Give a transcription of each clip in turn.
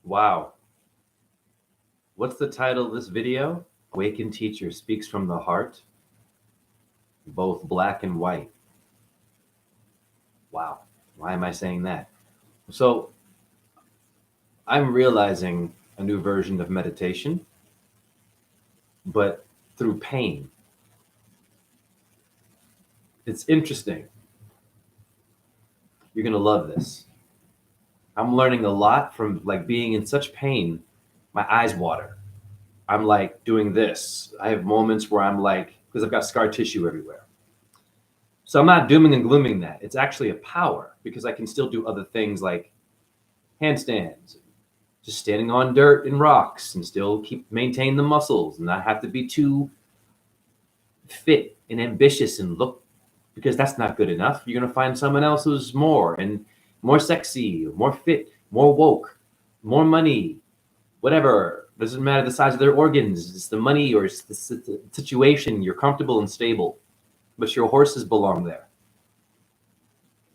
Wow. What's the title of this video? Awakened Teacher Speaks from the Heart, both black and white. Wow. Why am I saying that? So I'm realizing a new version of meditation, but through pain. It's interesting. You're going to love this. I'm learning a lot from like being in such pain. My eyes water. I'm like doing this. I have moments where I'm like, because I've got scar tissue everywhere. So I'm not dooming and glooming that. It's actually a power because I can still do other things like handstands, just standing on dirt and rocks and still maintain the muscles and not have to be too fit and ambitious and look, because that's not good enough. You're going to find someone else who's more and more sexy, more fit, more woke, more money, whatever. Doesn't matter the size of their organs. It's the money or it's the situation. You're comfortable and stable, but your horses belong there.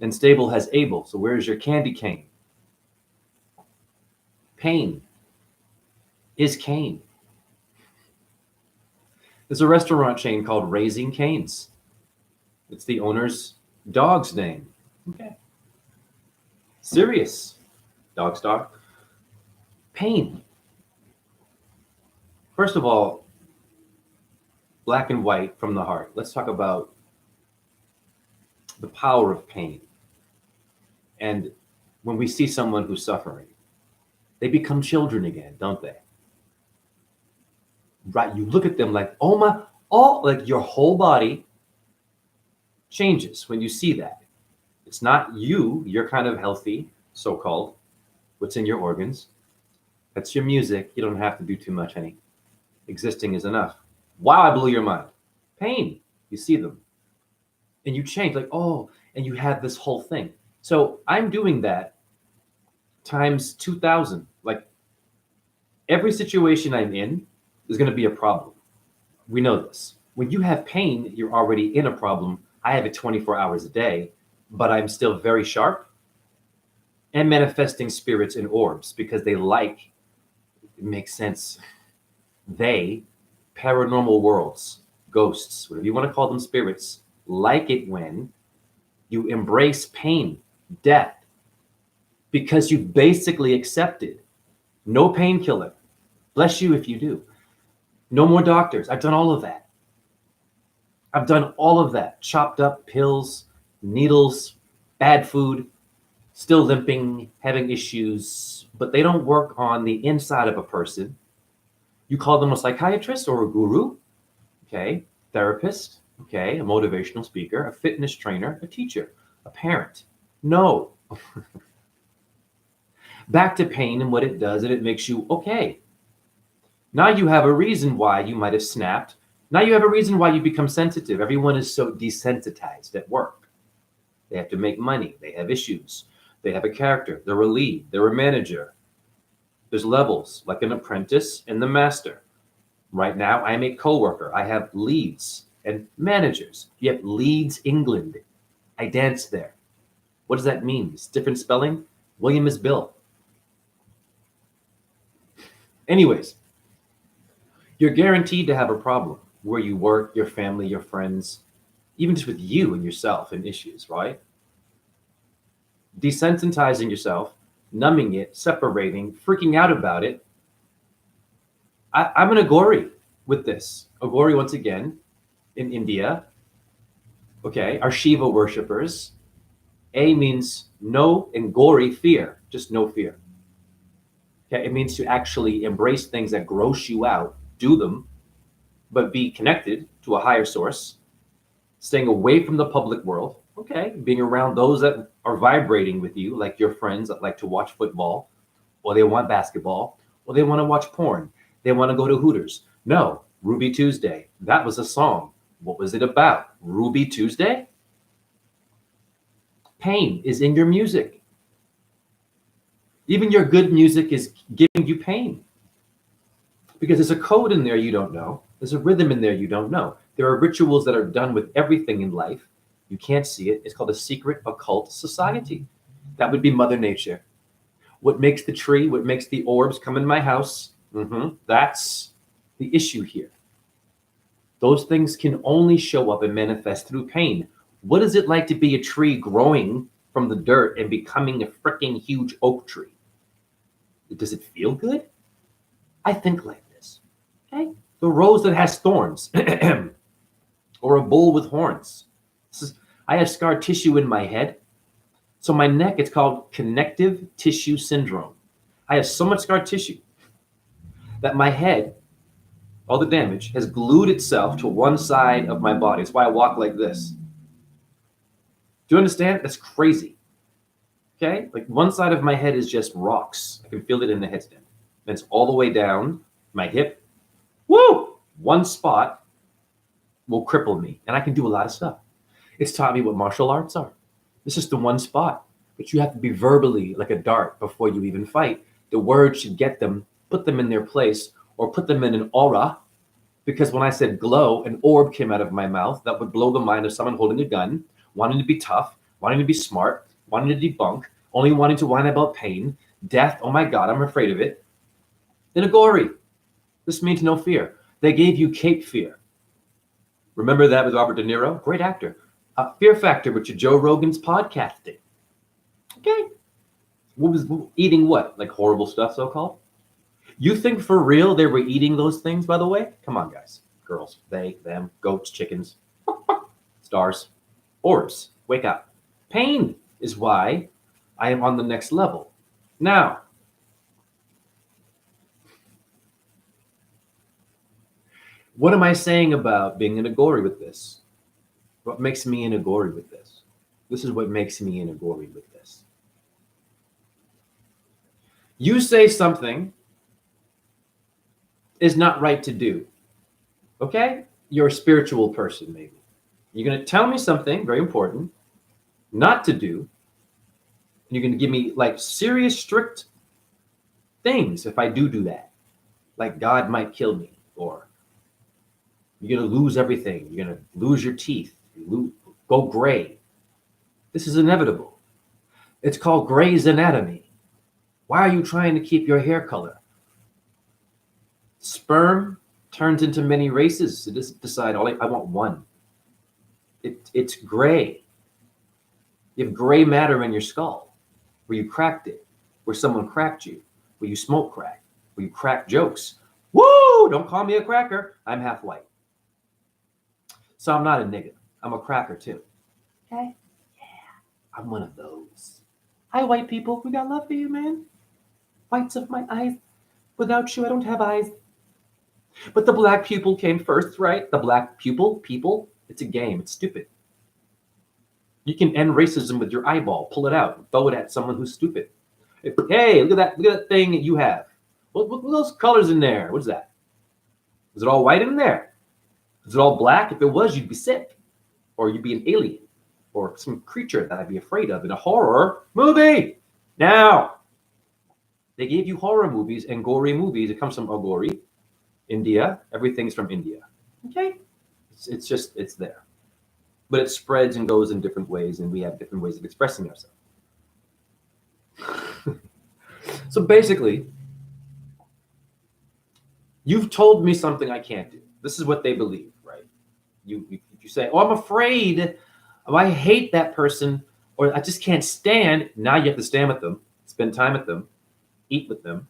And stable has able. So where's your candy cane? Pain is cane. There's a restaurant chain called Raising Canes. It's the owner's dog's name. Okay. Serious. Dog star. Pain. First of all, black and white from the heart. Let's talk about the power of pain. And when we see someone who's suffering, they become children again, don't they? Right? You look at them like, like your whole body changes when you see that. It's not you, you're kind of healthy, so-called. What's in your organs? That's your music. You don't have to do too much, honey. Existing is enough. Wow, I blew your mind. Pain. You see them. And you change, like, and you have this whole thing. So I'm doing that times 2,000. Like, every situation I'm in is going to be a problem. We know this. When you have pain, you're already in a problem. I have it 24 hours a day, but I'm still very sharp and manifesting spirits in orbs because they like, it makes sense. They, paranormal worlds, ghosts, whatever you want to call them, spirits, like it when you embrace pain, death, because you've basically accepted no painkiller. Bless you if you do. No more doctors. I've done all of that. I've done all of that. Chopped up pills, needles, bad food, still limping, having issues, but they don't work on the inside of a person. You call them a psychiatrist or a guru, okay, therapist, okay, a motivational speaker, a fitness trainer, a teacher, a parent. No. Back to pain and what it does, and it makes you okay. Now you have a reason why you might have snapped. Now you have a reason why you become sensitive. Everyone is so desensitized at work. They have to make money. They have issues. They have a character. They're a lead. They're a manager. There's levels, like an apprentice and the master. Right now, I'm a coworker. I have leads and managers. You have Leeds, England. I dance there. What does that mean? It's different spelling. William is Bill. Anyways, you're guaranteed to have a problem where you work, your family, your friends, even just with you and yourself and issues, right? Desensitizing yourself, numbing it, separating, freaking out about it. I'm an Agori with this. Agori, once again, in India. Okay, are Shiva worshippers. A means no, and Gori, fear, just no fear. Okay, it means to actually embrace things that gross you out, do them, but be connected to a higher source, staying away from the public world, okay, being around those that are vibrating with you, like your friends that like to watch football, or they want basketball, or they want to watch porn, they want to go to Hooters. No, Ruby Tuesday, that was a song. What was it about? Ruby Tuesday? Pain is in your music. Even your good music is giving you pain. Because there's a code in there you don't know. There's a rhythm in there you don't know. There are rituals that are done with everything in life. You can't see it. It's called a secret occult society. That would be Mother Nature. what makes the tree, what makes the orbs come in my house. That's the issue here. Those things can only show up and manifest through pain. What is it like to be a tree growing from the dirt and becoming a freaking huge oak tree? Does it feel good? I think like this. Okay? The rose that has thorns, or a bull with horns. I have scar tissue in my head. So my neck, it's called connective tissue syndrome. I have so much scar tissue that my head, all the damage, has glued itself to one side of my body. That's why I walk like this. Do you understand? That's crazy. Okay? Like one side of my head is just rocks. I can feel it in the headstand. And it's all the way down my hip. Woo! One spot will cripple me. And I can do a lot of stuff. It's taught me what martial arts are. It's just the one spot. But you have to be verbally like a dart before you even fight. The words should get them, put them in their place, or put them in an aura. Because when I said glow, an orb came out of my mouth that would blow the mind of someone holding a gun, wanting to be tough, wanting to be smart, wanting to debunk, only wanting to whine about pain, death. Oh my God, I'm afraid of it. Then Agori. This means no fear. They gave you Cape Fear. Remember that with Robert De Niro? Great actor. Fear Factor, which Joe Rogan's podcasting. Okay. What was eating what? Like horrible stuff, so-called? You think for real they were eating those things, by the way? Come on, guys. Girls. They, them, goats, chickens, stars, orbs. Wake up. Pain is why I am on the next level. Now, what am I saying about being an Agori with this? What makes me an Agori with this? This is what makes me an Agori with this. You say something is not right to do. Okay? You're a spiritual person, maybe. You're going to tell me something very important not to do. And you're going to give me like serious, strict things if I do that. Like God might kill me, or you're going to lose everything. You're going to lose your teeth. Go gray. This is inevitable. It's called Grey's Anatomy. Why are you trying to keep your hair color? Sperm turns into many races. It doesn't decide, I want one. It's gray. You have gray matter in your skull, where you cracked it, where someone cracked you, where you smoke crack, where you crack jokes. Woo! Don't call me a cracker. I'm half white. So I'm not a nigga. I'm a cracker too. Okay? Yeah. I'm one of those. Hi, white people. We got love for you, man. Whites of my eyes. Without you, I don't have eyes. But the black pupil came first, right? The black people. It's a game. It's stupid. You can end racism with your eyeball. Pull it out. Throw it at someone who's stupid. Hey, look at that thing that you have. What are those colors in there? What's that? Is it all white in there? Is it all black? If it was, you'd be sick. Or you'd be an alien. Or some creature that I'd be afraid of in a horror movie. Now, they gave you horror movies and gory movies. It comes from Agori, India. Everything's from India. Okay? It's there. But it spreads and goes in different ways, and we have different ways of expressing ourselves. So basically, you've told me something I can't do. This is what they believe, right? You say, oh, I'm afraid. Oh, I hate that person, or I just can't stand. Now you have to stand with them, spend time with them, eat with them,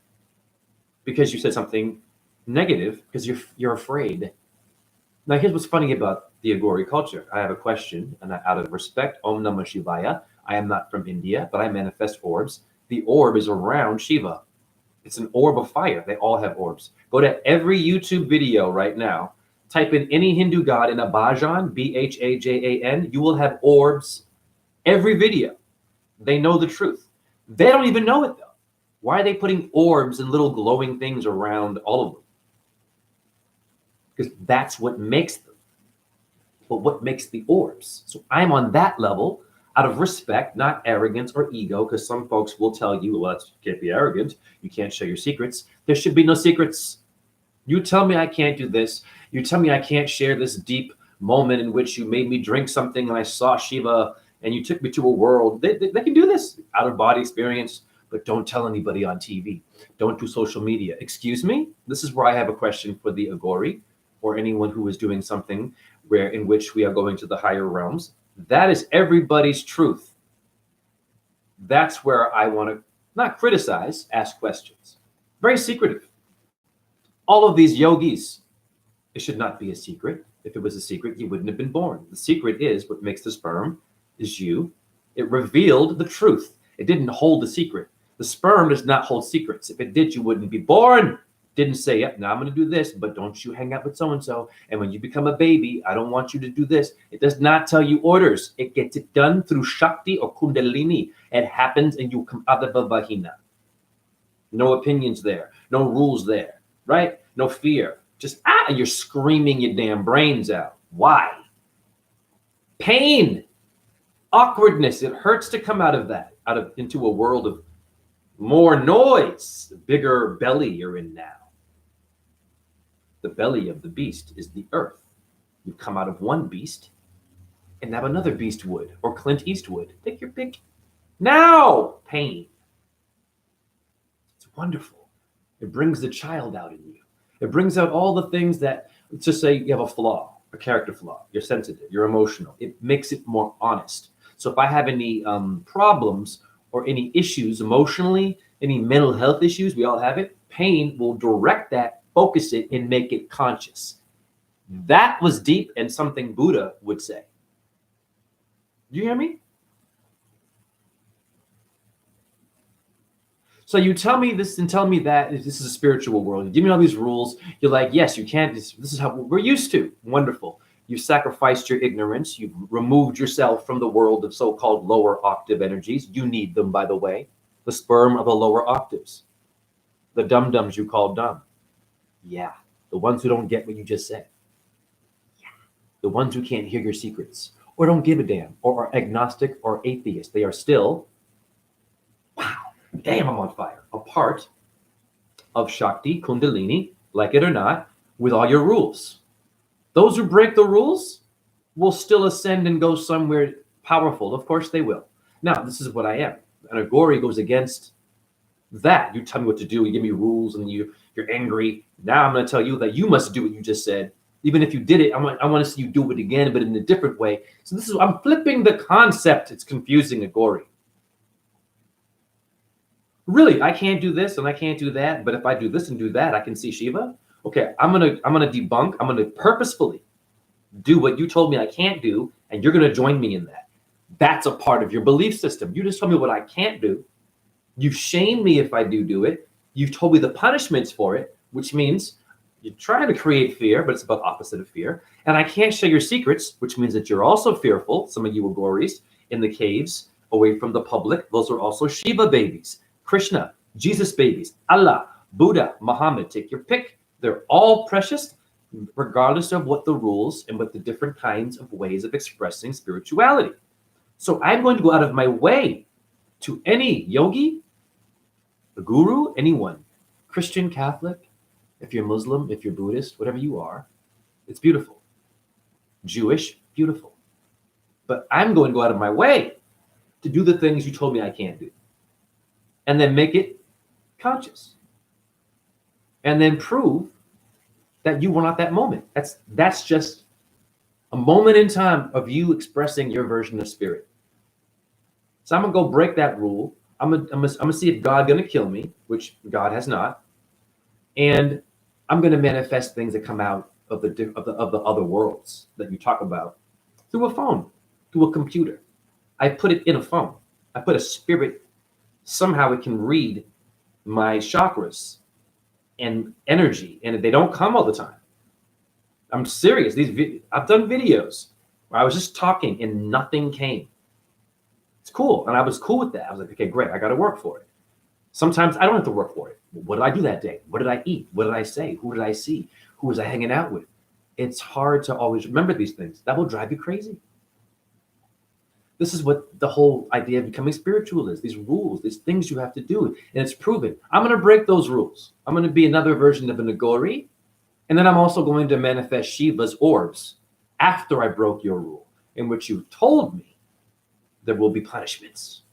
because you said something negative, because you're afraid. Now, here's what's funny about the Agori culture. I have a question, and out of respect, Om Namah Shivaya. I am not from India, but I manifest orbs. The orb is around Shiva. It's an orb of fire. They all have orbs. Go to every YouTube video right now. Type in any Hindu god in a Bhajan, Bhajan. You will have orbs. Every video. They know the truth. They don't even know it, though. Why are they putting orbs and little glowing things around all of them? Because that's what makes them. But what makes the orbs? So I'm on that level out of respect, not arrogance or ego, because some folks will tell you, well, you can't be arrogant. You can't share your secrets. There should be no secrets. You tell me I can't do this. You tell me I can't share this deep moment in which you made me drink something and I saw Shiva and you took me to a world. They can do this. Out of body experience. but don't tell anybody on TV. Don't do social media. Excuse me? This is where I have a question for the Agori or anyone who is doing something in which we are going to the higher realms. That is everybody's truth. That's where I want to not criticize, ask questions. Very secretive. All of these yogis, it should not be a secret. If it was a secret, you wouldn't have been born. The secret is what makes the sperm is you. It revealed the truth. It didn't hold the secret. The sperm does not hold secrets. If it did, you wouldn't be born. Didn't say, yep, now I'm going to do this, but don't you hang out with so-and-so. And when you become a baby, I don't want you to do this. It does not tell you orders. It gets it done through Shakti or Kundalini. It happens and you come out of a vagina. No opinions there. No rules there, right? No fear. Just, and you're screaming your damn brains out. Why? Pain. Awkwardness. It hurts to come out of that, into a world of more noise. The bigger belly you're in now. The belly of the beast is the earth. You've come out of one beast, and now another beast would, or Clint Eastwood. Take your pick. Now, pain. It's wonderful. It brings the child out in you. It brings out all the things that, let's just say you have a flaw, a character flaw. You're sensitive. You're emotional. It makes it more honest. So if I have any problems or any issues emotionally, any mental health issues, we all have it, pain will direct that, focus it, and make it conscious. That was deep and something Buddha would say. Do you hear me? So you tell me this and tell me that this is a spiritual world. You give me all these rules. You're like, yes, you can't. This is how we're used to. Wonderful. You've sacrificed your ignorance. You've removed yourself from the world of so-called lower octave energies. You need them, by the way. The sperm of the lower octaves. The dum-dums you call dumb. Yeah. The ones who don't get what you just said. Yeah. The ones who can't hear your secrets or don't give a damn or are agnostic or atheist. They are still, wow, damn, I'm on fire. A part of Shakti, Kundalini, like it or not, with all your rules. Those who break the rules will still ascend and go somewhere powerful. Of course they will. Now, this is what I am. An Agori goes against that. You tell me what to do. You give me rules and you're angry. Now I'm going to tell you that you must do what you just said. Even if you did it, I want to see you do it again, but in a different way. So I'm flipping the concept. It's confusing, Agori. Really, I can't do this and I can't do that. But if I do this and do that, I can see Shiva. Okay, I'm gonna debunk. I'm gonna purposefully do what you told me I can't do, and you're gonna join me in that. That's a part of your belief system. You just told me what I can't do. You've shamed me if I do it. You've told me the punishments for it, which means you're trying to create fear, but it's about opposite of fear. And I can't share your secrets, which means that you're also fearful. Some of you Agoris in the caves, away from the public. Those are also Shiva babies, Krishna, Jesus babies, Allah, Buddha, Muhammad. Take your pick. They're all precious, regardless of what the rules and what the different kinds of ways of expressing spirituality. So I'm going to go out of my way to any yogi, a guru, anyone, Christian, Catholic, if you're Muslim, if you're Buddhist, whatever you are, it's beautiful. Jewish, beautiful. But I'm going to go out of my way to do the things you told me I can't do. And then make it conscious. And then prove that you were not that moment. That's just a moment in time of you expressing your version of spirit. So I'm gonna go break that rule. I'm gonna see if God's gonna kill me, which God has not, and I'm gonna manifest things that come out of the other worlds that you talk about through a phone, through a computer. I put it in a phone. I put a spirit. Somehow it can read my chakras and energy, and they don't come all the time. I'm serious. I've done videos where I was just talking and nothing came. It's cool, and I was cool with that. I was like, okay, great. I got to work for it. Sometimes I don't have to work for it. What did I do that day? What did I eat? What did I say? Who did I see? Who was I hanging out with? It's hard to always remember these things. That will drive you crazy. This is what the whole idea of becoming spiritual is. These rules, these things you have to do. And it's proven. I'm going to break those rules. I'm going to be another version of an Agori. And then I'm also going to manifest Shiva's orbs after I broke your rule, in which you told me there will be punishments.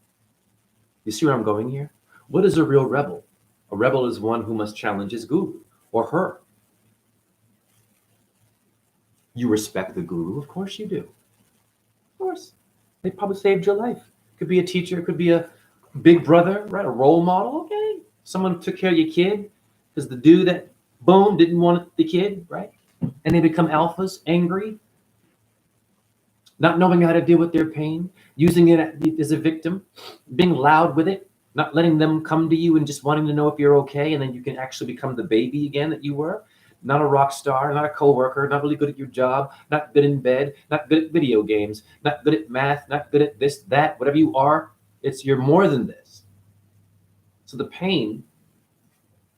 You see where I'm going here? What is a real rebel? A rebel is one who must challenge his guru or her. You respect the guru, of course you do. Of course. They probably saved your life. Could be a teacher, could be a big brother, right? A role model. Okay. Someone took care of your kid because the dude that boom didn't want the kid, right? And they become alphas, angry, not knowing how to deal with their pain, using it as a victim, being loud with it, not letting them come to you and just wanting to know if you're okay, and then you can actually become the baby again that you were. Not a rock star, not a coworker, not really good at your job, not good in bed, not good at video games, not good at math, not good at this, that, whatever you are, you're more than this. So the pain,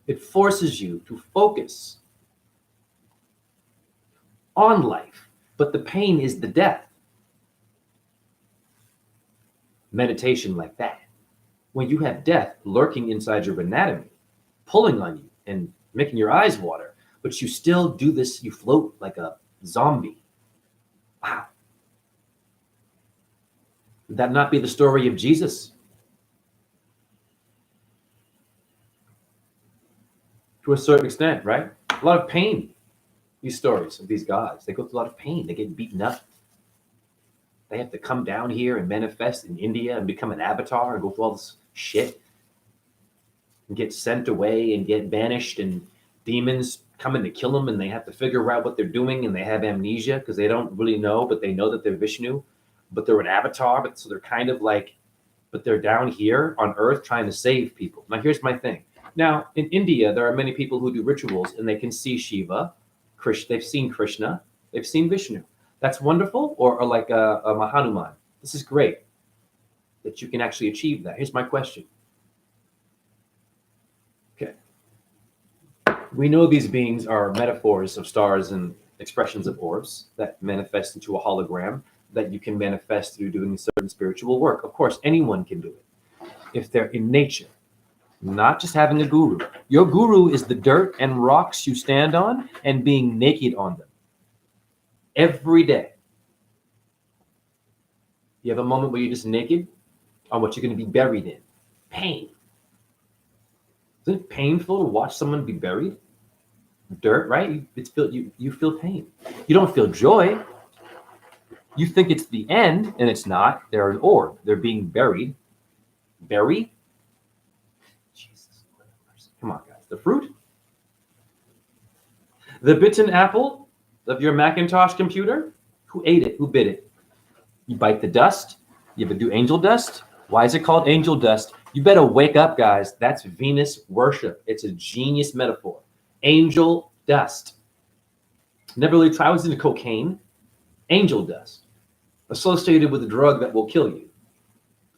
it forces you to focus on life, but the pain is the death. Meditation like that, when you have death lurking inside your anatomy, pulling on you and making your eyes water, but you still do this, you float like a zombie. Wow. Would that not be the story of Jesus? To a certain extent, right? A lot of pain. These stories of these gods, they go through a lot of pain. They get beaten up. They have to come down here and manifest in India and become an avatar and go through all this shit and get sent away and get banished, and demons coming to kill them, and they have to figure out what they're doing, and they have amnesia because they don't really know, but they know that they're Vishnu, but they're an avatar, but so they're kind of like, but they're down here on earth trying to save people. Now here's my thing. Now in India there are many people who do rituals and they can see Shiva, Krishna, they've seen Krishna, they've seen Vishnu. That's wonderful. Or like a Mahanuman. This is great that you can actually achieve that. Here's my question. Okay. We know these beings are metaphors of stars and expressions of orbs that manifest into a hologram that you can manifest through doing certain spiritual work. Of course, anyone can do it if they're in nature, not just having a guru. Your guru is the dirt and rocks you stand on and being naked on them every day. You have a moment where you're just naked on what you're going to be buried in. Pain. Isn't it painful to watch someone be buried? Dirt, right? You feel pain. You don't feel joy. You think it's the end, and it's not. They're an orb. They're being buried. Bury? Jesus. Come on, guys. The fruit? The bitten apple of your Macintosh computer? Who ate it? Who bit it? You bite the dust? You ever do angel dust? Why is it called angel dust? You better wake up, guys. That's Venus worship. It's a genius metaphor. Angel dust. Never really tried. I was into cocaine. Angel dust. Associated with a drug that will kill you.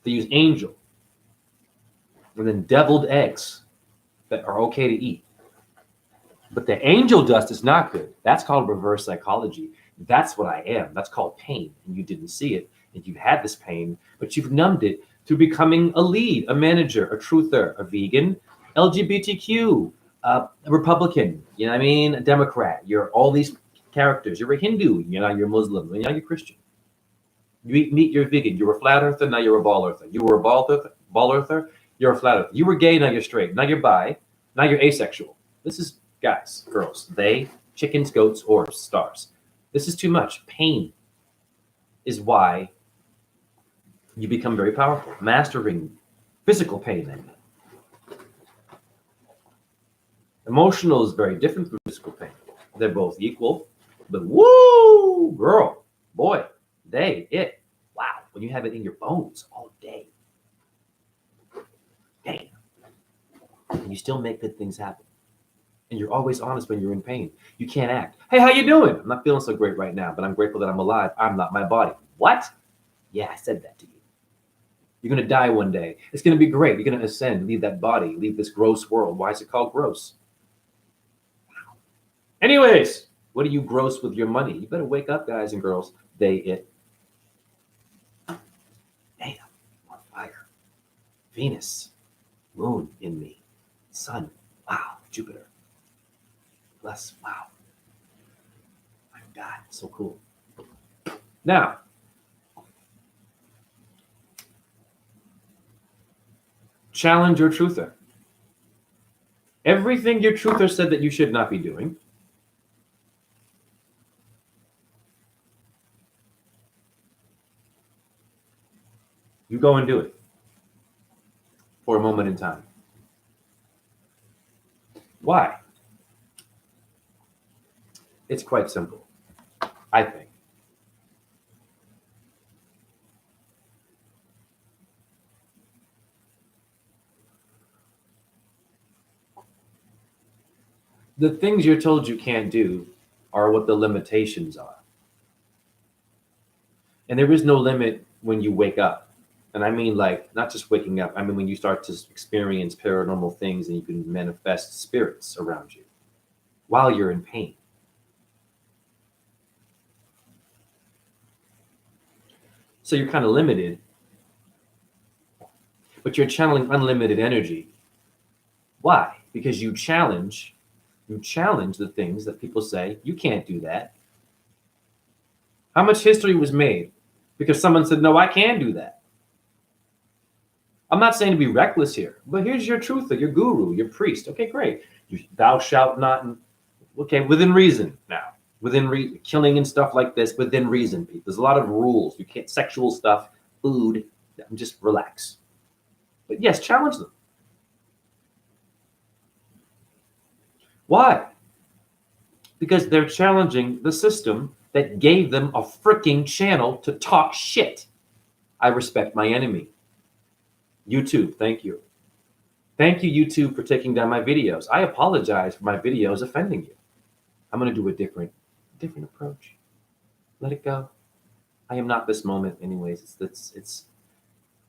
They use angel. And then deviled eggs that are okay to eat. But the angel dust is not good. That's called reverse psychology. That's what I am. That's called pain. And you didn't see it. And you had this pain, but you've numbed it through becoming a lead, a manager, a truther, a vegan, LGBTQ, a Republican, you know what I mean? A Democrat. You're all these characters. You're a Hindu, you know, you're Muslim, now you're Christian. You eat meat, you're vegan. You were a flat earther, now you're a ball earther. You were a ball earther, you're a flat earther. You were gay, now you're straight. Now you're bi, now you're asexual. This is guys, girls, they, chickens, goats, orbs, stars. This is too much. Pain is why you become very powerful. Mastering physical pain, I mean. Emotional is very different from physical pain. They're both equal, but woo, girl, boy, it. Wow, when you have it in your bones all day. Damn. And you still make good things happen. And you're always honest when you're in pain. You can't act. Hey, how you doing? I'm not feeling so great right now, but I'm grateful that I'm alive. I'm not my body. What? Yeah, I said that to you. You're going to die one day. It's going to be great. You're going to ascend, leave that body, leave this gross world. Why is it called gross? Wow. Anyways, what do you gross with your money? You better wake up, guys and girls. It. Damn, on fire. Venus, moon in me, sun. Wow, Jupiter. Bless. Wow. My God, so cool. Now, Challenge your truther. Everything your truther said that you should not be doing, you go and do it for a moment in time. Why? It's quite simple, I think. The things you're told you can't do are what the limitations are. And there is no limit when you wake up. And I mean, like, not just waking up, I mean, when you start to experience paranormal things and you can manifest spirits around you while you're in pain. So you're kind of limited, but you're channeling unlimited energy. Why? Because you challenge the things that people say, you can't do that. How much history was made because someone said, no, I can do that. I'm not saying to be reckless here, but here's your truther, your guru, your priest. Okay, great. Thou shalt not. Okay, within reason now. Within killing and stuff like this, within reason. There's a lot of rules. You can't, sexual stuff, food. Just relax. But yes, challenge them. Why? Because they're challenging the system that gave them a freaking channel to talk shit. I respect my enemy. YouTube, thank you. Thank you, YouTube, for taking down my videos. I apologize for my videos offending you. I'm going to do a different approach. Let it go. I am not this moment anyways. It's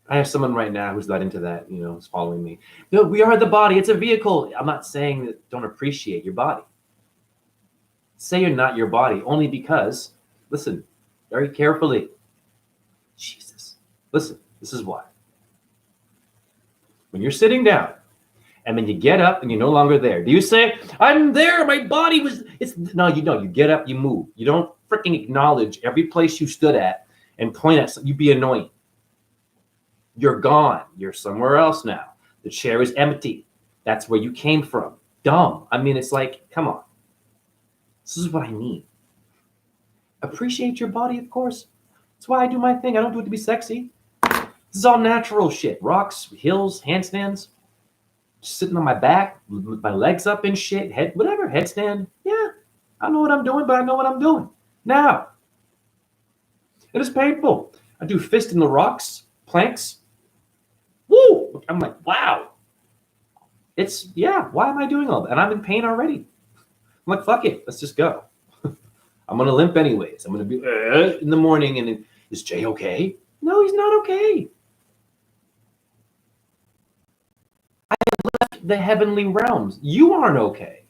I have someone right now who's not into that, is following me. No, we are the body. It's a vehicle. I'm not saying that don't appreciate your body. Say you're not your body only because, listen, very carefully. Jesus. Listen, this is why. When you're sitting down and then you get up and you're no longer there, do you say, I'm there, my body was, no, you get up, you move. You don't freaking acknowledge every place you stood at and point at something. You'd be annoying. You're gone. You're somewhere else now. The chair is empty. That's where you came from. Dumb. I mean, it's like, come on. This is what I mean. Appreciate your body, of course. That's why I do my thing. I don't do it to be sexy. This is all natural shit. Rocks, hills, handstands. Just sitting on my back with my legs up and shit. Whatever, headstand. Yeah, I don't know what I'm doing, but I know what I'm doing. Now, it is painful. I do fist in the rocks, planks. Woo! I'm like, wow. Why am I doing all that? And I'm in pain already. I'm like, fuck it. Let's just go. I'm going to limp anyways. I'm going to be in the morning and is Jay okay? No, he's not okay. I left the heavenly realms. You aren't okay.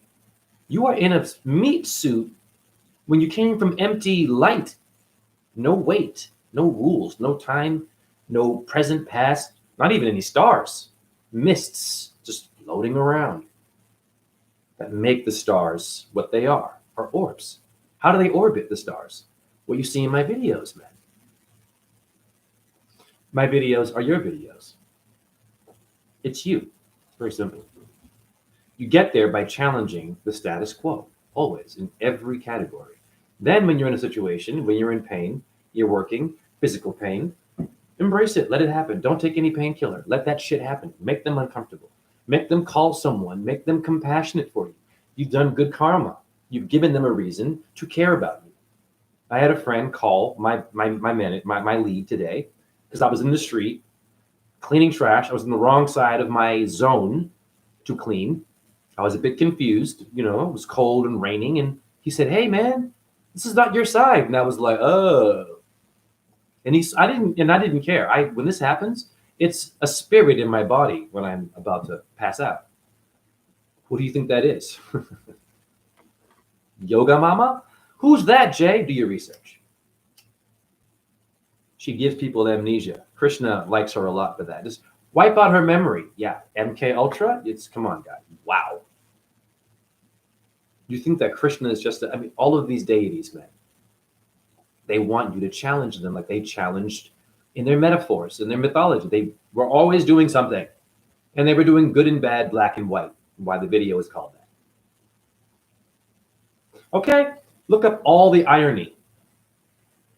You are in a meat suit when you came from empty light. No weight, no rules, no time, no present, past, not even any stars. Mists just floating around that make the stars what they are orbs. How do they orbit the stars? What you see in my videos, man. My videos are your videos. It's you. It's very simple. You get there by challenging the status quo, always, in every category. Then when you're in a situation, when you're in pain, you're working, physical pain, embrace it. Let it happen. Don't take any painkiller. Let that shit happen. Make them uncomfortable. Make them call someone. Make them compassionate for you. You've done good karma. You've given them a reason to care about you. I had a friend call my lead today because I was in the street cleaning trash. I was in the wrong side of my zone to clean. I was a bit confused. It was cold and raining. And he said, hey, man, this is not your side. And I was like, oh. And I didn't care. When this happens, it's a spirit in my body when I'm about to pass out. Who do you think that is? Yoga Mama? Who's that, Jay? Do your research. She gives people amnesia. Krishna likes her a lot for that. Just wipe out her memory. Yeah, MK Ultra. Come on, guys. Wow. You think that Krishna is just? All of these deities, man. They want you to challenge them, like they challenged in their metaphors, in their mythology. They were always doing something. And they were doing good and bad, black and white, why the video is called that. Okay, look up all the irony.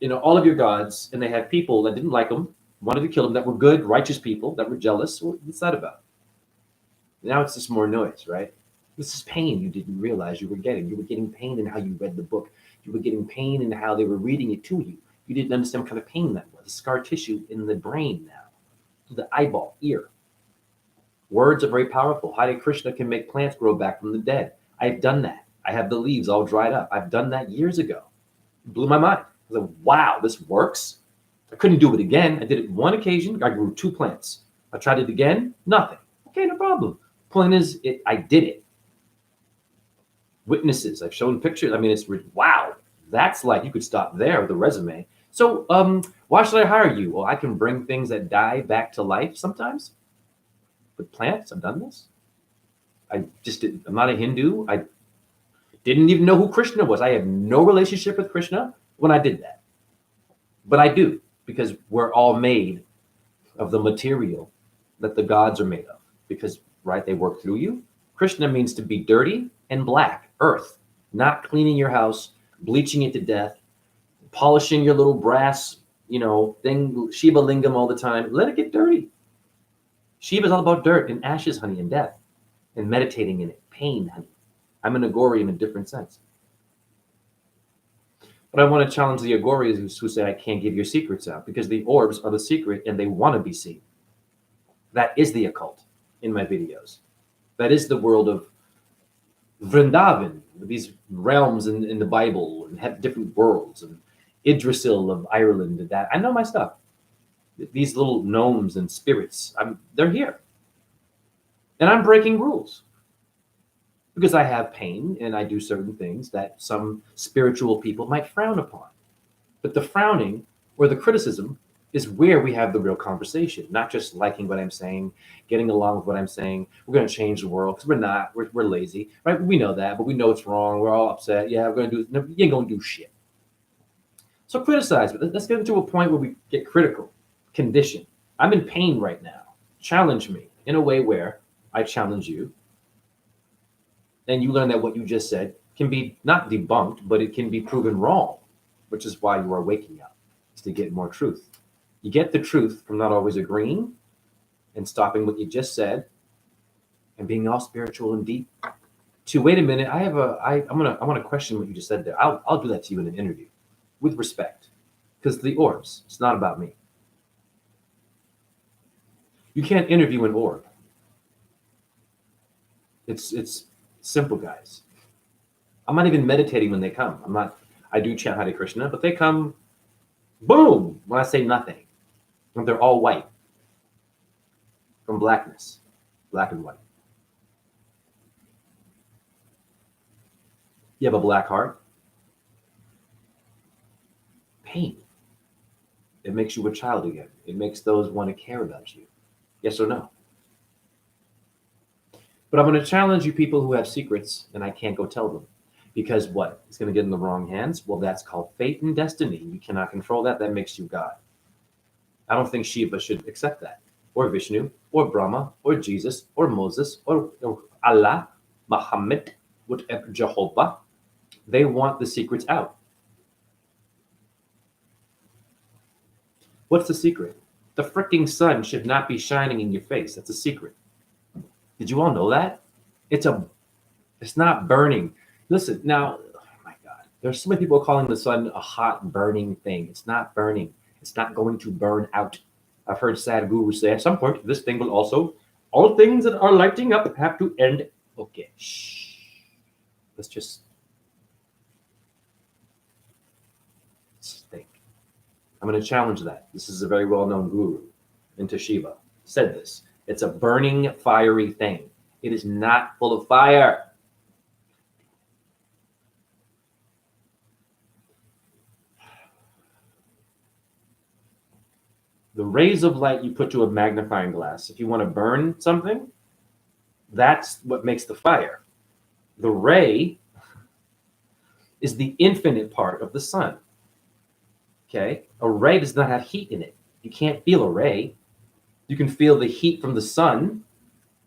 All of your gods, and they had people that didn't like them, wanted to kill them, that were good, righteous people, that were jealous. What's that about? Now it's just more noise, right? This is pain you didn't realize you were getting. You were getting pain in how you read the book. You were getting pain in how they were reading it to you. You didn't understand what kind of pain that was. Scar tissue in the brain now, the eyeball, ear. Words are very powerful. Hare Krishna can make plants grow back from the dead. I've done that. I have the leaves all dried up. I've done that years ago. It blew my mind. I was like, wow, this works. I couldn't do it again. I did it one occasion. I grew 2 plants. I tried it again. Nothing. Okay, no problem. Point is, I did it. Witnesses. I've shown pictures. I mean, it's wow. That's like, you could stop there with a resume. So why should I hire you? Well, I can bring things that die back to life sometimes. With plants, I've done this. I'm not a Hindu. I didn't even know who Krishna was. I have no relationship with Krishna when I did that. But I do, because we're all made of the material that the gods are made of. Because, right, they work through you. Krishna means to be dirty and black, earth, not cleaning your house, bleaching it to death, polishing your little brass, thing, Shiva Lingam all the time. Let it get dirty. Shiva is all about dirt and ashes, honey, and death, and meditating in it. Pain, honey. I'm an Agori in a different sense. But I want to challenge the Agoris who say I can't give your secrets out, because the orbs are the secret and they want to be seen. That is the occult in my videos. That is the world of Vrindavan, these realms in the Bible, and have different worlds, and Idrisil of Ireland, and that. I know my stuff. These little gnomes and spirits, they're here. And I'm breaking rules. Because I have pain and I do certain things that some spiritual people might frown upon. But the frowning or the criticism is where we have the real conversation, not just liking what I'm saying, getting along with what I'm saying. We're going to change the world, because we're not. We're lazy, right? We know that, but we know it's wrong. We're all upset. Yeah, we're going to do. No, you ain't going to do shit. So criticize. But let's get into a point where we get critical, conditioned. I'm in pain right now. Challenge me in a way where I challenge you. And you learn that what you just said can be not debunked, but it can be proven wrong, which is why you are waking up, is to get more truth. You get the truth from not always agreeing and stopping what you just said and being all spiritual and deep. To wait a minute, I want to question what you just said there. I'll do that to you in an interview with respect, because the orbs, it's not about me. You can't interview an orb. It's simple, guys. I'm not even meditating when they come. I do chant Hare Krishna, but they come, boom, when I say nothing. And they're all white. From blackness. Black and white. You have a black heart. Pain. It makes you a child again. It makes those want to care about you. Yes or no? But I'm going to challenge you people who have secrets and I can't go tell them. Because what? It's going to get in the wrong hands? Well, that's called fate and destiny. You cannot control that. That makes you God. I don't think Shiva should accept that. Or Vishnu, or Brahma, or Jesus, or Moses, or Allah, Muhammad, whatever, Jehovah. They want the secrets out. What's the secret? The freaking sun should not be shining in your face. That's a secret. Did you all know that? It's not burning. Listen, now, oh my God, there's so many people calling the sun a hot burning thing. It's not burning. It's not going to burn out. I've heard Sadhguru say at some point, this thing will also, all things that are lighting up have to end. Okay, shh. Let's just think. I'm going to challenge that. This is a very well-known guru into Shiva. Said this. It's a burning, fiery thing. It is not full of fire. The rays of light you put to a magnifying glass, if you want to burn something, that's what makes the fire. The ray is the infinite part of the sun. Okay? A ray does not have heat in it. You can't feel a ray. You can feel the heat from the sun,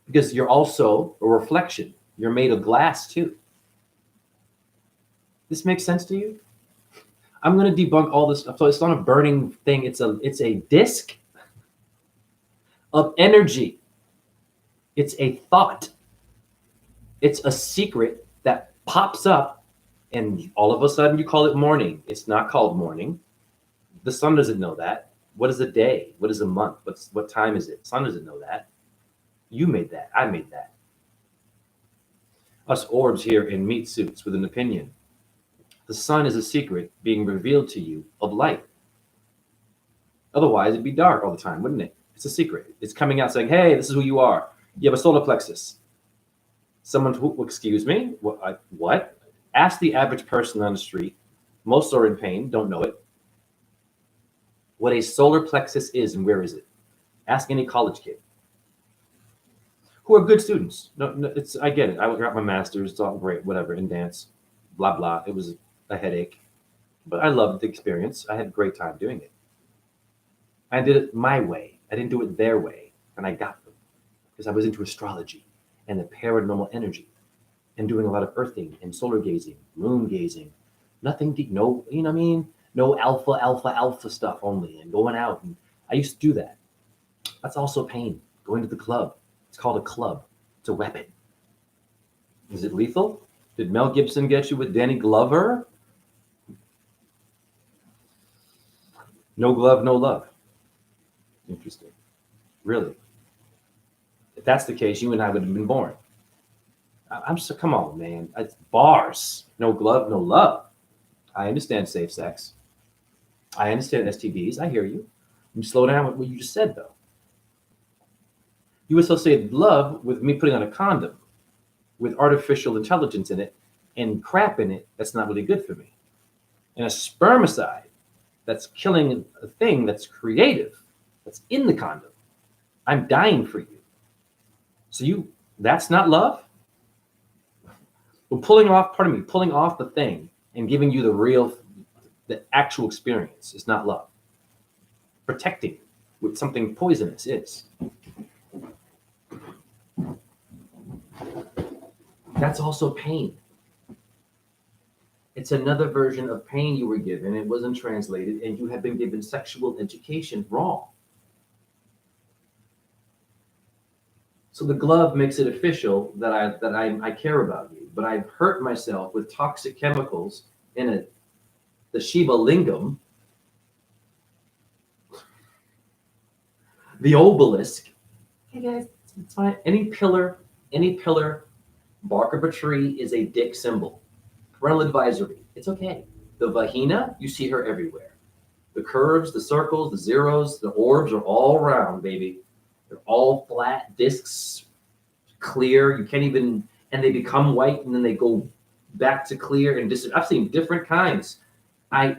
because you're also a reflection. You're made of glass too. This makes sense to you? I'm going to debunk all this stuff. So it's not a burning thing. It's a disk of energy. It's a thought. It's a secret that pops up, and all of a sudden you call it morning. It's not called morning. The sun doesn't know that. What is a day? What is a month? What time is it? Sun doesn't know that. You made that. I made that. Us orbs here in meat suits with an opinion. The sun is a secret being revealed to you of light. Otherwise, it'd be dark all the time, wouldn't it? It's a secret. It's coming out saying, hey, this is who you are. You have a solar plexus. Someone who, excuse me, what? Ask the average person on the street. Most are in pain, don't know it. What a solar plexus is and where is it? Ask any college kid who are good students. No, I get it. I got my master's. It's all great, whatever, in dance, blah, blah. It was a headache, but I loved the experience. I had a great time doing it. I did it my way. I didn't do it their way, and I got them because I was into astrology and the paranormal energy and doing a lot of earthing and solar gazing, moon gazing, nothing deep, no, you know what I mean? No alpha stuff only, and going out. And I used to do that. That's also pain. Going to the club. It's called a club. It's a weapon. Is it lethal? Did Mel Gibson get you with Danny Glover? No glove, no love. Interesting. Really? If that's the case, you and I would have been born. I'm so, come on, man. It's bars. No glove, no love. I understand safe sex. I understand STDs. I hear you. You slow down with what you just said, though. You associated love with me putting on a condom with artificial intelligence in it and crap in it that's not really good for me. And a spermicide that's killing a thing that's creative, that's in the condom. I'm dying for you. So that's not love? Well, pulling off the thing and giving you the actual experience is not love. Protecting with something poisonous is. That's also pain. It's another version of pain you were given. It wasn't translated, and you have been given sexual education wrong. So the glove makes it official that I care about you, but I've hurt myself with toxic chemicals in the Shiva Lingam, the obelisk. Hey guys, it's fine. Any pillar, bark of a tree is a dick symbol. Parental advisory. It's okay. The vagina, you see her everywhere. The curves, the circles, the zeros, the orbs are all round, baby. They're all flat discs, clear. You can't even, and they become white and then they go back to clear and I've seen different kinds.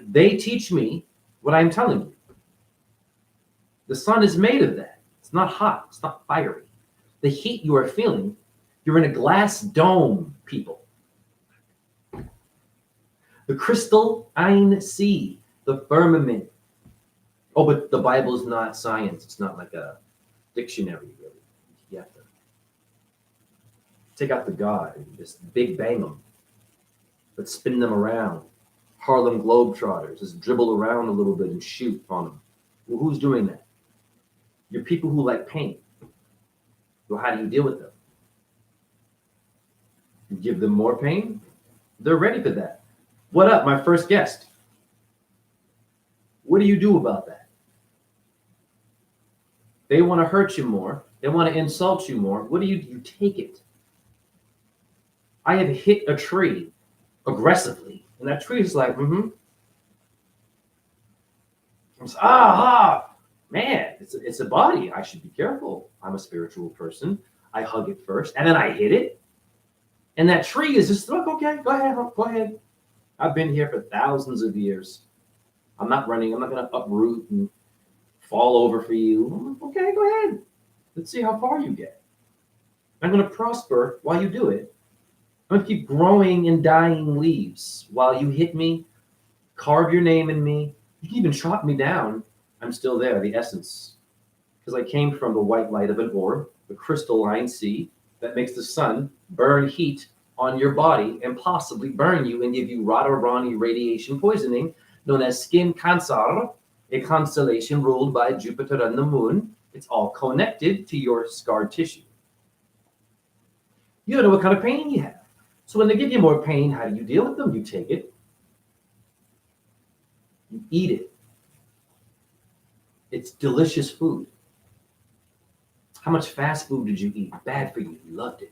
They teach me what I'm telling you. The sun is made of that. It's not hot. It's not fiery. The heat you are feeling, you're in a glass dome, people. The crystalline sea, the firmament. Oh, but the Bible is not science. It's not like a dictionary, really. You have to take out the God and just big bang them. But spin them around. Harlem Globetrotters. Just dribble around a little bit and shoot on them. Well, who's doing that? You're people who like pain. Well, how do you deal with them? You give them more pain? They're ready for that. What up, my first guest? What do you do about that? They want to hurt you more. They want to insult you more. What do? You take it. I have hit a tree aggressively, and that tree is like, man, it's a body. I should be careful. I'm a spiritual person. I hug it first, and then I hit it. And that tree is just, look, okay, go ahead. I've been here for thousands of years. I'm not running. I'm not going to uproot and fall over for you. Okay, go ahead. Let's see how far you get. I'm going to prosper while you do it. I'm going to keep growing and dying leaves while you hit me, carve your name in me. You can even chop me down. I'm still there, the essence. Because I came from the white light of an orb. the crystalline sea that makes the sun burn heat on your body and possibly burn you and give you Radharani radiation poisoning, known as skin cancer, a constellation ruled by Jupiter and the moon. It's all connected to your scar tissue. You don't know what kind of pain you have. So when they give you more pain, how do you deal with them? You take it. You eat it. It's delicious food. How much fast food did you eat? Bad for you. You loved it.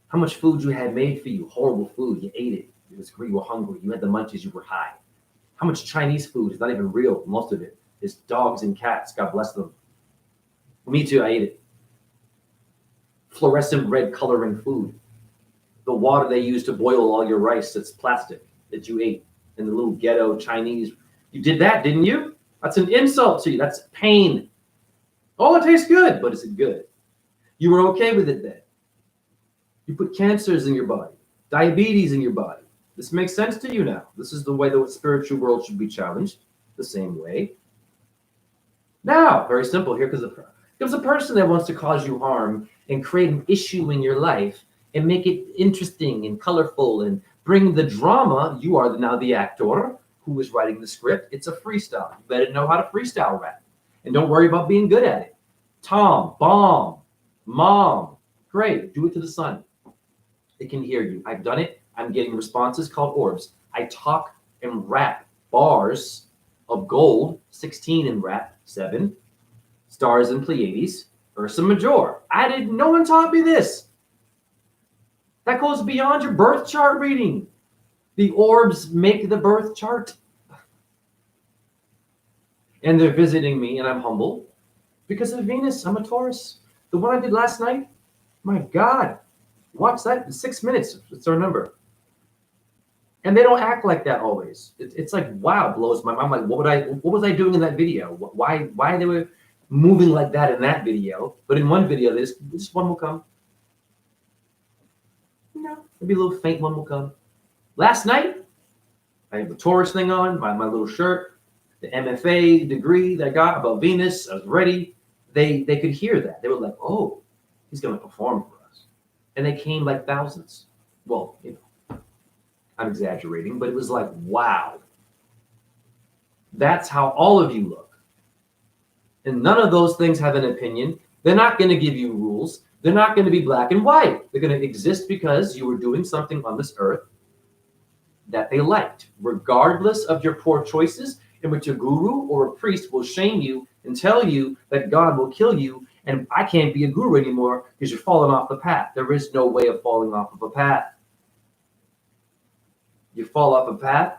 How much food you had made for you? Horrible food. You ate it. It was you were hungry. You had the munchies. You were high. How much Chinese food is not even real? Most of it is dogs and cats. God bless them. Me too. I ate it. Fluorescent red coloring food. The water they use to boil all your rice, that's plastic that you ate in the little ghetto Chinese. You did that, didn't you? That's an insult to you. That's pain. Oh, it tastes good, but is it good? You were okay with it then. You put cancers in your body, diabetes in your body. This makes sense to you now. This is the way the spiritual world should be challenged, the same way. Now, very simple. Here comes a person that wants to cause you harm and create an issue in your life and make it interesting and colorful and bring the drama. You are now the actor who is writing the script. It's a freestyle. You better know how to freestyle rap. And don't worry about being good at it. Tom, bomb, mom, great. Do it to the sun. It can hear you. I've done it. I'm getting responses called orbs. I talk and rap bars of gold, 16 in rap, 7. Stars and Pleiades, Ursa Major. No one taught me this. That goes beyond your birth chart reading. The orbs make the birth chart. And they're visiting me, and I'm humble because of Venus. I'm a Taurus. The one I did last night, my God, watch that in 6 minutes. It's our number. And they don't act like that always. It's like, wow, blows my mind. I'm like, what was I doing in that video? Why they were moving like that in that video? But in one video, this one will come. No, maybe a little faint one will come. Last night, I have the Taurus thing on, my little shirt, the MFA degree that I got about Venus. I was ready. They could hear that. They were like, oh, he's going to perform for us. And they came like thousands. Well, I'm exaggerating, but it was like, wow. That's how all of you look. And none of those things have an opinion. They're not going to give you rules. They're not going to be black and white. They're going to exist because you were doing something on this earth that they liked, regardless of your poor choices, in which a guru or a priest will shame you and tell you that God will kill you and I can't be a guru anymore because you're falling off the path. There is no way of falling off of a path. You fall off a path,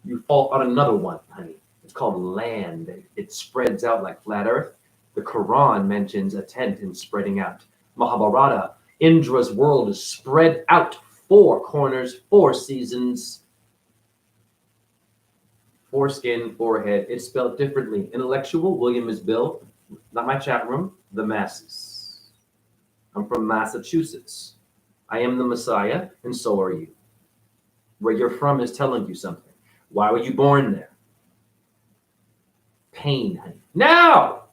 you fall on another one, honey. It's called land. It spreads out like flat earth. The Quran mentions a tent and spreading out. Mahabharata, Indra's world is spread out, 4 corners, 4 seasons, foreskin, forehead. It's spelled differently. Intellectual, William is Bill. Not my chat room, the masses. I'm from Massachusetts. I am the Messiah, and so are you. Where you're from is telling you something. Why were you born there? Pain, honey. Now!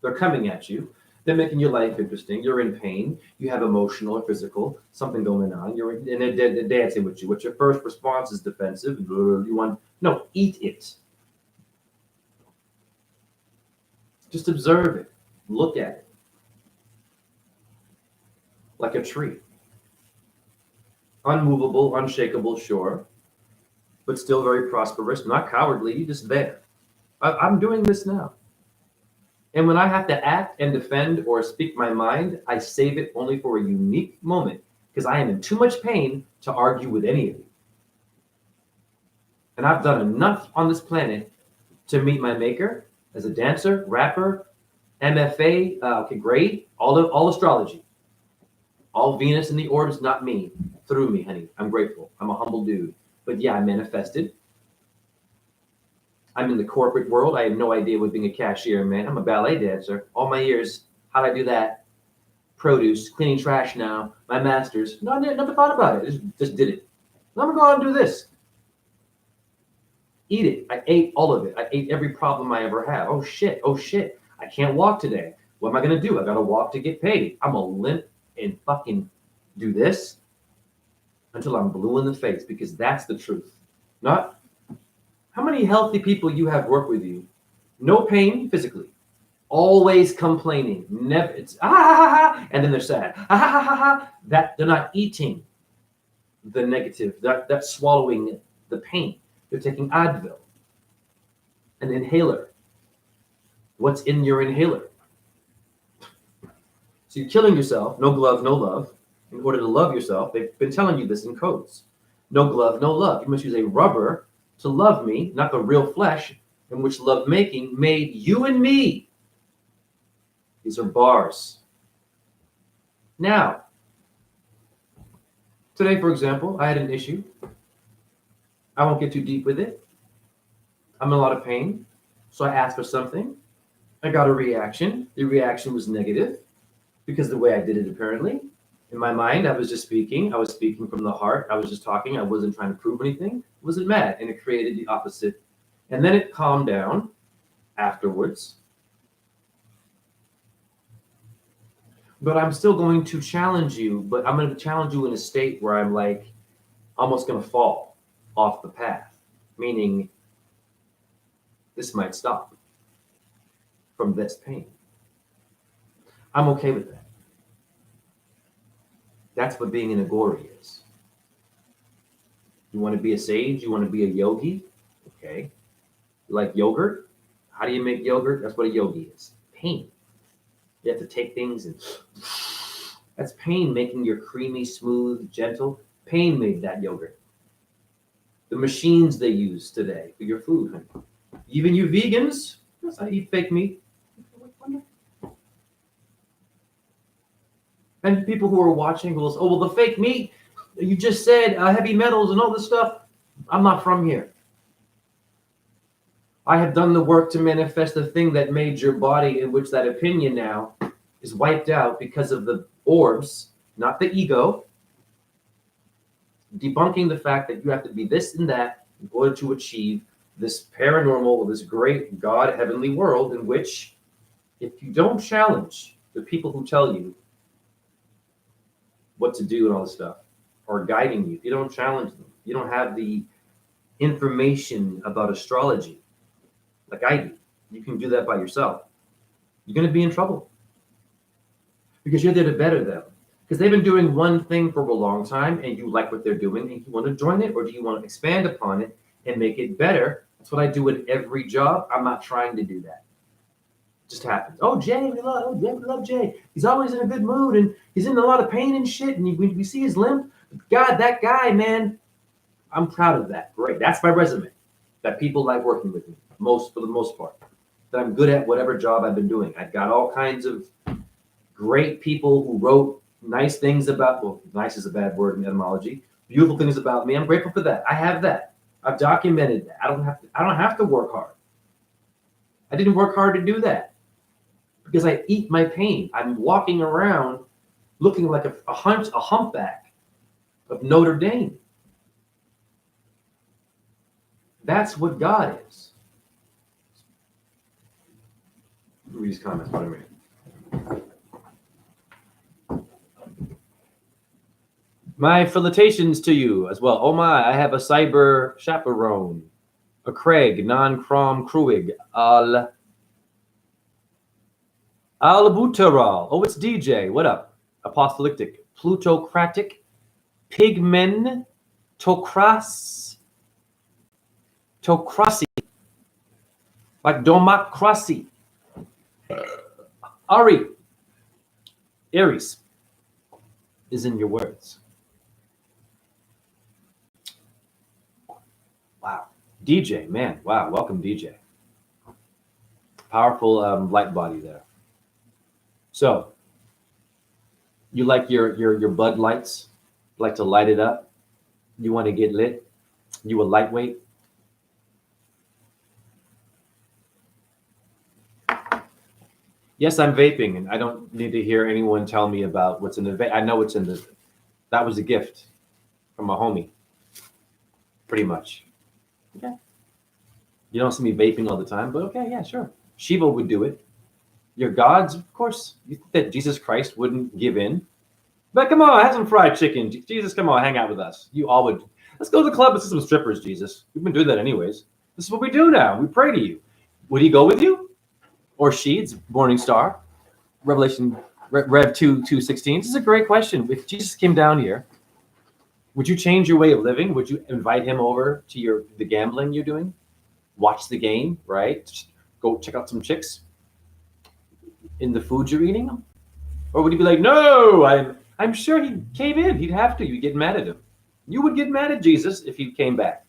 They're coming at you. They're making your life interesting. You're in pain. You have emotional or physical, something going on. And they're dancing with you. What's your first response is defensive. No, eat it. Just observe it. Look at it. Like a tree. Unmovable, unshakable, sure, but still very prosperous, not cowardly, you just there. I'm doing this now. And when I have to act and defend or speak my mind, I save it only for a unique moment because I am in too much pain to argue with any of you. And I've done enough on this planet to meet my maker as a dancer, rapper, MFA, grade, all astrology. All Venus in the orbs, not me. Through me, honey. I'm grateful. I'm a humble dude. But yeah, I manifested. I'm in the corporate world. I have no idea what being a cashier, man. I'm a ballet dancer. All my years, how'd I do that? Produce, cleaning trash now. My master's. No, I never thought about it. Just did it. Let me go out and do this. Eat it. I ate all of it. I ate every problem I ever had. Oh shit. I can't walk today. What am I going to do? I got to walk to get paid. I'm going to limp and fucking do this until I'm blue in the face, because that's the truth. Not how many healthy people you have work with you. No pain physically. Always complaining. Never. It's and then they're sad. That they're not eating the negative. That's swallowing the pain. They're taking Advil, an inhaler. What's in your inhaler? So you're killing yourself. No glove, no love. In order to love yourself, they've been telling you this in codes. No glove, no love. You must use a rubber to love me, not the real flesh in which love making made you and me. These are bars. Now, today, for example, I had an issue. I won't get too deep with it. I'm in a lot of pain. So I asked for something. I got a reaction. The reaction was negative because the way I did it, apparently. In my mind, I was just speaking. I was speaking from the heart. I was just talking. I wasn't trying to prove anything. I wasn't mad. And it created the opposite. And then it calmed down afterwards. But I'm still going to challenge you. But I'm going to challenge you in a state where I'm like almost going to fall off the path. Meaning this might stop from this pain. I'm okay with that. That's what being an Agori is. You want to be a sage? You want to be a yogi? Okay. You like yogurt? How do you make yogurt? That's what a yogi is. Pain. You have to take things and that's pain making your creamy, smooth, gentle. Pain made that yogurt. The machines they use today for your food, honey. Even you vegans, yes, I eat fake meat. And people who are watching will say, oh, well, the fake meat, you just said heavy metals and all this stuff. I'm not from here. I have done the work to manifest the thing that made your body, in which that opinion now is wiped out because of the orbs, not the ego. Debunking the fact that you have to be this and that in order to achieve this paranormal or this great God heavenly world, in which if you don't challenge the people who tell you what to do and all this stuff, or guiding you, if you don't challenge them, you don't have the information about astrology like I do, you can do that by yourself, you're going to be in trouble because you're there to better them, because they've been doing one thing for a long time and you like what they're doing and you want to join it, or do you want to expand upon it and make it better? That's what I do in every job. I'm not trying to do that. It just happens. Oh, Jay, we love Jay. He's always in a good mood and he's in a lot of pain and shit. And we see his limp. God, that guy, man, I'm proud of that. Great. That's my resume. That people like working with me, for the most part. That I'm good at whatever job I've been doing. I've got all kinds of great people who wrote nice things about, well, nice is a bad word in etymology, beautiful things about me. I'm grateful for that. I have that. I've documented that. I don't have to work hard. I didn't work hard to do that because I eat my pain. I'm walking around looking like a humpback of Notre Dame. That's what God is. Read these comments. What a minute. My felicitations to you as well. Oh my, I have a cyber chaperone, a Craig, non-crom Kruig, Al-Buteral. Oh, it's DJ. What up? Apostolic, plutocratic, pigmen, tocracy, like democracy. Aries is in your words. Wow. DJ, man. Wow. Welcome, DJ. Powerful light body there. So, you like your Bud Lights? Like to light it up? You want to get lit? You a lightweight? Yes, I'm vaping, and I don't need to hear anyone tell me about what's in the vape. I know what's in the. That was a gift from a homie. Pretty much. Okay. You don't see me vaping all the time, but okay, yeah, sure. Shiva would do it. Your gods, of course, you think that Jesus Christ wouldn't give in. But come on, have some fried chicken. Jesus, come on, hang out with us. You all would. Let's go to the club and see some strippers, Jesus. We've been doing that anyways. This is what we do now. We pray to you. Would he go with you? Or she? It's Morning Star. Revelation, Rev 2:16. This is a great question. If Jesus came down here, would you change your way of living? Would you invite him over to the gambling you're doing? Watch the game, right? Just go check out some chicks in the food you're eating? Or would he be like, no, I'm sure he came in. He'd have to. You'd get mad at him. You would get mad at Jesus if he came back.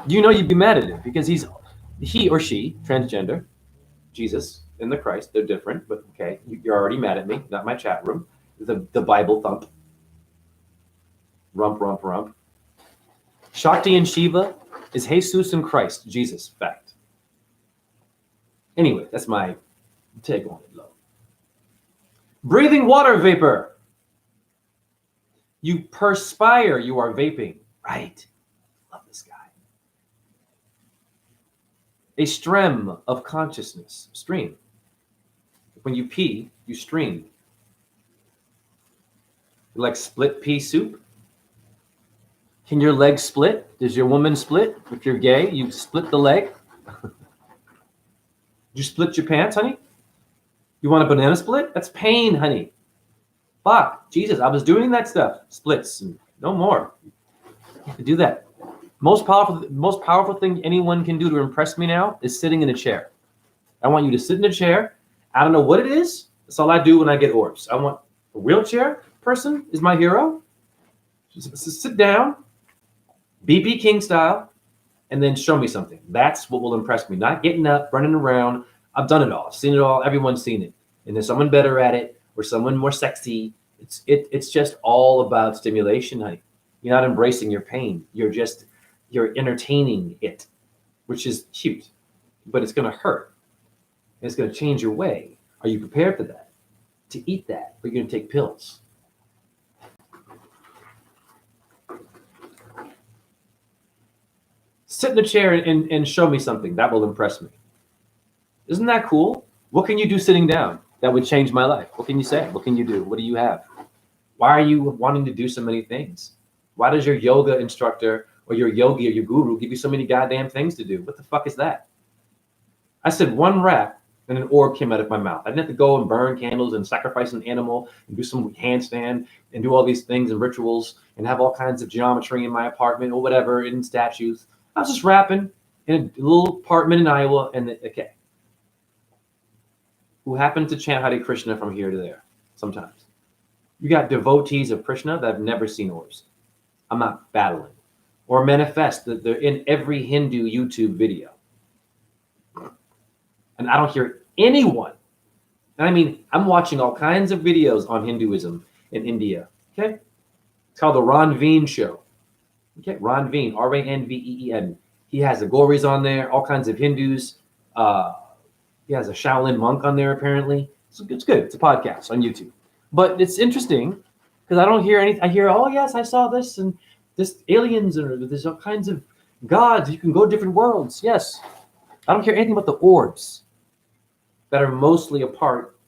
You know you'd be mad at him because he or she, transgender, Jesus and the Christ, they're different, but okay, you're already mad at me, not my chat room. The Bible thump. Rump, rump, rump. Shakti and Shiva is Jesus and Christ, Jesus, fact. Anyway, that's my take on it, love. Breathing water vapor. You perspire, you are vaping. Right. Love this guy. A stream of consciousness. Stream. When you pee, you stream. You like split pea soup? Can your leg split? Does your woman split? If you're gay, you split the leg. You split your pants, honey? You want a banana split? That's pain, honey. Fuck, Jesus, I was doing that stuff. Splits, and no more. You have to do that. Most powerful thing anyone can do to impress me now is sitting in a chair. I want you to sit in a chair. I don't know what it is. That's all I do when I get orbs. I want a wheelchair person is my hero. Just sit down, BB King style, and then show me something. That's what will impress me. Not getting up, running around. I've done it all. I've seen it all. Everyone's seen it. And there's someone better at it or someone more sexy. It's just all about stimulation, honey. You're not embracing your pain. You're entertaining it, which is cute, but it's going to hurt. And it's going to change your way. Are you prepared for that? To eat that? Or are you going to take pills? Sit in the chair and show me something. That will impress me. Isn't that cool? What can you do sitting down that would change my life? What can you say? What can you do? What do you have? Why are you wanting to do so many things? Why does your yoga instructor or your yogi or your guru give you so many goddamn things to do? What the fuck is that? I said one rap and an orb came out of my mouth. I didn't have to go and burn candles and sacrifice an animal and do some handstand and do all these things and rituals and have all kinds of geometry in my apartment or whatever in statues. I was just rapping in a little apartment in Iowa and okay. Who happened to chant Hare Krishna from here to there sometimes. You got devotees of Krishna that have never seen orbs. I'm not battling. Or manifest that they're in every Hindu YouTube video. And I don't hear anyone. And I mean, I'm watching all kinds of videos on Hinduism in India. Okay? It's called the Ranveen Show. Okay, Ranveen, Ranveen. He has the Gauris on there, all kinds of Hindus. He has a Shaolin monk on there, apparently. So it's good. It's a podcast on YouTube. But it's interesting because I don't hear anything. I hear, oh, yes, I saw this and this aliens, or there's all kinds of gods. You can go to different worlds. Yes. I don't hear anything about the orbs that are mostly a part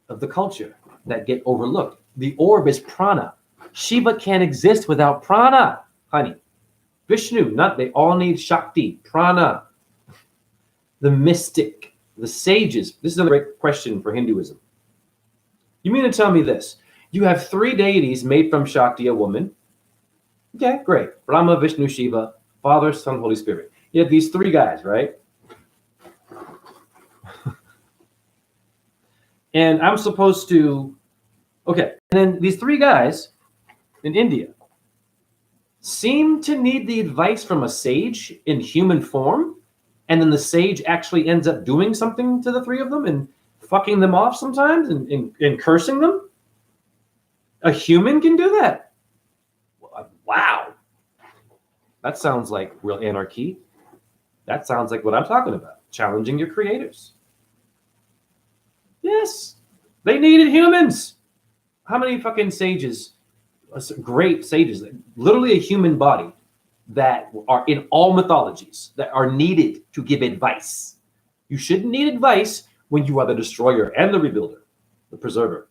of the culture that get overlooked. The orb is prana. Shiva can't exist without prana, honey. Vishnu, they all need Shakti, prana. The mystic, the sages. This is a great question for Hinduism. You mean to tell me this? You have 3 deities made from Shakti, a woman. Okay, great. Brahma, Vishnu, Shiva, Father, Son, Holy Spirit. You have these 3 guys, right? And I'm supposed to, okay. And then these 3 guys in India seem to need the advice from a sage in human form. And then the sage actually ends up doing something to the 3 of them and fucking them off sometimes and cursing them. A human can do that. Wow. That sounds like real anarchy. That sounds like what I'm talking about. Challenging your creators. Yes. They needed humans. How many fucking sages, great sages, literally a human body that are in all mythologies that are needed to give advice. You shouldn't need advice when you are the destroyer and the rebuilder, the preserver,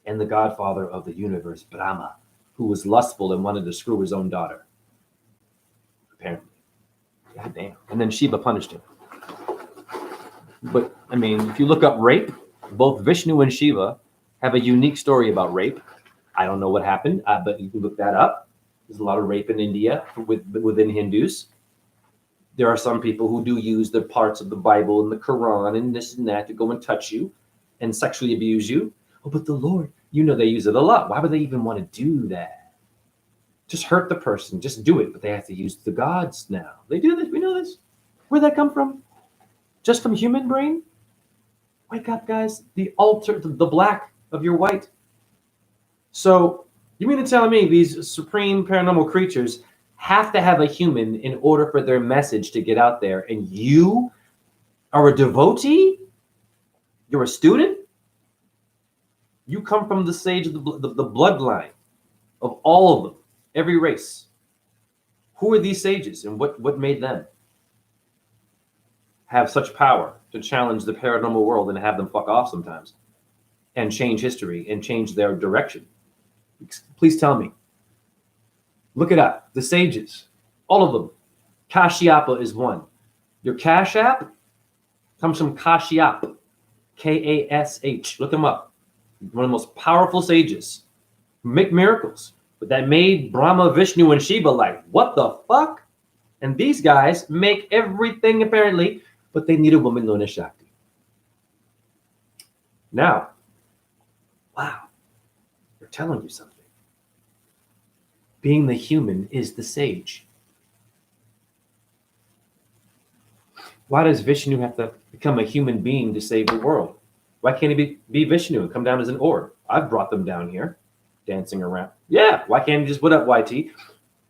and the godfather of the universe, Brahma, who was lustful and wanted to screw his own daughter. Apparently. God damn. And then Shiva punished him. But, I mean, if you look up rape, both Vishnu and Shiva have a unique story about rape. I don't know what happened, but you can look that up. There's a lot of rape in India within Hindus. There are some people who do use the parts of the Bible and the Quran and this and that to go and touch you and sexually abuse you. Oh, but the Lord, they use it a lot. Why would they even want to do that? Just hurt the person. Just do it. But they have to use the gods now. They do this. We know this. Where'd that come from? Just from human brain? Wake up, guys. The black of your white. So you mean to tell me these supreme paranormal creatures have to have a human in order for their message to get out there, and you are a devotee? You're a student? You come from the sage of the bloodline of all of them, every race. Who are these sages, and what made them have such power to challenge the paranormal world and have them fuck off sometimes and change history and change their direction? Please tell me. Look it up. The sages, all of them. Kashyapa is one. Your Cash App comes from Kashyap, Kash. Look him up. One of the most powerful sages who make miracles, but that made Brahma, Vishnu, and Shiva like, what the fuck? And these guys make everything apparently, but they need a woman known as Shakti. Now, wow, they're telling you something. Being the human is the sage. Why does Vishnu have to become a human being to save the world? Why can't he be Vishnu and come down as an orb? I've brought them down here, dancing around. Yeah, why can't he just, what up, YT?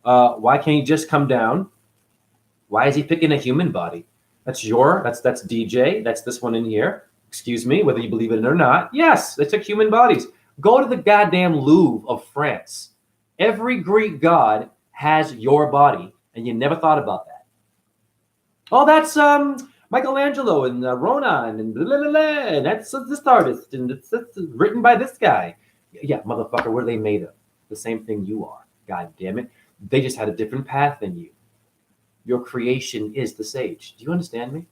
Why can't he just come down? Why is he picking a human body? That's DJ. That's this one in here. Excuse me, whether you believe it or not. Yes, they took human bodies. Go to the goddamn Louvre of France. Every Greek god has your body, and you never thought about that. Oh, that's Michelangelo and Ronan and blah, blah, blah, blah, and that's this artist, and it's written by this guy. Yeah, motherfucker, what are they made of? The same thing you are. God damn it. They just had a different path than you. Your creation is the sage. Do you understand me?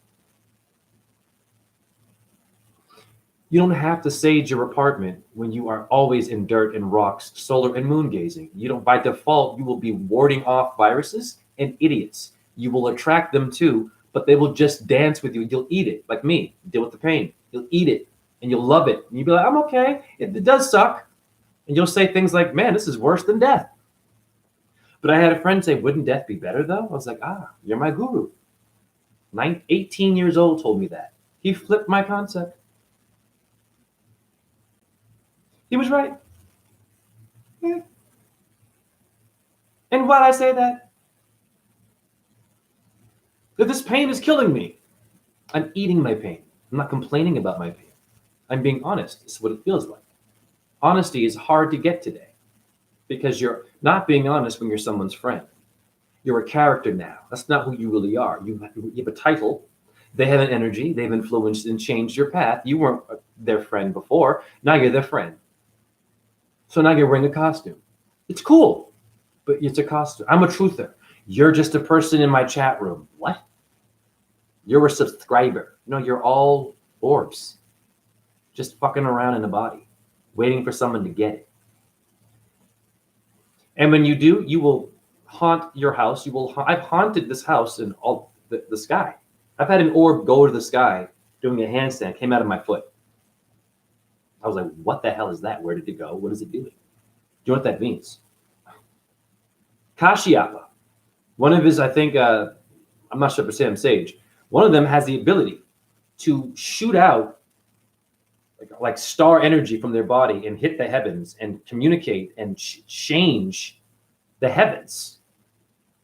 You don't have to sage your apartment when you are always in dirt and rocks, solar and moon gazing. You don't, by default, you will be warding off viruses and idiots. You will attract them too, but they will just dance with you. You'll eat it, like me. Deal with the pain. You'll eat it and you'll love it. And you'll be like, I'm okay. It does suck. And you'll say things like, man, this is worse than death. But I had a friend say, wouldn't death be better though? I was like, you're my guru. 18 years old told me that. He flipped my concept. He was right. Yeah. And why'd I say that? That this pain is killing me. I'm eating my pain. I'm not complaining about my pain. I'm being honest. This is what it feels like. Honesty is hard to get today because you're not being honest when you're someone's friend. You're a character now. That's not who you really are. You have a title. They have an energy. They've influenced and changed your path. You weren't their friend before. Now you're their friend. So now you're wearing a costume. It's cool, but it's a costume. I'm a truther. You're just a person in my chat room. What? You're a subscriber. No, you're all orbs. Just fucking around in a body, waiting for someone to get it. And when you do, you will haunt your house. I've haunted this house in all the sky. I've had an orb go to the sky doing a handstand, came out of my foot. I was like, what the hell is that? Where did it go? What is it doing? Do you know what that means? Kashyapa, one of his, I think, I'm not sure if it's Sam Sage, one of them has the ability to shoot out like star energy from their body and hit the heavens and communicate and change the heavens.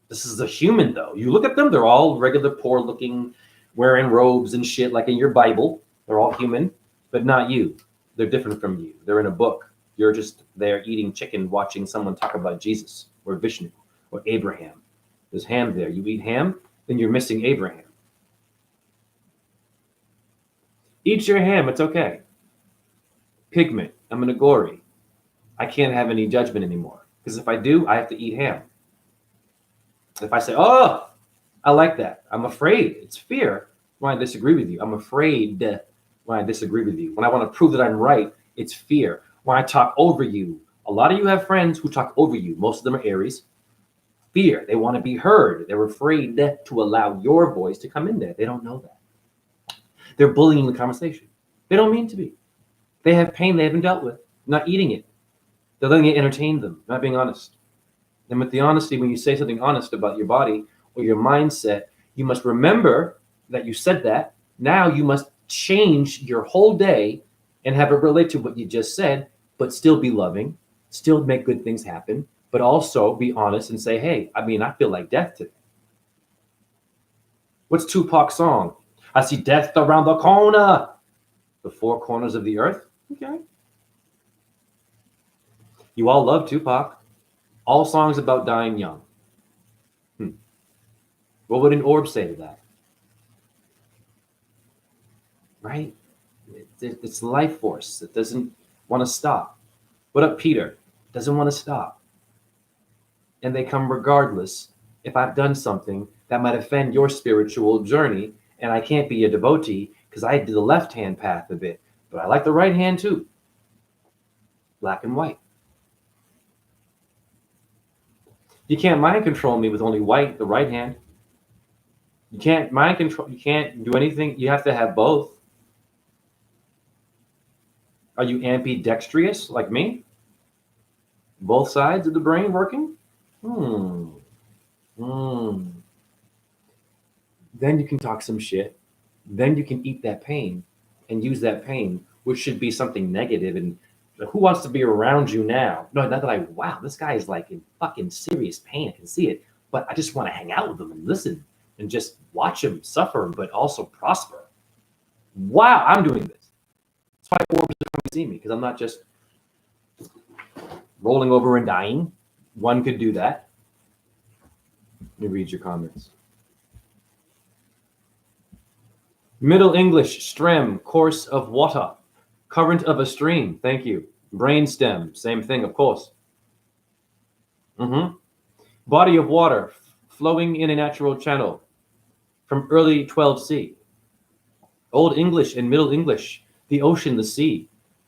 This is a human, though. You look at them, they're all regular, poor looking, wearing robes and shit like in your Bible. They're all human, but not you. They're different from you. They're in a book. You're just there eating chicken, watching someone talk about Jesus or Vishnu or Abraham. There's ham there. You eat ham, then you're missing Abraham. Eat your ham. It's okay. Pigment. I'm an agori. I can't have any judgment anymore. Because if I do, I have to eat ham. If I say, oh, I like that. I'm afraid. It's fear when I disagree with you. I'm afraid when I disagree with you. When I want to prove that I'm right, it's fear. When I talk over you, a lot of you have friends who talk over you. Most of them are Aries. Fear. They want to be heard. They're afraid to allow your voice to come in there. They don't know that. They're bullying the conversation. They don't mean to be. They have pain they haven't dealt with, not eating it. They're letting it entertain them, not being honest. And with the honesty, when you say something honest about your body or your mindset, you must remember that you said that. Now you must change your whole day and have it relate to what you just said, but still be loving, still make good things happen, but also be honest and say, hey, I feel like death today. What's Tupac's song? I see death around the corner. The four corners of the earth. Okay. You all love Tupac. All songs about dying young. What would an orb say to that? Right? It's life force that doesn't want to stop. What up, Peter? Doesn't want to stop. And they come regardless if I've done something that might offend your spiritual journey, and I can't be a devotee because I did the left-hand path a bit, but I like the right hand too. Black and white. You can't mind control me with only white, the right hand. You can't mind control. You can't do anything. You have to have both. Are you ambidextrous like me? Both sides of the brain working? Then you can talk some shit. Then you can eat that pain and use that pain, which should be something negative. And who wants to be around you now? No, not that wow, this guy is like in fucking serious pain. I can see it. But I just want to hang out with him and listen and just watch him suffer, but also prosper. Wow, I'm doing this. That's why orbs are coming to see me, because I'm not just rolling over and dying. One could do that. Let me read your comments. Middle English, strem, course of water, current of a stream. Thank you. Brainstem, same thing, of course. Body of water, flowing in a natural channel from early 12C. Old English and Middle English, the ocean, the sea,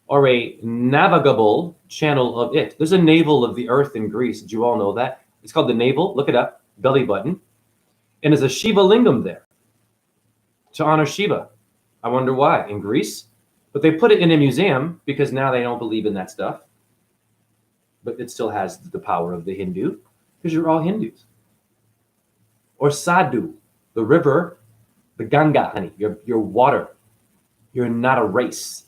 are a navigable channel of it. There's a navel of the earth in Greece. Did you all know that? It's called the navel. Look it up. Belly button. And there's a Shiva lingam there to honor Shiva. I wonder why. In Greece? But they put it in a museum because now they don't believe in that stuff. But it still has the power of the Hindu because you're all Hindus. Or Sadhu, the river, the Ganga, honey, your water. You're not a race.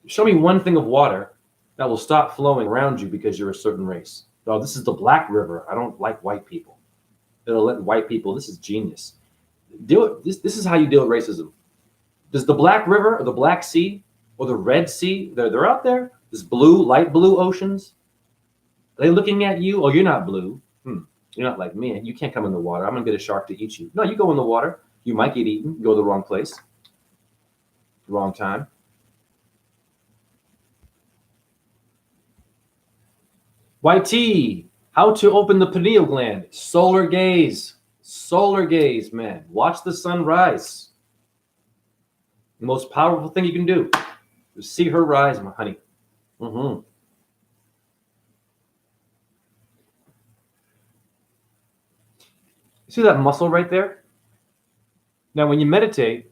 Show me one thing of water that will stop flowing around you because you're a certain race. Oh, this is the Black River. I don't like white people. It'll let white people. This is genius. This is how you deal with racism. Does the Black River or the Black Sea or the Red Sea, they're out there? This blue, light blue oceans? Are they looking at you? Oh, you're not blue. You're not like me. You can't come in the water. I'm going to get a shark to eat you. No, you go in the water. You might get eaten. You go to the wrong place. Wrong time. YT, how to open the pineal gland. Solar gaze. Solar gaze, man. Watch the sun rise. The most powerful thing you can do is see her rise, my honey. See that muscle right there? Now, when you meditate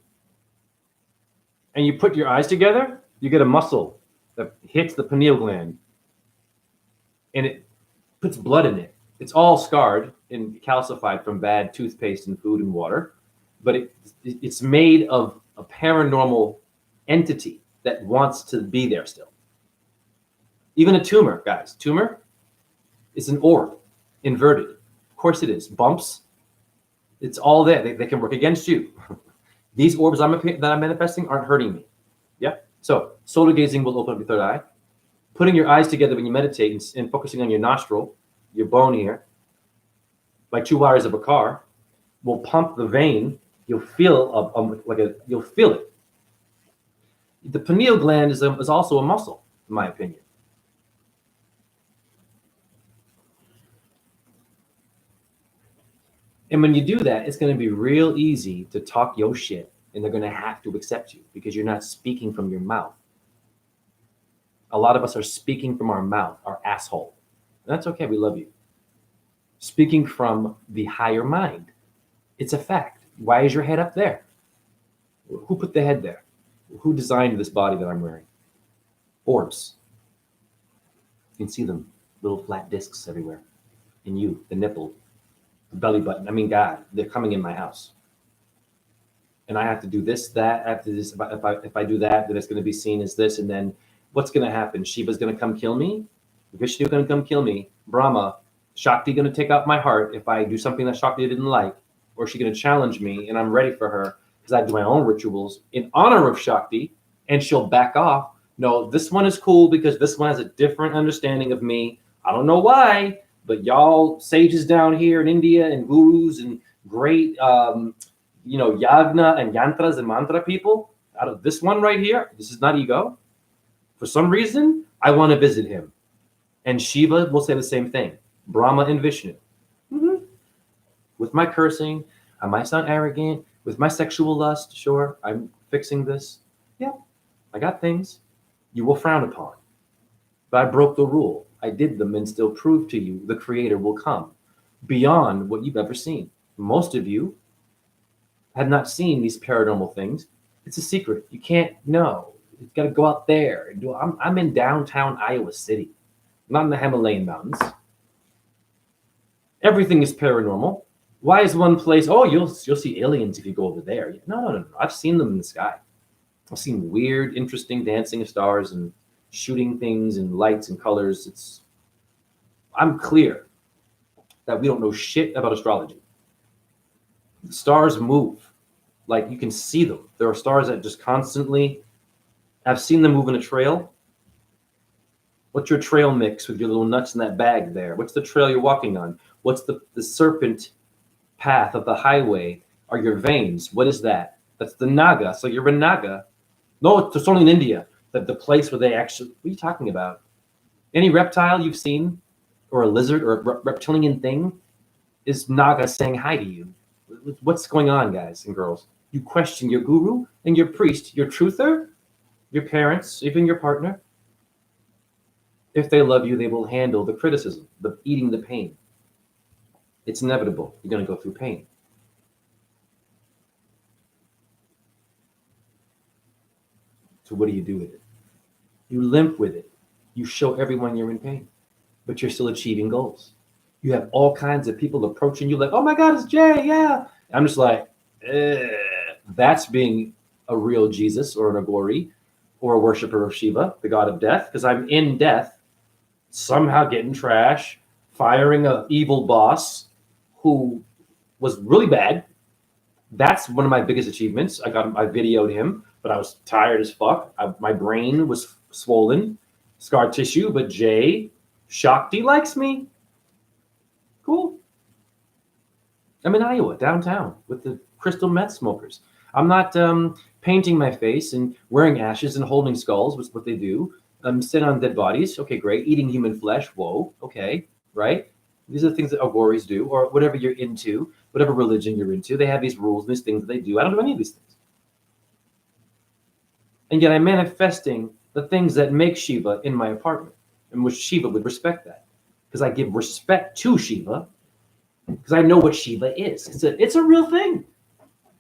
and you put your eyes together, you get a muscle that hits the pineal gland and it puts blood in it. It's all scarred and calcified from bad toothpaste and food and water, but it's made of a paranormal entity that wants to be there still. Even a tumor, guys. Tumor is an orb, inverted. Of course it is. Bumps. It's all there. They can work against you. These orbs that I'm manifesting aren't hurting me. Yeah. So solar gazing will open up your third eye. Putting your eyes together when you meditate and focusing on your nostril, your bone here, like two wires of a car, will pump the vein. You'll feel you'll feel it. The pineal gland is also a muscle, in my opinion. And when you do that, it's going to be real easy to talk your shit, and they're going to have to accept you because you're not speaking from your mouth. A lot of us are speaking from our mouth, our asshole. That's okay. We love you. Speaking from the higher mind. It's a fact. Why is your head up there? Who put the head there? Who designed this body that I'm wearing? Orbs. You can see them, little flat discs everywhere. And you, the nipple, the belly button. I mean, God, they're coming in my house. And I have to do this, that, after this. If I do that, then it's going to be seen as this. And then what's going to happen? Shiva's going to come kill me? Vishnu going to come kill me? Brahma, Shakti going to take out my heart if I do something that Shakti didn't like? Or is she going to challenge me and I'm ready for her because I do my own rituals in honor of Shakti and she'll back off? No, this one is cool because this one has a different understanding of me. I don't know why, but y'all sages down here in India and gurus and great, yagna and yantras and mantra people, out of this one right here, this is not ego. For some reason, I want to visit him. And Shiva will say the same thing. Brahma and Vishnu. Mm-hmm. With my cursing, I might sound arrogant. With my sexual lust, sure, I'm fixing this. Yeah, I got things you will frown upon. But I broke the rule. I did them and still prove to you the Creator will come beyond what you've ever seen. Most of you have not seen these paranormal things. It's a secret. You can't know. You've got to go out there and do it. I'm in downtown Iowa City, not in the Himalayan mountains. Everything is paranormal. Why is one place? Oh, you'll see aliens if you go over there. No. I've seen them in the sky. I've seen weird, interesting dancing of stars and shooting things and lights and colors. I'm clear that we don't know shit about astrology. The stars move. Like you can see them. There are stars that just constantly, I've seen them move in a trail. What's your trail mix with your little nuts in that bag there? What's the trail you're walking on? What's the serpent path of the highway? Are your veins? What is that? That's the Naga. So you're a Naga. No, it's only in India. The place where they actually, what are you talking about? Any reptile you've seen, or a lizard, or a reptilian thing, is Naga saying hi to you. What's going on, guys and girls? You question your guru and your priest, your truther, your parents, even your partner. If they love you, they will handle the criticism, the eating the pain. It's inevitable. You're going to go through pain. So what do you do with it? You limp with it. You show everyone you're in pain, but you're still achieving goals. You have all kinds of people approaching you like, oh my God, it's Jay, yeah. I'm just like, that's being a real Jesus or an Agori or a worshiper of Shiva, the god of death, because I'm in death, somehow getting trash, firing an evil boss who was really bad. That's one of my biggest achievements. I videoed him, but I was tired as fuck. My brain was swollen, scar tissue, but Jay Shakti likes me. Cool. I'm in Iowa, downtown, with the crystal meth smokers. I'm not painting my face and wearing ashes and holding skulls, which is what they do. I'm sitting on dead bodies. Okay, great. Eating human flesh. Whoa. Okay, right? These are the things that Agoris do, or whatever you're into, whatever religion you're into. They have these rules and these things that they do. I don't do any of these things. And yet I'm manifesting the things that make Shiva in my apartment, and which Shiva would respect that. Because I give respect to Shiva, because I know what Shiva is. It's a real thing.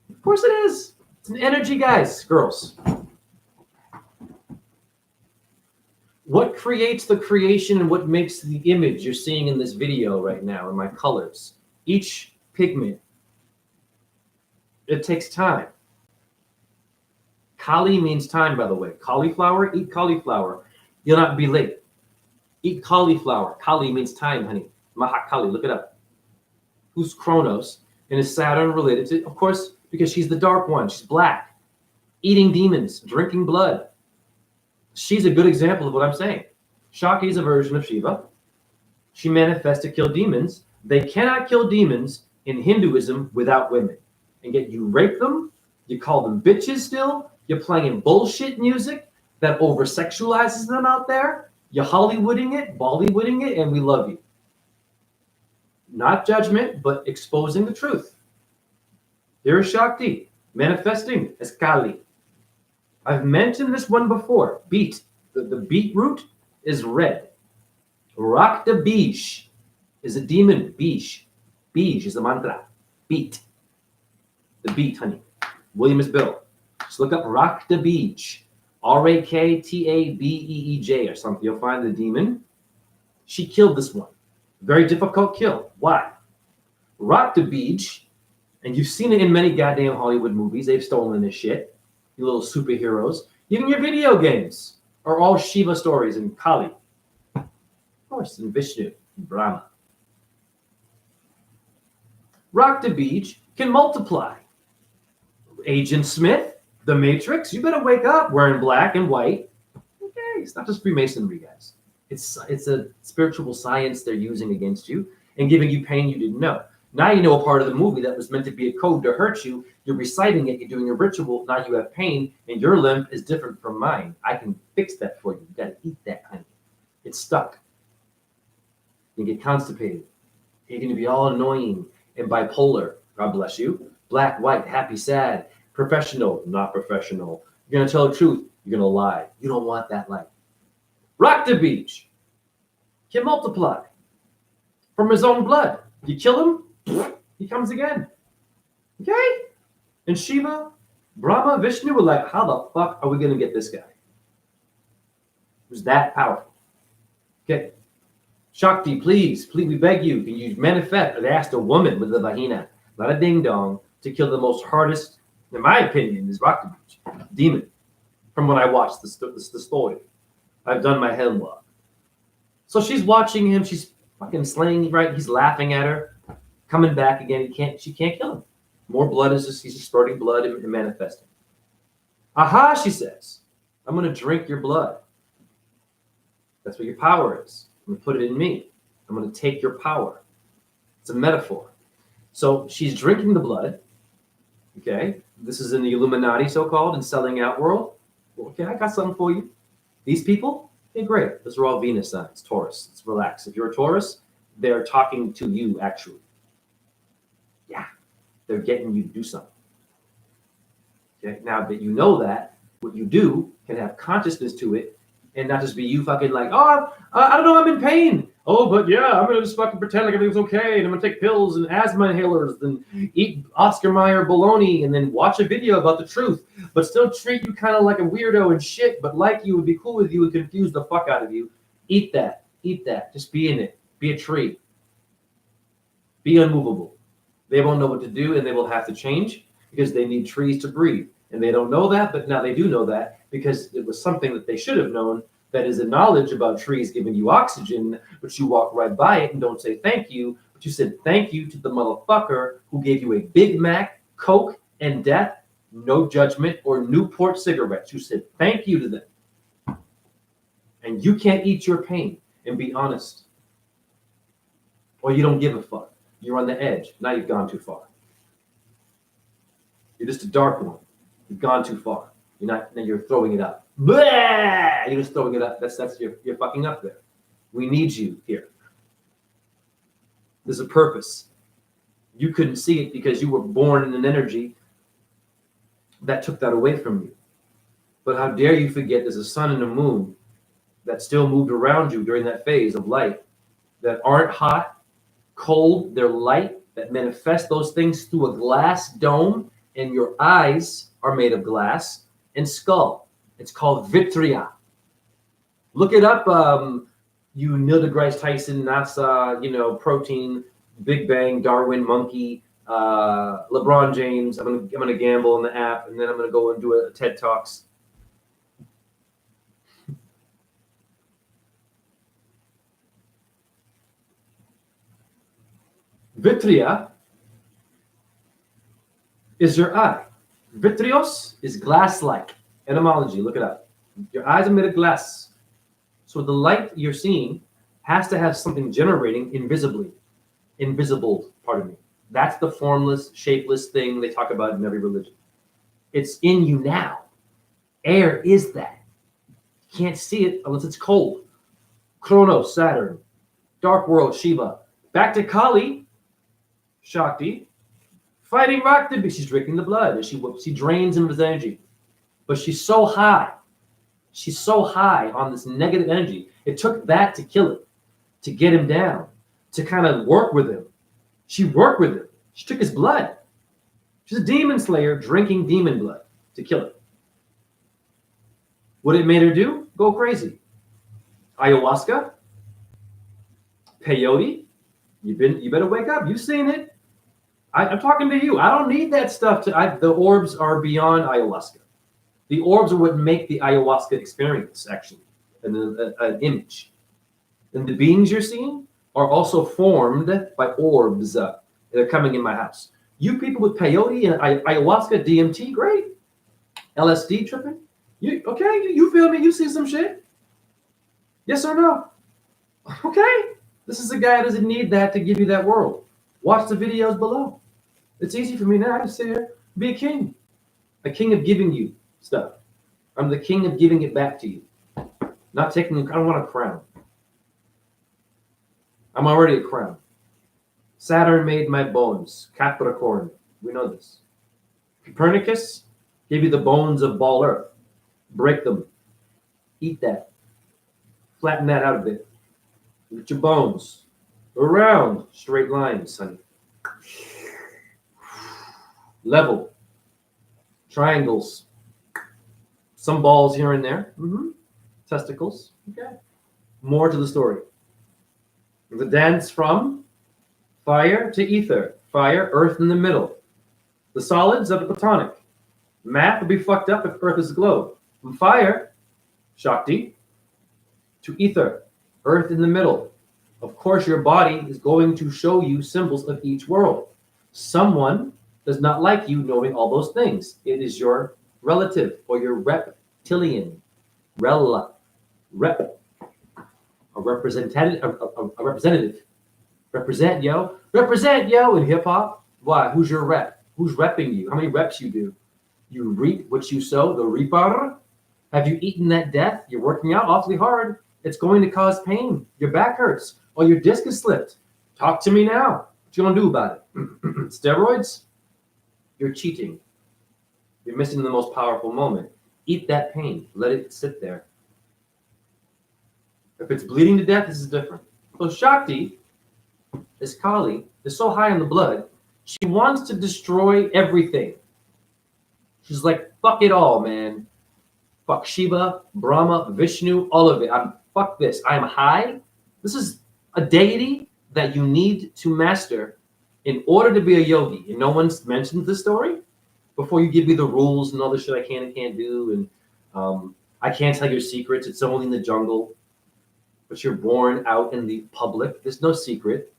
Of course it is. It's an energy, guys, girls. What creates the creation and what makes the image you're seeing in this video right now in my colors? Each pigment, it takes time. Kali means time, by the way. Cauliflower, eat cauliflower. You'll not be late. Eat cauliflower. Kali means time, honey. Mahakali, look it up. Who's Kronos? And is Saturn related to? Of course, because she's the dark one. She's black. Eating demons, drinking blood. She's a good example of what I'm saying. Shakti is a version of Shiva. She manifests to kill demons. They cannot kill demons in Hinduism without women. And yet you rape them, you call them bitches still, You're playing bullshit music that over-sexualizes them out there. You're Hollywooding it, Bollywooding it, and we love you. Not judgment, but exposing the truth. There is Shakti, manifesting as Kali. I've mentioned this one before. Beet. The beetroot is red. Rakta Bij is a demon. Bij. Bij is the mantra. Beet. The beet, honey. William is Bill. Just look up Rakta Bij. Raktabeej or something. You'll find the demon. She killed this one. Very difficult kill. Why? Rakta Bij, and you've seen it in many goddamn Hollywood movies. They've stolen this shit. You little superheroes. Even your video games are all Shiva stories and Kali. Of course, and Vishnu and Brahma. Rakta Bij can multiply. Agent Smith, The Matrix, you better wake up wearing black and white. Okay, it's not just Freemasonry, guys. It's a spiritual science they're using against you and giving you pain you didn't know. Now you know a part of the movie that was meant to be a code to hurt you. You're reciting it, you're doing a ritual, now you have pain, and your limp is different from mine. I can fix that for you. You gotta eat that, honey. It's stuck. You get constipated. You're gonna be all annoying and bipolar. God bless you. Black, white, happy, sad, professional, not professional. You're gonna tell the truth, you're gonna lie. You don't want that life. Rakta Bij can multiply from his own blood. You kill him, he comes again. Okay? And Shiva, Brahma, Vishnu were like, how the fuck are we going to get this guy? It was that powerful. Okay? Shakti, please, we beg you, can you manifest? They asked a woman with a vagina, not a ding dong, to kill the most hardest, in my opinion, is Rakta Bij, demon. From when I watched the story, I've done my homework. So she's watching him, she's fucking slaying, right? He's laughing at her, coming back again. She can't kill him. More blood is just, he's just spurting blood and manifesting. Aha, she says, I'm going to drink your blood. That's what your power is. I'm going to put it in me. I'm going to take your power. It's a metaphor. So she's drinking the blood. Okay. This is in the Illuminati, so-called, and selling out world. Well, okay, I got something for you. These people, okay, great. Those are all Venus signs, Taurus. Let's relax. If you're a Taurus, they're talking to you, actually. Yeah, they're getting you to do something. Okay, now that you know that, what you do can have consciousness to it and not just be you fucking like, oh, I don't know, I'm in pain. Oh, but yeah, I'm going to just fucking pretend like everything's okay, and I'm going to take pills and asthma inhalers, and eat Oscar Mayer bologna, and then watch a video about the truth, but still treat you kind of like a weirdo and shit, but like you would be cool with you and confuse the fuck out of you. Eat that. Just be in it. Be a tree. Be unmovable. They won't know what to do, and they will have to change because they need trees to breathe. And they don't know that, but now they do know that because it was something that they should have known. That is a knowledge about trees giving you oxygen, but you walk right by it and don't say thank you. But you said thank you to the motherfucker who gave you a Big Mac, Coke, and death, no judgment, or Newport cigarettes. You said thank you to them. And you can't eat your pain and be honest. Or you don't give a fuck. You're on the edge. Now you've gone too far. You're just a dark one. You've gone too far. Now you're throwing it up. Blah! You're just throwing it up. You're fucking up there. We need you here. There's a purpose. You couldn't see it because you were born in an energy that took that away from you. But how dare you forget there's a sun and a moon that still moved around you during that phase of light that aren't hot, cold, they're light, that manifest those things through a glass dome, and your eyes are made of glass and skull. It's called Vitria. Look it up, you Neil deGrasse Tyson, NASA, protein, Big Bang, Darwin, monkey, LeBron James. I'm gonna gamble on the app, and then I'm gonna go and do a TED Talks. Vitria is your eye. Vitrios is glass-like. Etymology, look it up. Your eyes are made of glass. So the light you're seeing has to have something generating invisible, pardon me. That's the formless, shapeless thing they talk about in every religion. It's in you now. Air is that. You can't see it unless it's cold. Kronos, Saturn. Dark world, Shiva. Back to Kali, Shakti. Fighting Rakti. She's drinking the blood. And she drains him of his energy. But she's so high. She's so high on this negative energy. It took that to kill him, to get him down, to kind of work with him. She worked with him. She took his blood. She's a demon slayer drinking demon blood to kill him. What it made her do? Go crazy. Ayahuasca, peyote. You better wake up. You've seen it. I'm talking to you. I don't need that stuff. The orbs are beyond ayahuasca. The orbs are what make the ayahuasca experience, actually, and an image. And the beings you're seeing are also formed by orbs that are coming in my house. You people with peyote and ayahuasca, DMT, great. LSD tripping? You feel me? You see some shit? Yes or no? Okay. This is a guy that doesn't need that to give you that world. Watch the videos below. It's easy for me now to sit here, be a king of giving you stuff. I'm the king of giving it back to you. Not taking, I don't want a crown. I'm already a crown. Saturn made my bones. Capricorn, we know this. Copernicus gave you the bones of ball earth. Break them. Eat that. Flatten that out a bit. Look at your bones. Around. Straight lines, honey. Level. Triangles. Some balls here and there. Testicles. Okay. More to the story. The dance from fire to ether. Fire, earth in the middle. The solids of the platonic. Math would be fucked up if earth is a globe. From fire, Shakti, to ether, earth in the middle. Of course, your body is going to show you symbols of each world. Someone does not like you knowing all those things. It is your relative or your reptilian. A representative. Represent, yo. Represent, yo, in hip hop. Why? Who's your rep? Who's repping you? How many reps you do? You reap what you sow, the reaper. Have you eaten that death? You're working out awfully hard. It's going to cause pain. Your back hurts. Or your disc is slipped. Talk to me now. What you gonna do about it? Steroids? You're cheating. You're missing the most powerful moment. Eat that pain. Let it sit there. If it's bleeding to death, this is different. So Shakti, this Kali, is so high in the blood, she wants to destroy everything. She's like, fuck it all, man. Fuck Shiva, Brahma, Vishnu, all of it. Fuck this. I'm high. This is a deity that you need to master in order to be a yogi. And no one's mentioned this story before you give me the rules and all the shit I can and can't do. And I can't tell your secrets. It's only in the jungle. But you're born out in the public. There's no secret.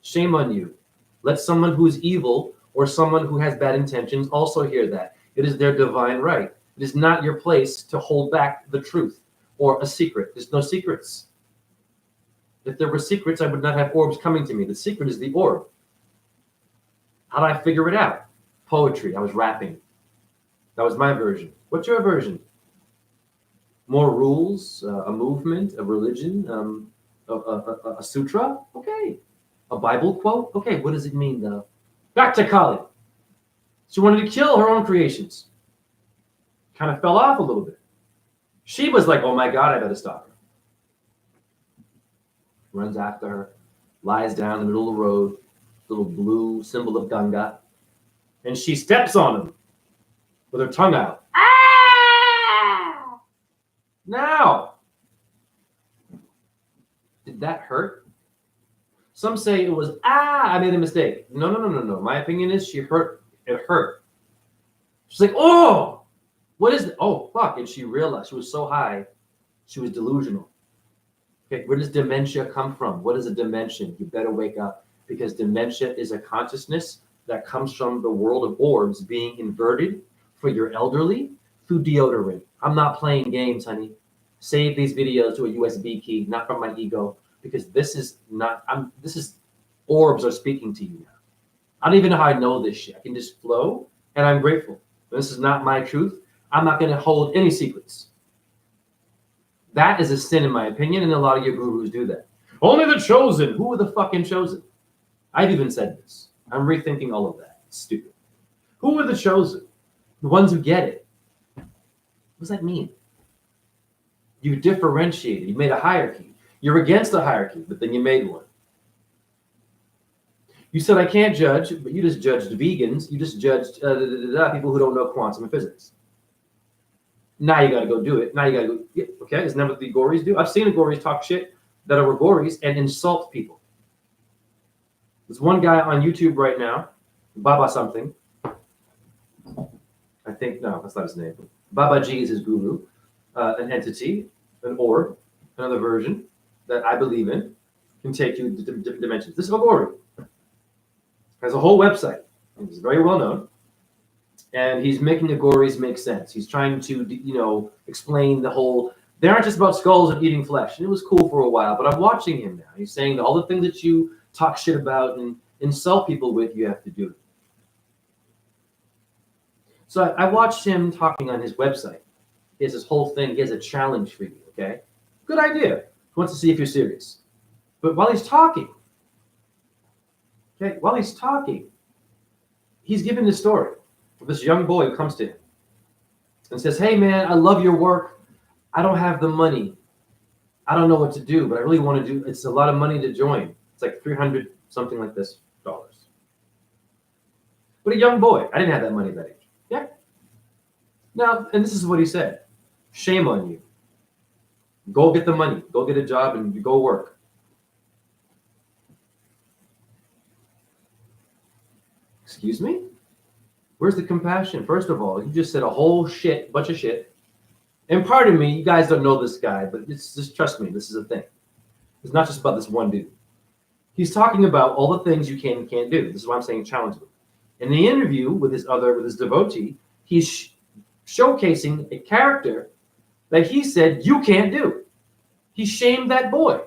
Shame on you. Let someone who's evil or someone who has bad intentions also hear that. It is their divine right. It is not your place to hold back the truth or a secret. There's no secrets. If there were secrets, I would not have orbs coming to me. The secret is the orb. How did I figure it out? Poetry. I was rapping. That was my version. What's your version? More rules, a movement, a religion, a sutra? Okay. A Bible quote? Okay, what does it mean, though? Back to Kali. She wanted to kill her own creations. Kind of fell off a little bit. She was like, oh my God, I better stop her. Runs after her, lies down in the middle of the road, little blue symbol of Ganga, and she steps on him with her tongue out. Ah! Now, did that hurt? Some say it was, I made a mistake. No. My opinion is she hurt. It hurt. She's like, oh, what is it? Oh, fuck. And she realized she was so high, she was delusional. Okay, where does dementia come from? What is a dimension? You better wake up, because dementia is a consciousness that comes from the world of orbs being inverted for your elderly through deodorant. I'm not playing games, honey. Save these videos to a USB key, not from my ego, because this is orbs are speaking to you now. I don't even know how I know this shit. I can just flow, and I'm grateful. This is not my truth. I'm not going to hold any secrets. That is a sin, in my opinion, and a lot of your gurus do that. Only the chosen. Who are the fucking chosen? I've even said this. I'm rethinking all of that. It's stupid. Who are the chosen? The ones who get it. What does that mean? You differentiated. You made a hierarchy. You're against the hierarchy, but then you made one. You said, I can't judge, but you just judged vegans. You just judged people who don't know quantum physics. Now you got to go do it. Now you got to go, yeah, okay, isn't that what the Gories do? I've seen the Gories talk shit that are Gories and insult people. There's one guy on YouTube right now, Baba something. I think, no, that's not his name. Baba G is his guru, an entity, an orb, another version that I believe in, can take you to different dimensions. This is a Gori. Has a whole website. He's very well known. And he's making the Gories make sense. He's trying to, explain the whole, they aren't just about skulls and eating flesh. And it was cool for a while, but I'm watching him now. He's saying that all the things that you talk shit about and insult people with, you have to do it. So I watched him talking on his website. He has this whole thing. He has a challenge for you, okay? Good idea. He wants to see if you're serious. But while he's talking, he's giving this story of this young boy who comes to him and says, hey, man, I love your work. I don't have the money. I don't know what to do, but I really want to do. It's a lot of money to join. It's like $300, something like this, dollars. But a young boy. I didn't have that money at that age. Yeah. Now, and this is what he said. Shame on you. Go get the money. Go get a job and go work. Excuse me? Where's the compassion? First of all, you just said a whole bunch of shit. And pardon me, you guys don't know this guy, but just trust me, this is a thing. It's not just about this one dude. He's talking about all the things you can and can't do. This is why I'm saying challenge them. In the interview with his devotee, he's showcasing a character that he said you can't do. He shamed that boy.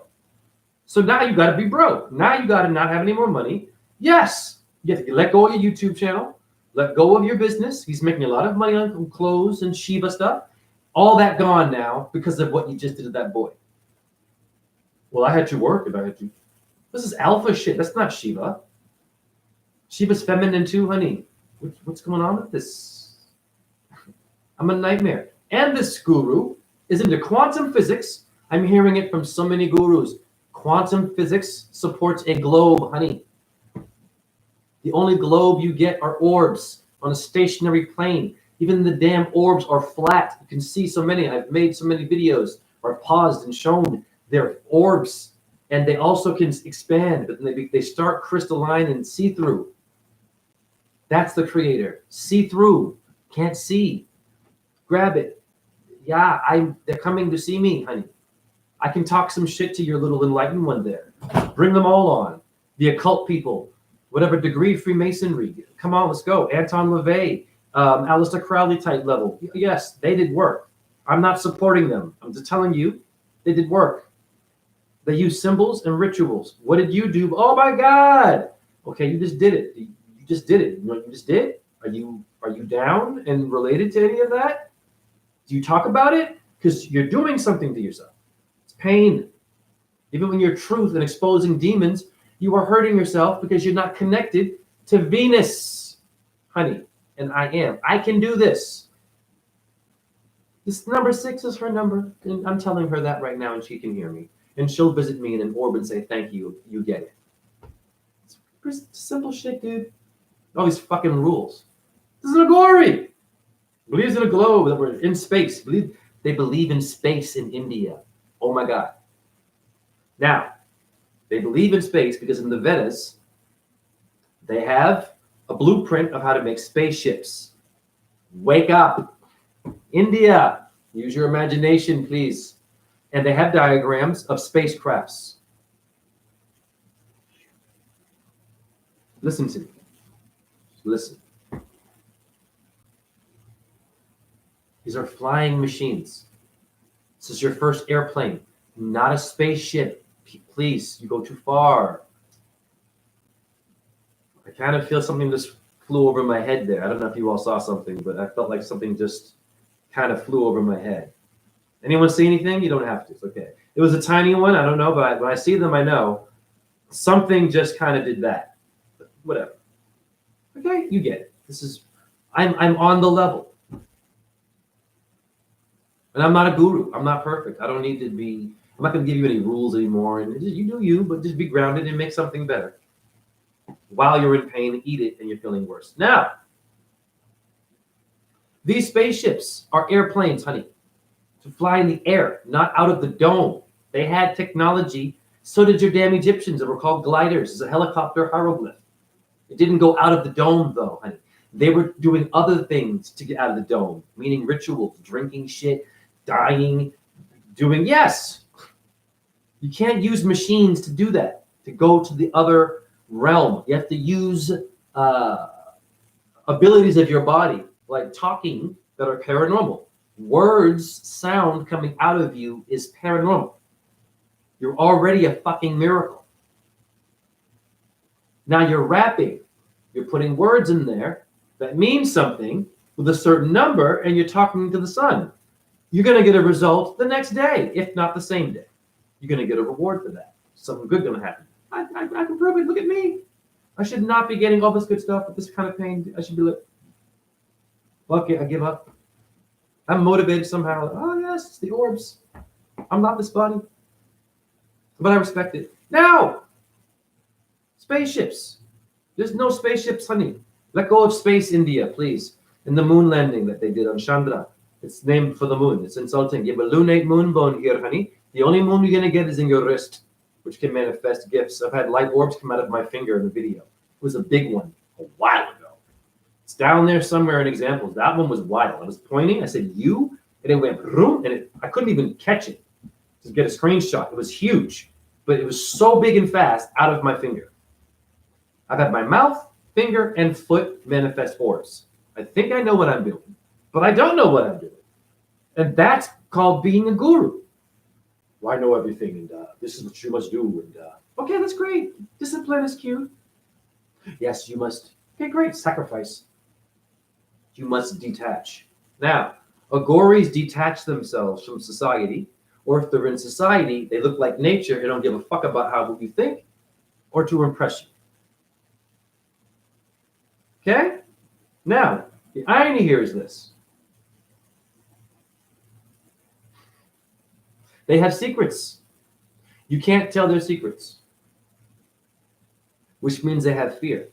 So now you got to be broke. Now you got to not have any more money. Yes, you have to let go of your YouTube channel, let go of your business. He's making a lot of money on clothes and Shiva stuff. All that gone now because of what you just did to that boy. Well, I had to work if I had to. This is alpha shit. That's not Shiva. Shiva's feminine too, honey. What's going on with this? I'm a nightmare. And this guru is into quantum physics. I'm hearing it from so many gurus. Quantum physics supports a globe, honey. The only globe you get are orbs on a stationary plane. Even the damn orbs are flat. You can see so many. I've made so many videos or paused and shown their orbs. And they also can expand, but they start crystalline and see-through. That's the creator. See-through. Can't see. Grab it. Yeah, they're coming to see me, honey. I can talk some shit to your little enlightened one there. Bring them all on. The occult people. Whatever degree, Freemasonry. Come on, let's go. Anton LaVey. Aleister Crowley type level. Yes, they did work. I'm not supporting them. I'm just telling you, they did work. They use symbols and rituals. What did you do? Oh my God. Okay, you just did it. You just did it. You know what you just did? Are you down and related to any of that? Do you talk about it? Because you're doing something to yourself. It's pain. Even when you're truth and exposing demons, you are hurting yourself because you're not connected to Venus, honey. And I am. I can do this. This number 6 is her number. And I'm telling her that right now, and she can hear me. And she'll visit me in an orb and say, thank you. You get it. It's simple shit, dude. All these fucking rules. This is an Agori. Believes in a globe that we're in space. They believe in space in India. Oh my God. Now, they believe in space because in the Vedas, they have a blueprint of how to make spaceships. Wake up. India, use your imagination, please. And they have diagrams of spacecrafts. Listen to me. Listen. These are flying machines. This is your first airplane, not a spaceship. Please, you go too far. I kind of feel something just flew over my head there. I don't know if you all saw something, but I felt like something just kind of flew over my head. Anyone see anything? You don't have to. It's okay. It was a tiny one. I don't know, but when I see them, I know something just kind of did that. But whatever. Okay, you get it. I'm on the level. And I'm not a guru. I'm not perfect. I don't need to be. I'm not going to give you any rules anymore. And you do you, but just be grounded and make something better. While you're in pain, eat it and you're feeling worse. Now, these spaceships are airplanes, honey, to fly in the air, not out of the dome. They had technology. So did your damn Egyptians that were called gliders. It's a helicopter hieroglyph. It didn't go out of the dome, though, honey. They were doing other things to get out of the dome, meaning rituals, drinking shit, dying, yes. You can't use machines to do that, to go to the other realm. You have to use abilities of your body, like talking, that are paranormal. Words, sound coming out of you is paranormal. You're already a fucking miracle. Now you're rapping. You're putting words in there that mean something with a certain number, and you're talking to the sun. You're going to get a result the next day, if not the same day. You're going to get a reward for that. Something good going to happen. I can prove it. Look at me. I should not be getting all this good stuff with this kind of pain. I should be like, fuck it, I give up. I'm motivated somehow. Oh, yes, it's the orbs. I'm not this body. But I respect it. Now, spaceships. There's no spaceships, honey. Let go of space, India, please. And the moon landing that they did on Chandra. It's named for the moon. It's insulting. You have a lunate moon bone here, honey. The only moon you're going to get is in your wrist, which can manifest gifts. I've had light orbs come out of my finger in the video. It was a big one a while ago. It's down there somewhere in examples. That one was wild. I was pointing. I said, you, and it went boom, and I couldn't even catch it to get a screenshot. It was huge, but it was so big and fast out of my finger. I've had my mouth, finger, and foot manifest orbs. I think I know what I'm doing, but I don't know what I'm doing. And that's called being a guru. Well, I know everything, and this is what you must do. And okay, that's great. Discipline is cute. Yes, you must. Okay, great. Sacrifice. You must detach. Now, agoris detach themselves from society, or if they're in society, they look like nature and don't give a fuck about how you think or to impress you. Okay? Now, the irony here is this. They have secrets. You can't tell their secrets, which means they have fear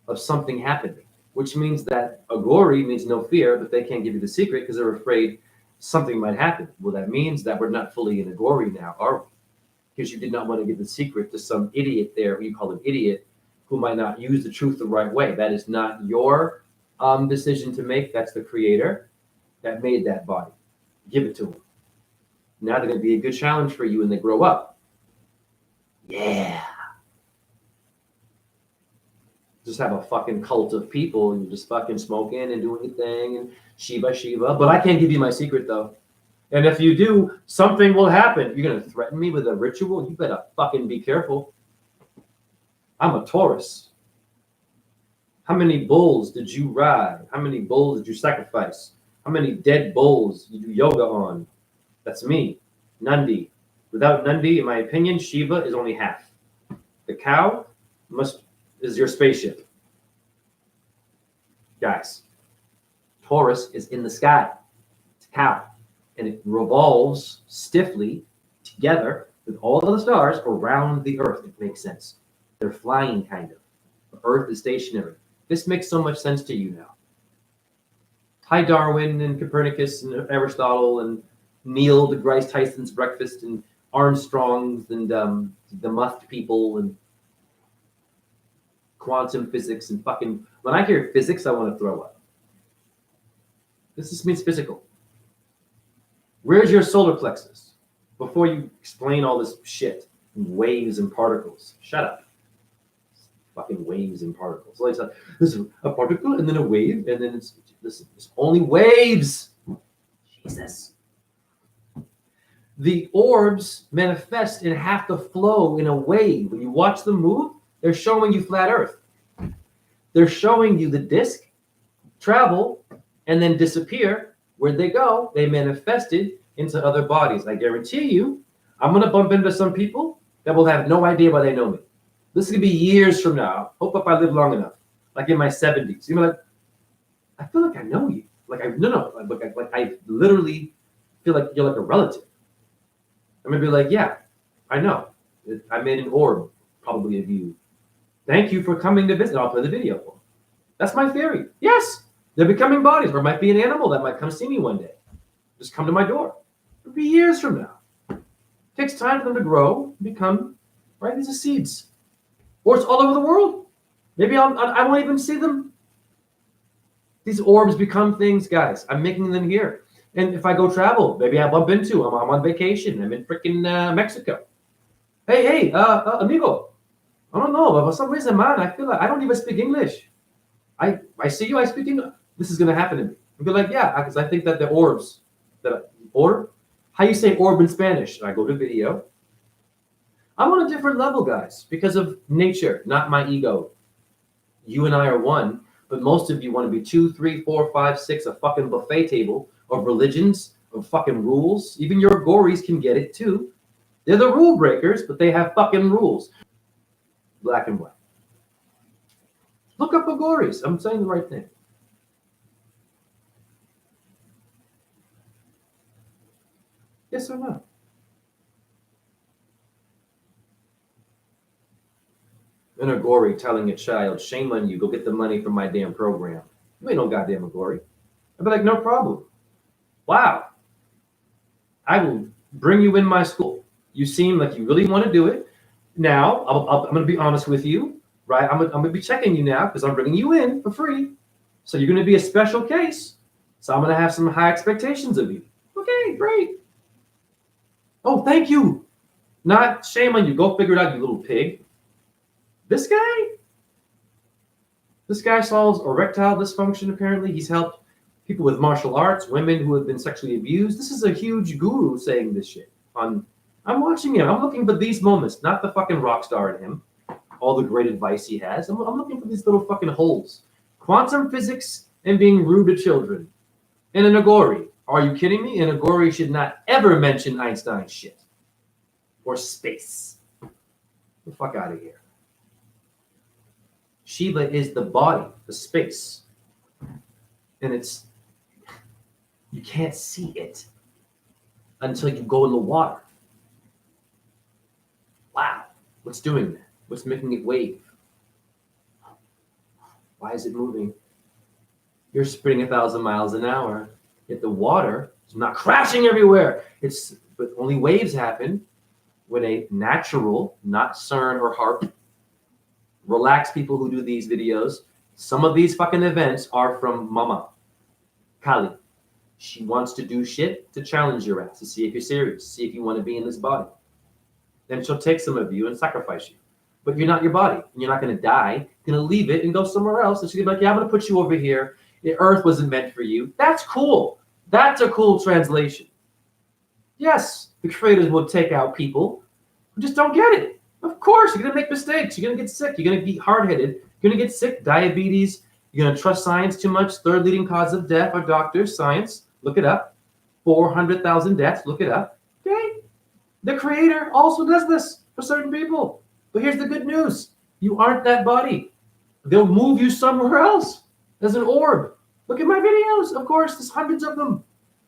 of something happening, which means that agori means no fear, but they can't give you the secret because they're afraid something might happen. Well, that means that we're not fully in agori now, are we? Because you did not want to give the secret to some idiot there, who you call an idiot, who might not use the truth the right way. That is not your decision to make. That's the creator that made that body. Give it to them. Now they're going to be a good challenge for you when they grow up. Yeah. Just have a fucking cult of people and you're just fucking smoking and doing your thing and Shiva. But I can't give you my secret though. And if you do, something will happen. You're going to threaten me with a ritual? You better fucking be careful. I'm a Taurus. How many bulls did you ride? How many bulls did you sacrifice? How many dead bulls you do yoga on? That's me, Nandi. Without Nandi, in my opinion, Shiva is only half. The cow is your spaceship. Guys, Taurus is in the sky. It's a cow. And it revolves stiffly together with all of the stars around the Earth. It makes sense. They're flying, kind of. The Earth is stationary. This makes so much sense to you now. Hi, Darwin and Copernicus and Aristotle and Neil deGrasse Tyson's Breakfast and Armstrong's and the Musk people and quantum physics and fucking... When I hear physics, I want to throw up. This just means physical. Where's your solar plexus? Before you explain all this shit, waves and particles. Shut up. Fucking waves and particles. Like, this is a particle and then a wave, and then it's only waves. Jesus. The orbs manifest and have to flow in a wave. When you watch them move, they're showing you flat Earth. They're showing you the disk travel and then disappear Where'd they go? They manifested into other bodies. I guarantee you, I'm going to bump into some people that will have no idea why they know me. This could be years from now. Hope if I live long enough, like in my 70s. You're like, I feel like I know you. Like I literally feel like you're like a relative. I'm gonna be like, yeah, I know. I made an orb, probably of you. Thank you for coming to visit. I'll play the video for them. That's my theory. Yes, they're becoming bodies, or it might be an animal that might come see me one day. Just come to my door. It'll be years from now. It takes time for them to grow, become, right? These are seeds. Or it's all over the world. Maybe I won't even see them. These orbs become things, guys. I'm making them here. And if I go travel, maybe I bump into them. I'm on vacation. I'm in freaking Mexico. Hey, amigo. I don't know, but for some reason, man, I feel like I don't even speak English. I see you, I speak English. This is going to happen to me. I'll be like, yeah, because I think that the orbs, orb, how you say orb in Spanish? And I go to video. I'm on a different level, guys, because of nature, not my ego. You and I are one, but most of you want to be 2, 3, 4, 5, 6, a fucking buffet table of religions, of fucking rules. Even your gories can get it too. They're the rule breakers, but they have fucking rules. Black and white. Look up Agoris. I'm saying the right thing. Yes or no? An Agori telling a child, shame on you, go get the money from my damn program. You ain't no goddamn Agori. I'd be like, no problem. Wow. I will bring you in my school. You seem like you really want to do it. Now, I'm going to be honest with you, right? I'm going to be checking you now because I'm bringing you in for free. So you're going to be a special case. So I'm going to have some high expectations of you. Okay, great. Oh, thank you. Not shame on you. Go figure it out, you little pig. This guy solves erectile dysfunction, apparently. He's helped people with martial arts, women who have been sexually abused. This is a huge guru saying this shit. I'm watching him. I'm looking for these moments, not the fucking rock star in him, all the great advice he has. I'm looking for these little fucking holes. Quantum physics and being rude to children. And an Agori. Are you kidding me? An Agori should not ever mention Einstein shit. Or space. Get the fuck out of here. Shiva is the body, the space. And you can't see it until you go in the water. Wow. What's doing that? What's making it wave? Why is it moving? You're spinning 1,000 miles an hour. Yet the water is not crashing everywhere. But only waves happen when a natural, not CERN or HARP, relaxed people who do these videos. Some of these fucking events are from Mama, Kali. She wants to do shit to challenge your ass, to see if you're serious, see if you want to be in this body. Then she'll take some of you and sacrifice you. But you're not your body, and you're not going to die. You're going to leave it and go somewhere else. And she's going to be like, yeah, I'm going to put you over here. The earth wasn't meant for you. That's cool. That's a cool translation. Yes, the creators will take out people who just don't get it. Of course, you're going to make mistakes. You're going to get sick. You're going to be hard-headed. You're going to get sick, diabetes. You're going to trust science too much. Third leading cause of death are doctors, science. Look it up. 400,000 deaths. Look it up. Okay? The creator also does this for certain people. But here's the good news. You aren't that body. They'll move you somewhere else as an orb. Look at my videos. Of course, there's hundreds of them.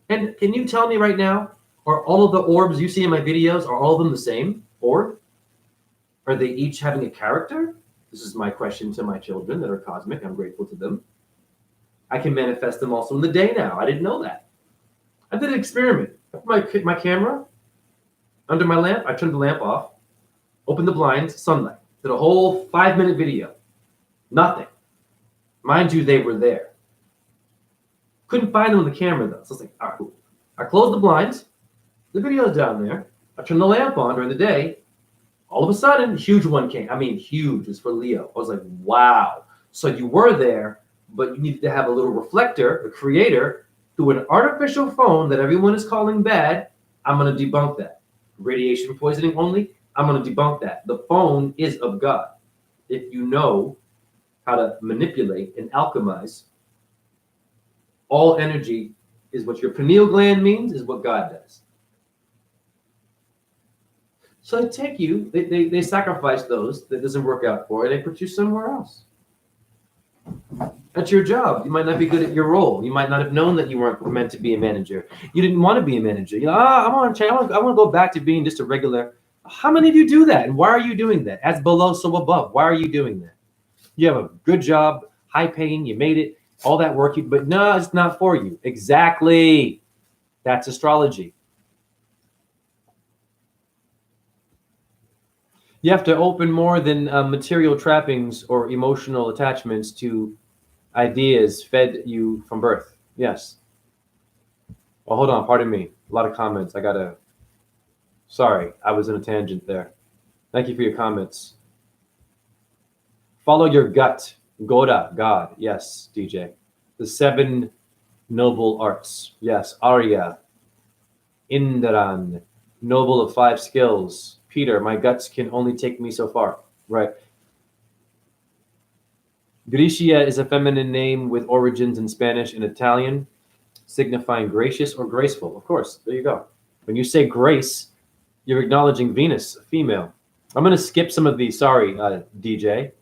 And can you tell me right now, are all of the orbs you see in my videos, are all of them the same orb? Are they each having a character? This is my question to my children that are cosmic. I'm grateful to them. I can manifest them also in the day now. I didn't know that. I did an experiment. I put my camera under my lamp. I turned the lamp off, opened the blinds, sunlight. Did a whole 5-minute video. Nothing. Mind you, they were there. Couldn't find them on the camera, though. So I was like, all right, cool. I closed the blinds. The video's down there. I turned the lamp on during the day. All of a sudden, a huge one came. I mean, huge. It's for Leo. I was like, wow. So you were there, but you needed to have a little reflector, the creator, through an artificial phone that everyone is calling bad. I'm going to debunk that. Radiation poisoning only. I'm going to debunk that. The phone is of God. If you know how to manipulate and alchemize, all energy is what your pineal gland means is what God does. So they take you, they sacrifice those that doesn't work out for, and they put you somewhere else. That's your job. You might not be good at your role. You might not have known that you weren't meant to be a manager. You didn't want to be a manager. I want to change. I want to go back to being just a regular. How many of you do that? And why are you doing that? As below, so above. Why are you doing that? You have a good job, high paying, you made it, all that work, but no, it's not for you. Exactly. That's astrology. You have to open more than material trappings or emotional attachments to ideas fed you from birth. Yes. Well, hold on. Pardon me. A lot of comments. Sorry, I was in a tangent there. Thank you for your comments. Follow your gut. Goda, God. Yes, DJ. The 7 noble arts. Yes. Arya. Indran. Noble of 5 skills. Peter, my guts can only take me so far. Right. Gracia is a feminine name with origins in Spanish and Italian, signifying gracious or graceful. Of course, there you go. When you say grace, you're acknowledging Venus, a female. I'm going to skip some of these. Sorry, DJ.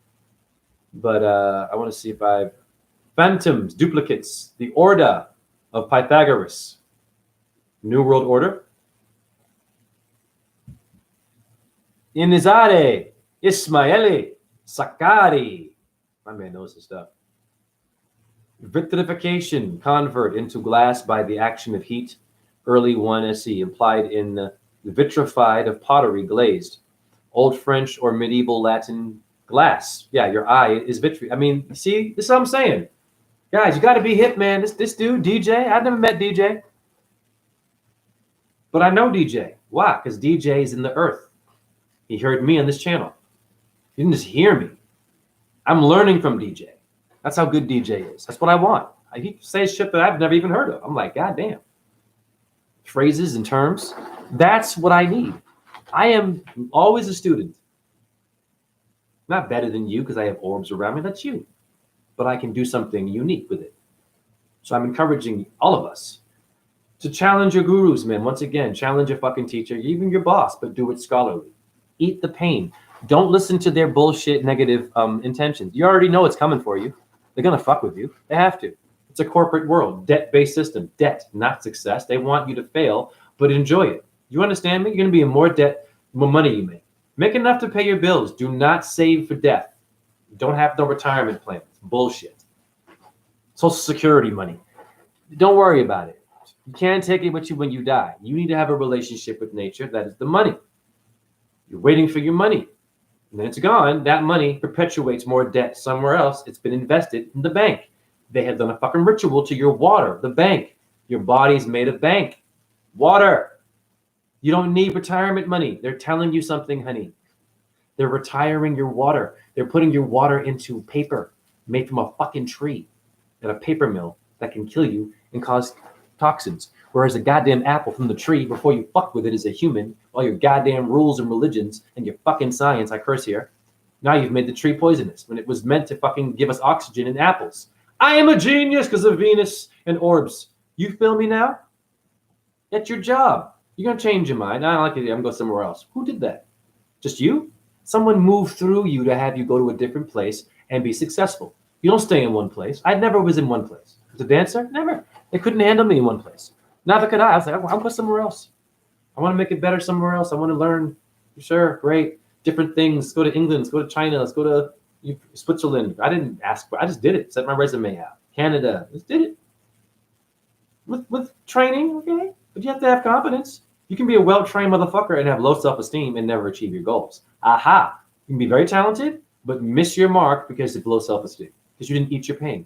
But I want to see if I've... Phantoms, duplicates, the Order of Pythagoras. New World Order. Inizare, Ismaili, Sakari. My man knows his stuff. Vitrification, convert into glass by the action of heat. Early 1 SE, implied in the vitrified of pottery, glazed. Old French or medieval Latin, glass. Yeah, your eye is vitri. I mean, see, this is what I'm saying. Guys, you got to be hip, man. This dude, DJ, I've never met DJ. But I know DJ. Why? Because DJ is in the earth. He heard me on this channel. He didn't just hear me. I'm learning from DJ. That's how good DJ is. That's what I want. He says shit that I've never even heard of. I'm like, God damn. Phrases and terms. That's what I need. I am always a student. Not better than you because I have orbs around me. That's you. But I can do something unique with it. So I'm encouraging all of us to challenge your gurus, man. Once again, challenge your fucking teacher, even your boss, but do it scholarly. Eat the pain. Don't listen to their bullshit negative intentions. You already know it's coming for you. They're going to fuck with you. They have to. It's a corporate world, debt-based system. Debt, not success. They want you to fail, but enjoy it. You understand me? You're going to be in more debt, more money you make. Make enough to pay your bills. Do not save for death. Don't have no retirement plan. It's bullshit. Social Security money. Don't worry about it. You can't take it with you when you die. You need to have a relationship with nature. That is the money. You're waiting for your money. And then it's gone. That money perpetuates more debt somewhere else. It's been invested in the bank. They have done a fucking ritual to your water, the bank. Your body's made of bank. Water. You don't need retirement money. They're telling you something, honey. They're retiring your water. They're putting your water into paper made from a fucking tree at a paper mill that can kill you and cause toxins. Whereas a goddamn apple from the tree, before you fuck with it as a human, all your goddamn rules and religions and your fucking science, I curse here, now you've made the tree poisonous when it was meant to fucking give us oxygen in apples. I am a genius because of Venus and orbs. You feel me now? That's your job. You're going to change your mind. I don't like it. I'm going to go somewhere else. Who did that? Just you? Someone moved through you to have you go to a different place and be successful. You don't stay in one place. I never was in one place. As a dancer, never. They couldn't handle me in one place. Neither could I. I was like, I'll go somewhere else. I want to make it better somewhere else. I want to learn. Sure, great. Different things. Let's go to England. Let's go to China. Let's go to Switzerland. I didn't ask for it. I just did it. Set my resume out. Canada. Just did it. With training, okay? But you have to have confidence. You can be a well-trained motherfucker and have low self-esteem and never achieve your goals. Aha. You can be very talented, but miss your mark because of low self-esteem. Because you didn't eat your pain.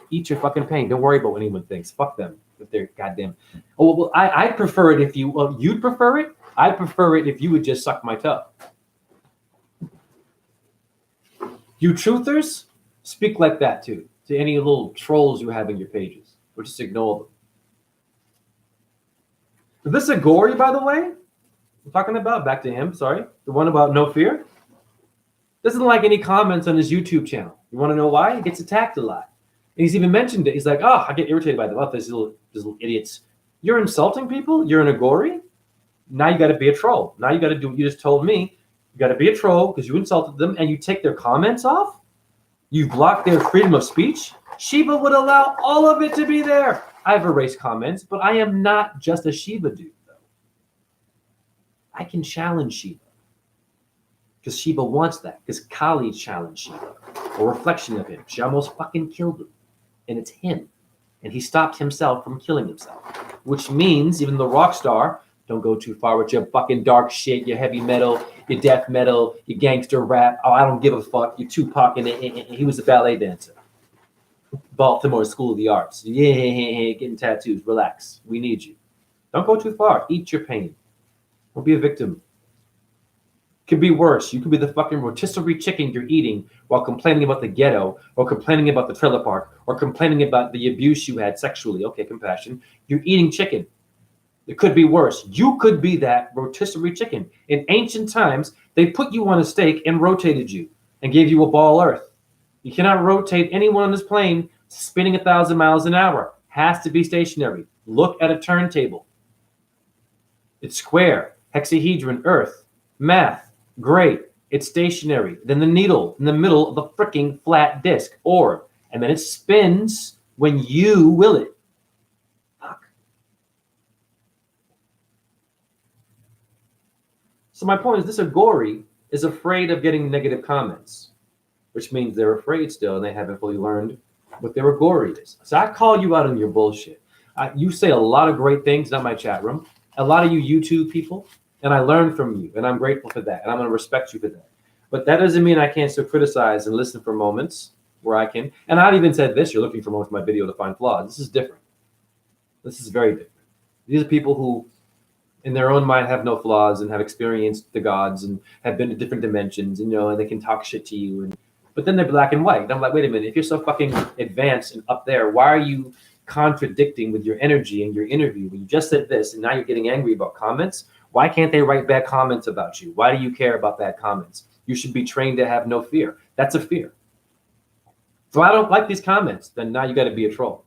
Eat your fucking pain. Don't worry about what anyone thinks. Fuck them. If they're goddamn. Oh, well, I'd prefer it if you, well, you'd prefer it? I'd prefer it if you would just suck my toe. You truthers, speak like that too. To any little trolls you have in your pages. Or just ignore them. Is this a Gory, by the way? I'm talking about, back to him, sorry. The one about no fear. Doesn't like any comments on his YouTube channel. You want to know why? He gets attacked a lot. he's even mentioned it. He's like, oh, I get irritated by them. Oh, these little idiots. You're insulting people? You're an agori? Now you got to be a troll. Now you got to do what you just told me. You got to be a troll because you insulted them and you take their comments off? You block their freedom of speech? Shiva would allow all of it to be there. I've erased comments, but I am not just a Shiva dude, though. I can challenge Shiva. Because Shiva wants that. Because Kali challenged Shiva. A reflection of him. She almost fucking killed him. And it's him. And he stopped himself from killing himself. Which means, even the rock star, don't go too far with your fucking dark shit, your heavy metal, your death metal, your gangster rap. Oh, I don't give a fuck. You're Tupac, and he was a ballet dancer. Baltimore School of the Arts. Yeah, getting tattoos. Relax. We need you. Don't go too far. Eat your pain. Don't be a victim. Could be worse. You could be the fucking rotisserie chicken you're eating while complaining about the ghetto, or complaining about the trailer park, or complaining about the abuse you had sexually. Okay, compassion. You're eating chicken. It could be worse. You could be that rotisserie chicken. In ancient times, they put you on a stake and rotated you and gave you a ball earth. You cannot rotate anyone on this plane spinning 1,000 miles an hour. Has to be stationary. Look at a turntable. It's square, hexahedron, earth, math, great. It's stationary. Then the needle in the middle of the freaking flat disc, orb. And then it spins when you will it. So my point is, this agori is afraid of getting negative comments, which means they're afraid still and they haven't fully learned what their agori is. So I call you out on your bullshit. You say a lot of great things, not my chat room, a lot of you YouTube people, and I learn from you, and I'm grateful for that, and I'm going to respect you for that. But that doesn't mean I can't still criticize and listen for moments where I can. And I even said this, you're looking for most of my video to find flaws. This is different. This is very different. These are people who, in their own mind, have no flaws and have experienced the gods and have been to different dimensions, and, and they can talk shit to you. But then they're black and white. And I'm like, wait a minute, if you're so fucking advanced and up there, why are you contradicting with your energy in your interview when you just said this and now you're getting angry about comments? Why can't they write bad comments about you? Why do you care about bad comments? You should be trained to have no fear. That's a fear. So I don't like these comments. Then now you got to be a troll.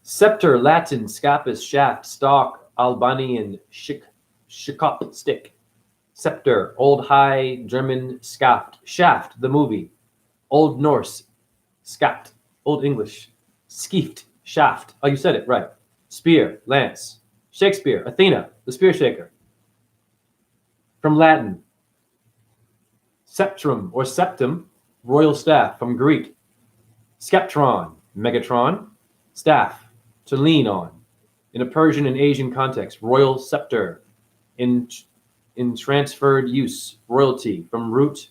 Scepter, Latin, scapus, shaft, stalk, Albanian, shikop, stick. Scepter, Old High German, scaft. Shaft, the movie. Old Norse, scaft. Old English, skift, shaft. Oh, you said it, right. Spear, lance. Shakespeare, Athena, the spear shaker. From Latin. Septrum or septum, royal staff. From Greek. Skeptron, Megatron, staff. To lean on. In a Persian and Asian context, royal scepter. In transferred use, royalty. From root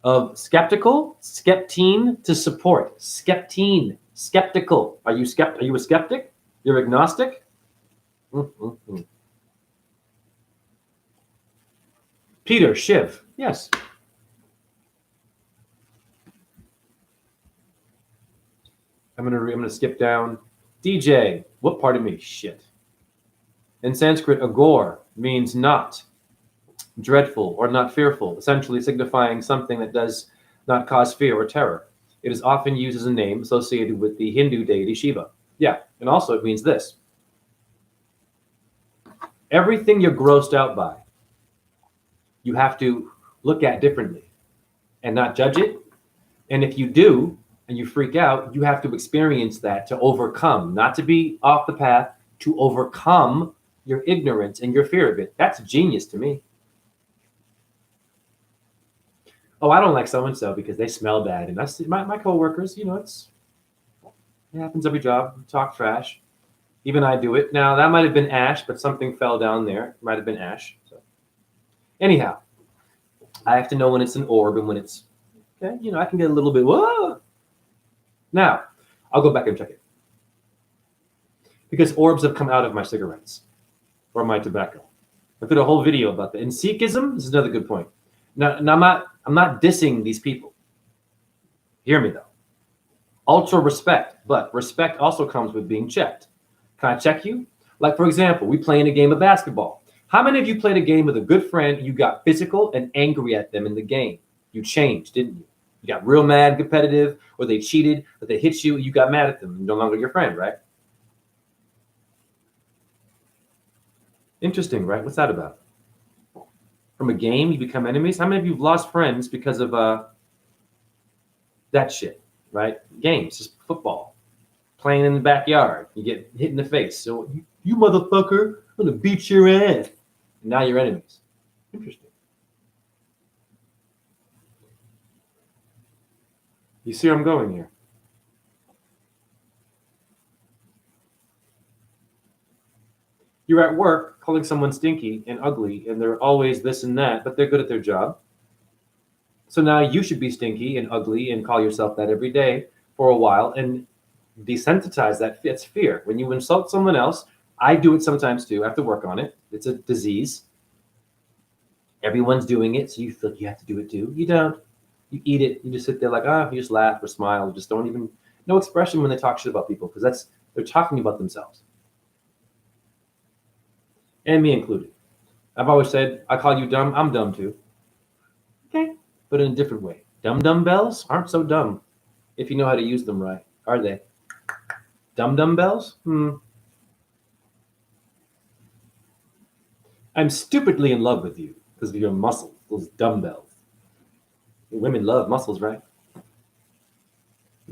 of skeptical, skeptine, to support. Skeptine, skeptical. Are you a skeptic? You're agnostic? Peter, Shiv. Yes. I'm gonna skip down. DJ, what part of me? Shit. In Sanskrit, agor means not dreadful or not fearful, essentially signifying something that does not cause fear or terror. It is often used as a name associated with the Hindu deity Shiva. Yeah, and also it means this. Everything you're grossed out by, you have to look at differently and not judge it. And if you do, and you freak out, you have to experience that to overcome, not to be off the path, to overcome your ignorance and your fear of it. That's genius to me. Oh, I don't like so-and-so because they smell bad. And that's my coworkers, it happens every job. Talk trash. Even I do it. Now, that might have been ash, but something fell down there. It might have been ash. So, anyhow, I have to know when it's an orb and when it's, okay, I can get a little bit, whoa. Now, I'll go back and check it. Because orbs have come out of my cigarettes or my tobacco. I did a whole video about that. In Sikhism, this is another good point. Now I'm not dissing these people. Hear me, though. Ultra respect, but respect also comes with being checked. Can I check you? Like, for example, we play in a game of basketball. How many of you played a game with a good friend and you got physical and angry at them in the game? You changed, didn't you? You got real mad, competitive, or they cheated, or they hit you, you got mad at them. No longer your friend, right? Interesting, right? What's that about? From a game, you become enemies? How many of you have lost friends because of that shit, right? Games, just football, playing in the backyard. You get hit in the face. So, you motherfucker, I'm going to beat your ass. And now you're enemies. Interesting. You see where I'm going here? You're at work calling someone stinky and ugly, and they're always this and that, but they're good at their job. So now you should be stinky and ugly and call yourself that every day for a while and desensitize that. It's fear. When you insult someone else, I do it sometimes too. I have to work on it. It's a disease. Everyone's doing it, so you feel like you have to do it too. You don't. You eat it. You just sit there like, you just laugh or smile. Just don't even, no expression when they talk shit about people because they're talking about themselves. And me included. I've always said, I call you dumb, I'm dumb too. Okay. But in a different way. Dumb bells aren't so dumb if you know how to use them right, are they? Dumb bells? I'm stupidly in love with you because of your muscles, those dumbbells. Women love muscles, right?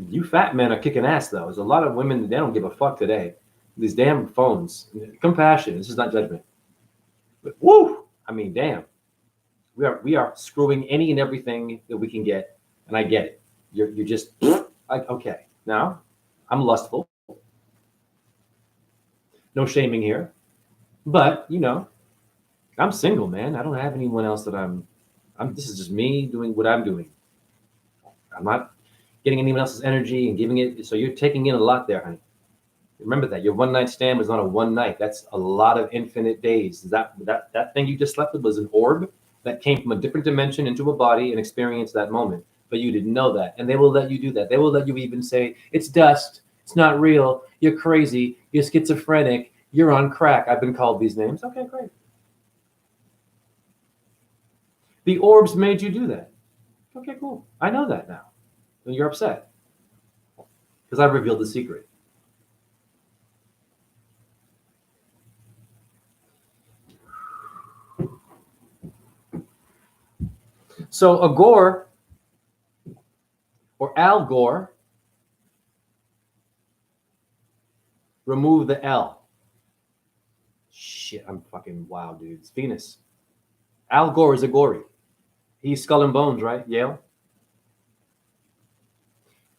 You fat men are kicking ass, though. There's a lot of women, they don't give a fuck today. These damn phones. Compassion. This is not judgment. But woo! I mean, damn. We are screwing any and everything that we can get, and I get it. You're just like, okay. Now, I'm lustful. No shaming here. But, I'm single, man. I don't have anyone else that I'm this is just me doing what I'm doing. I'm not getting anyone else's energy and giving it. So you're taking in a lot there, honey. Remember that your one night stand was not a one night. That's a lot of infinite days. That thing you just slept with was an orb that came from a different dimension into a body and experienced that moment. But you didn't know that. And they will let you do that. They will let you even say, it's dust. It's not real. You're crazy. You're schizophrenic. You're on crack. I've been called these names. Okay, great. The orbs made you do that. Okay, cool. I know that now. And you're upset because I revealed the secret. So a Gore or Al Gore, remove the L. Shit, I'm fucking wow, dude. It's Venus. Al Gore is a gory. He's Skull and Bones, right? Yale.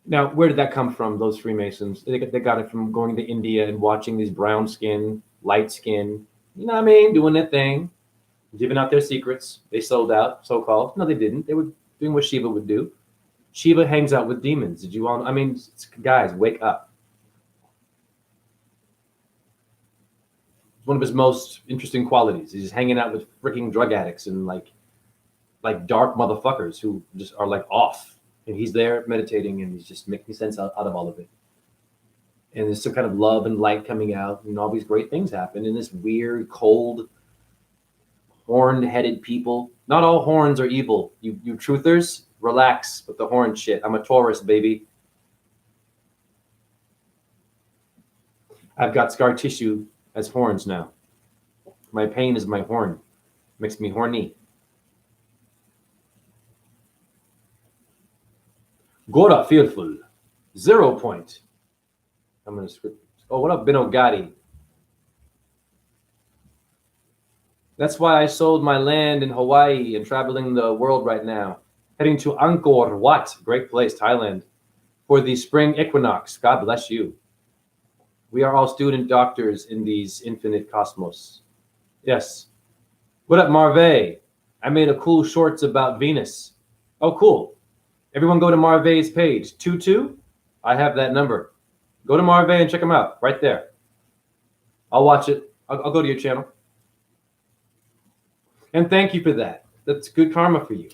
Now, where did that come from, those Freemasons? They got it from going to India and watching these brown skin, light skin, you know what I mean, doing their thing, giving out their secrets. They sold out, so-called. No, they didn't. They were doing what Shiva would do. Shiva hangs out with demons. Did you all? I mean, guys, wake up. It's one of his most interesting qualities. He's just hanging out with freaking drug addicts and like dark motherfuckers who just are like off. And he's there meditating and he's just making sense out of all of it. And there's some kind of love and light coming out, and all these great things happen. And this weird, cold, horned-headed people. Not all horns are evil. You truthers, relax with the horn shit. I'm a Taurus, baby. I've got scar tissue as horns now. My pain is my horn. Makes me horny. Gora fearful. 0 point. I'm going to script. Oh, what up, Bino Gotti? That's why I sold my land in Hawaii and traveling the world right now. Heading to Angkor Wat, great place, Thailand, for the spring equinox. God bless you. We are all student doctors in these infinite cosmos. Yes. What up, Marve? I made a cool shorts about Venus. Oh, cool. Everyone go to Marve's page. 22? I have that number. Go to Marve and check them out right there. I'll watch it. I'll go to your channel. And thank you for that. That's good karma for you.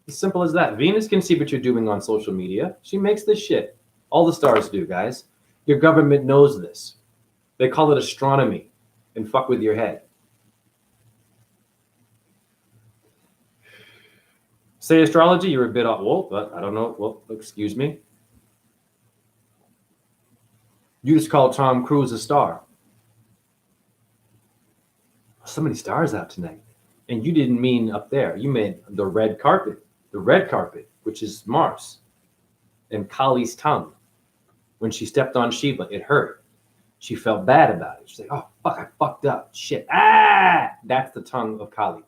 As simple as that. Venus can see what you're doing on social media. She makes this shit. All the stars do, guys. Your government knows this. They call it astronomy and fuck with your head. Say astrology, you're a bit off. Well, but I don't know. Well, excuse me. You just called Tom Cruise a star. So many stars out tonight. And you didn't mean up there. You meant the red carpet. The red carpet, which is Mars. And Kali's tongue. When she stepped on Shiva, it hurt. She felt bad about it. She's like, oh, fuck, I fucked up. Shit. Ah! That's the tongue of Kali.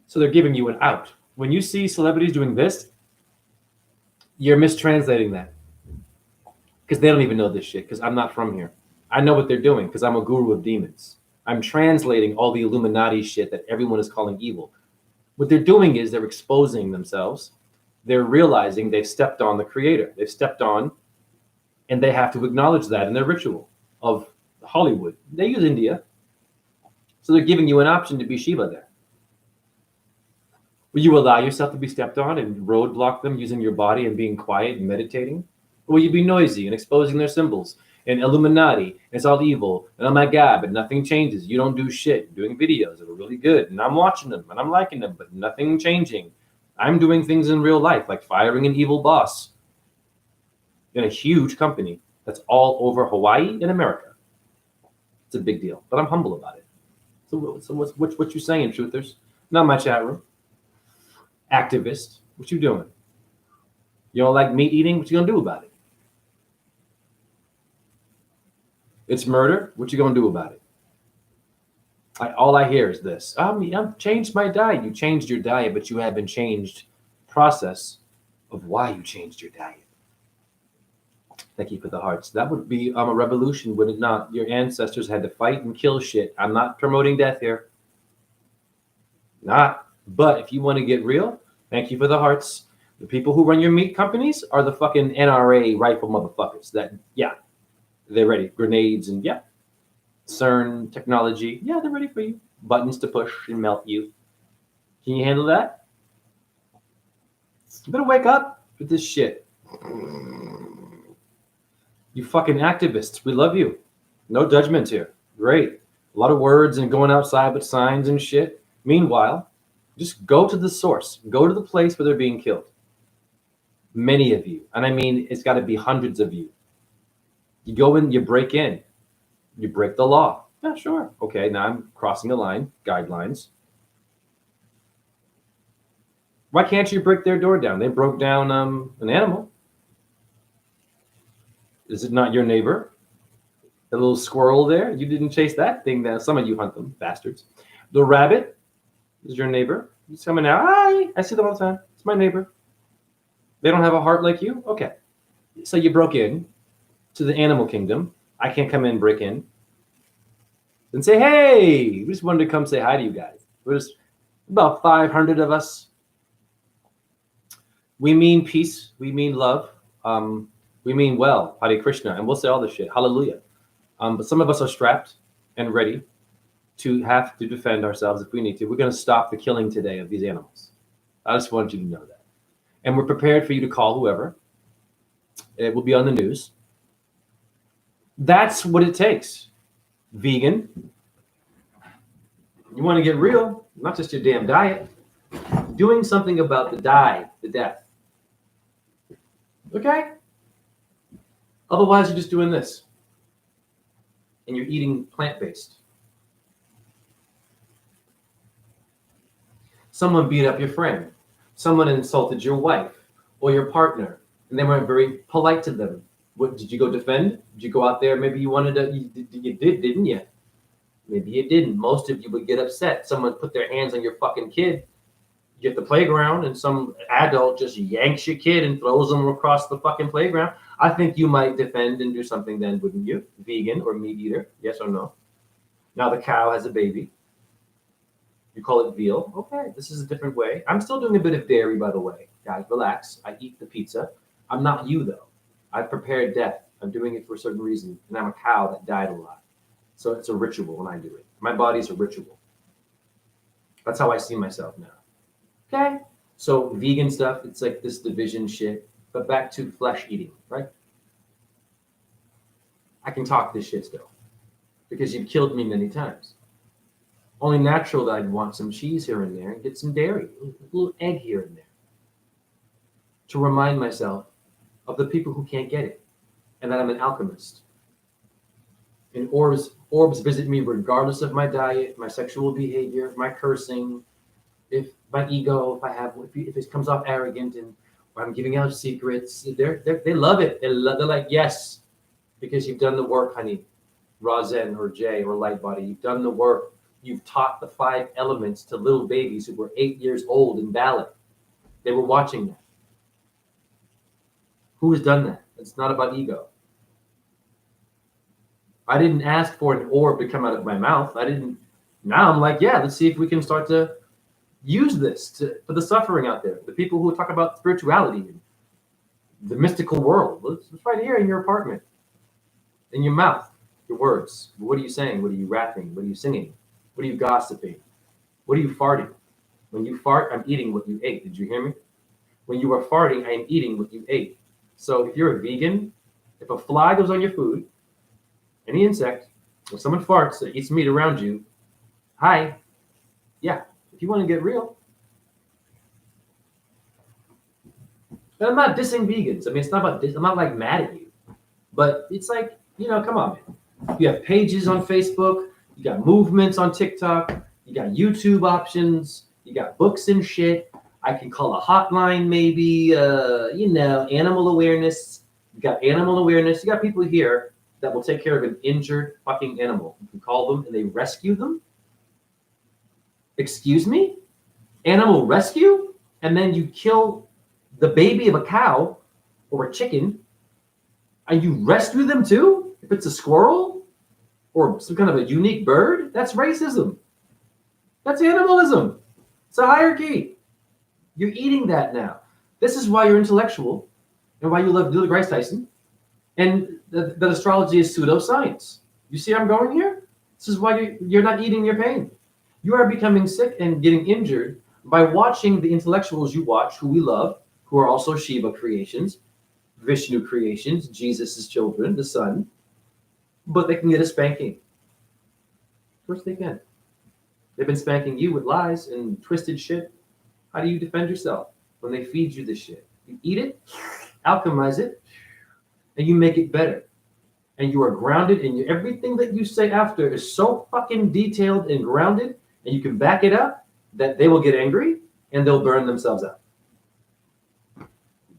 So they're giving you an out. When you see celebrities doing this, you're mistranslating that. Because they don't even know this shit, because I'm not from here. I know what they're doing, because I'm a guru of demons. I'm translating all the Illuminati shit that everyone is calling evil. What they're doing is they're exposing themselves. They're realizing they've stepped on the creator. They've stepped on, and they have to acknowledge that in their ritual of Hollywood. They use India. So they're giving you an option to be Shiva there. Will you allow yourself to be stepped on and roadblock them using your body and being quiet and meditating? Or will you be noisy and exposing their symbols and Illuminati? And it's all evil. And oh my God, but nothing changes. You don't do shit. You're doing videos that are really good. And I'm watching them and I'm liking them, but nothing changing. I'm doing things in real life, like firing an evil boss in a huge company that's all over Hawaii and America. It's a big deal, but I'm humble about it. So what you saying, truthers? Not my chat room. Activist, what you doing? You don't like meat eating? What you gonna do about it? It's murder. What you gonna do about it? All I hear is this. I've changed my diet. You changed your diet, but you haven't changed process of why you changed your diet. Thank you for the hearts. That would be a revolution, would it not? Your ancestors had to fight and kill shit. I'm not promoting death here. Not. But if you want to get real, thank you for the hearts. The people who run your meat companies are the fucking NRA rifle motherfuckers. That, yeah, they're ready. Grenades and, yeah. CERN technology. Yeah, they're ready for you. Buttons to push and melt you. Can you handle that? You better wake up with this shit. You fucking activists. We love you. No judgment here. Great. A lot of words and going outside with signs and shit. Meanwhile, just go to the source. Go to the place where they're being killed. Many of you. And I mean, it's got to be hundreds of you. You go in, you break in. You break the law. Yeah, sure. Okay, now I'm crossing a line. Guidelines. Why can't you break their door down? They broke down an animal. Is it not your neighbor? The little squirrel there? You didn't chase that thing down. Some of you hunt them, bastards. The rabbit is your neighbor. He's coming out. Hi, I see them all the time. It's my neighbor. They don't have a heart like you? Okay. So you broke in to the animal kingdom. I can't come in and break in. Then say, hey, we just wanted to come say hi to you guys. We're just about 500 of us. We mean peace. We mean love. We mean well, Hare Krishna. And we'll say all this shit. Hallelujah. But some of us are strapped and ready to have to defend ourselves if we need to. We're going to stop the killing today of these animals. I just want you to know that. And we're prepared for you to call whoever. It will be on the news. That's what it takes. Vegan. You want to get real, not just your damn diet. Doing something about the death. Okay? Otherwise, you're just doing this. And you're eating plant-based. Someone beat up your friend. Someone insulted your wife or your partner, and they weren't very polite to them. What did you go defend? Did you go out there? Maybe you wanted to. You did, didn't you? Maybe you didn't. Most of you would get upset. Someone put their hands on your fucking kid. You get the playground, and some adult just yanks your kid and throws them across the fucking playground. I think you might defend and do something then, wouldn't you? Vegan or meat eater? Yes or no? Now the cow has a baby. You call it veal. Okay, this is a different way. I'm still doing a bit of dairy, by the way. Guys, relax. I eat the pizza. I'm not you, though. I've prepared death. I'm doing it for a certain reason. And I'm a cow that died a lot. So it's a ritual when I do it. My body's a ritual. That's how I see myself now. Okay? So vegan stuff, it's like this division shit. But back to flesh eating, right? I can talk this shit still. Because you've killed me many times. Only natural that I'd want some cheese here and there and get some dairy, a little egg here and there to remind myself of the people who can't get it and that I'm an alchemist. And orbs visit me regardless of my diet, my sexual behavior, my cursing, if my ego, if it comes off arrogant and or I'm giving out secrets, they love it. They're like, yes, because you've done the work, honey, Razen or Jay or Lightbody. You've done the work. You've taught the 5 elements to little babies who were 8 years old in ballet. They were watching that. Who has done that? It's not about ego. I didn't ask for an orb to come out of my mouth. I didn't. Now I'm like, yeah, let's see if we can start to use this for the suffering out there, the people who talk about spirituality and the mystical world. It's right here in your apartment, in your mouth, your words. What are you saying? What are you rapping? What are you singing? What are you gossiping? What are you farting? When you fart, I'm eating what you ate. Did you hear me? When you are farting, I am eating what you ate. So if you're a vegan, if a fly goes on your food, any insect, when someone farts that eats meat around you, hi, yeah, if you want to get real. And I'm not dissing vegans. I mean, it's not about this. I'm not like mad at you, but it's like, come on, man. You have pages on Facebook, you got movements on TikTok, you got YouTube options, you got books and shit. I can call a hotline, maybe, animal awareness. You got animal awareness. You got people here that will take care of an injured fucking animal. You can call them and they rescue them. Excuse me? Animal rescue? And then you kill the baby of a cow or a chicken and you rescue them too? If it's a squirrel or some kind of a unique bird, that's racism. That's animalism. It's a hierarchy. You're eating that now. This is why you're intellectual and why you love Neil deGrasse Tyson. And that astrology is pseudoscience. You see I'm going here? This is why you're not eating your pain. You are becoming sick and getting injured by watching the intellectuals you watch, who we love, who are also Shiva creations, Vishnu creations, Jesus' children, the son. But they can get a spanking. Of course they can. They've been spanking you with lies and twisted shit. How do you defend yourself when they feed you this shit? You eat it, alchemize it, and you make it better. And you are grounded, and everything that you say after is so fucking detailed and grounded, and you can back it up that they will get angry and they'll burn themselves out.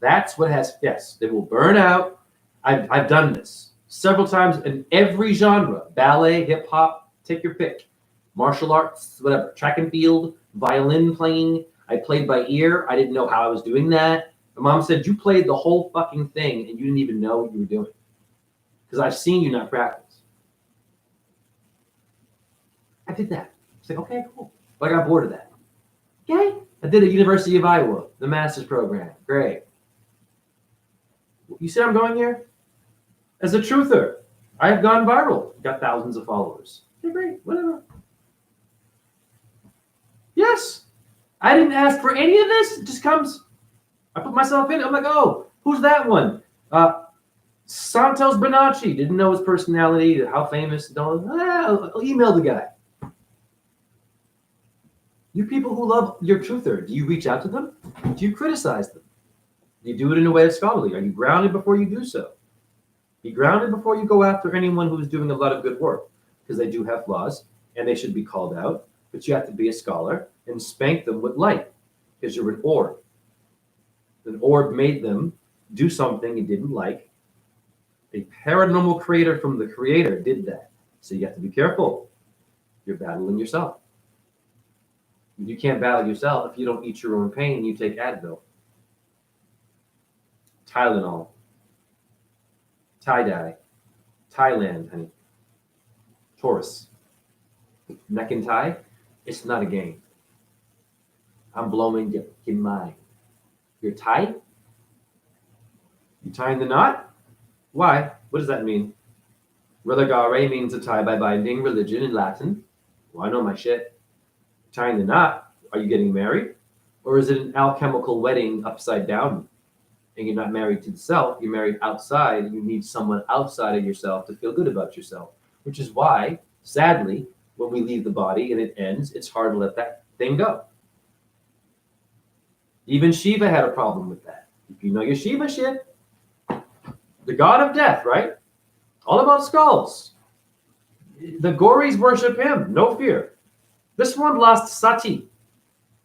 That's what yes, they will burn out. I've done this several times in every genre: ballet, hip hop, take your pick, martial arts, whatever, track and field, violin playing. I played by ear. I didn't know how I was doing that. My mom said, you played the whole fucking thing and you didn't even know what you were doing. Because I've seen you not practice. I did that. I like, okay, cool. But I got bored of that. Okay. I did at University of Iowa, the master's program. Great. You see I'm going here? As a truther, I have gone viral. Got thousands of followers. Okay, great. Whatever. Yes. I didn't ask for any of this. It just comes. I put myself in it. I'm like, oh, who's that one? Santos Bonacci. Didn't know his personality, how famous. I'll email the guy. You people who love your truther, do you reach out to them? Do you criticize them? Do you do it in a way that's scholarly? Are you grounded before you do so? Be grounded before you go after anyone who's doing a lot of good work, because they do have flaws and they should be called out. But you have to be a scholar and spank them with light, because you're an orb. An orb made them do something you didn't like. A paranormal creator from the creator did that. So you have to be careful. You're battling yourself. You can't battle yourself if you don't eat your own pain. You take Advil, Tylenol, tie-dye, Thailand, honey, Taurus, neck and tie. It's not a game. I'm blowing your mind. You're tied? You tying the knot? Why? What does that mean? Religare means to tie by binding, religion in Latin. Well, I know my shit. Tying the knot, are you getting married? Or is it an alchemical wedding upside down? And you're not married to the self, you're married outside, and you need someone outside of yourself to feel good about yourself. Which is why, sadly, when we leave the body and it ends, it's hard to let that thing go. Even Shiva had a problem with that. If you know your Shiva shit, the god of death, right? All about skulls. The Gauris worship him, no fear. This one lost Sati.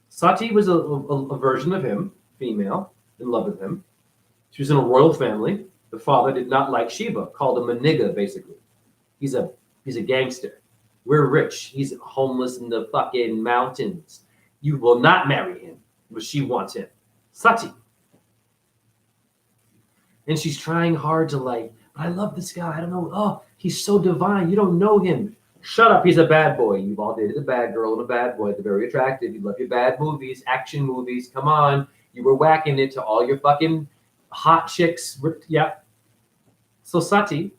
Sati was a version of him, female, in love with him. She was in a royal family. The father did not like Shiva, called him a nigga, basically. He's a gangster. We're rich. He's homeless in the fucking mountains. You will not marry him, but she wants him. Sati. And she's trying hard to but I love this guy. I don't know. Oh, he's so divine. You don't know him. Shut up. He's a bad boy. You've all dated a bad girl and a bad boy. They're very attractive. You love your bad movies, action movies. Come on. You were whacking it to all your fucking hot chicks. Yeah. So Sati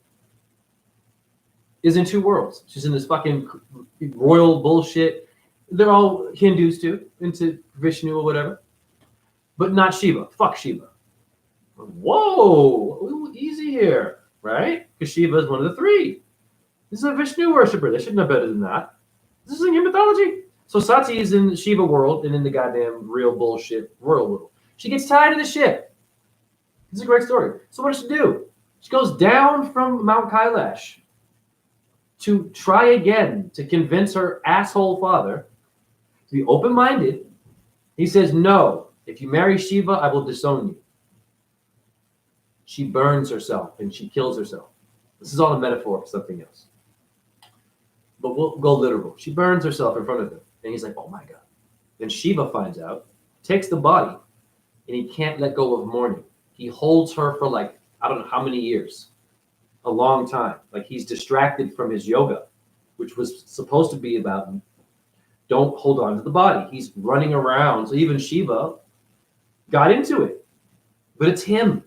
is in two worlds. She's in this fucking royal bullshit. They're all Hindus too, into Vishnu or whatever. But not Shiva. Fuck Shiva. Whoa, easy here, right? Because Shiva is one of the three. This is a Vishnu worshiper. They should know better than that. This is in your mythology. So Sati is in the Shiva world and in the goddamn real bullshit royal world. She gets tied to the ship. This is a great story. So what does she do? She goes down from Mount Kailash to try again to convince her asshole father to be open-minded. He says, no, if you marry Shiva, I will disown you. She burns herself and she kills herself. This is all a metaphor for something else. But we'll go literal. She burns herself in front of him. And he's like, oh my God. Then Shiva finds out, takes the body, and he can't let go of mourning. He holds her for I don't know how many years. A long time. He's distracted from his yoga, which was supposed to be about don't hold on to the body. He's running around. So even Shiva got into it. But it's him.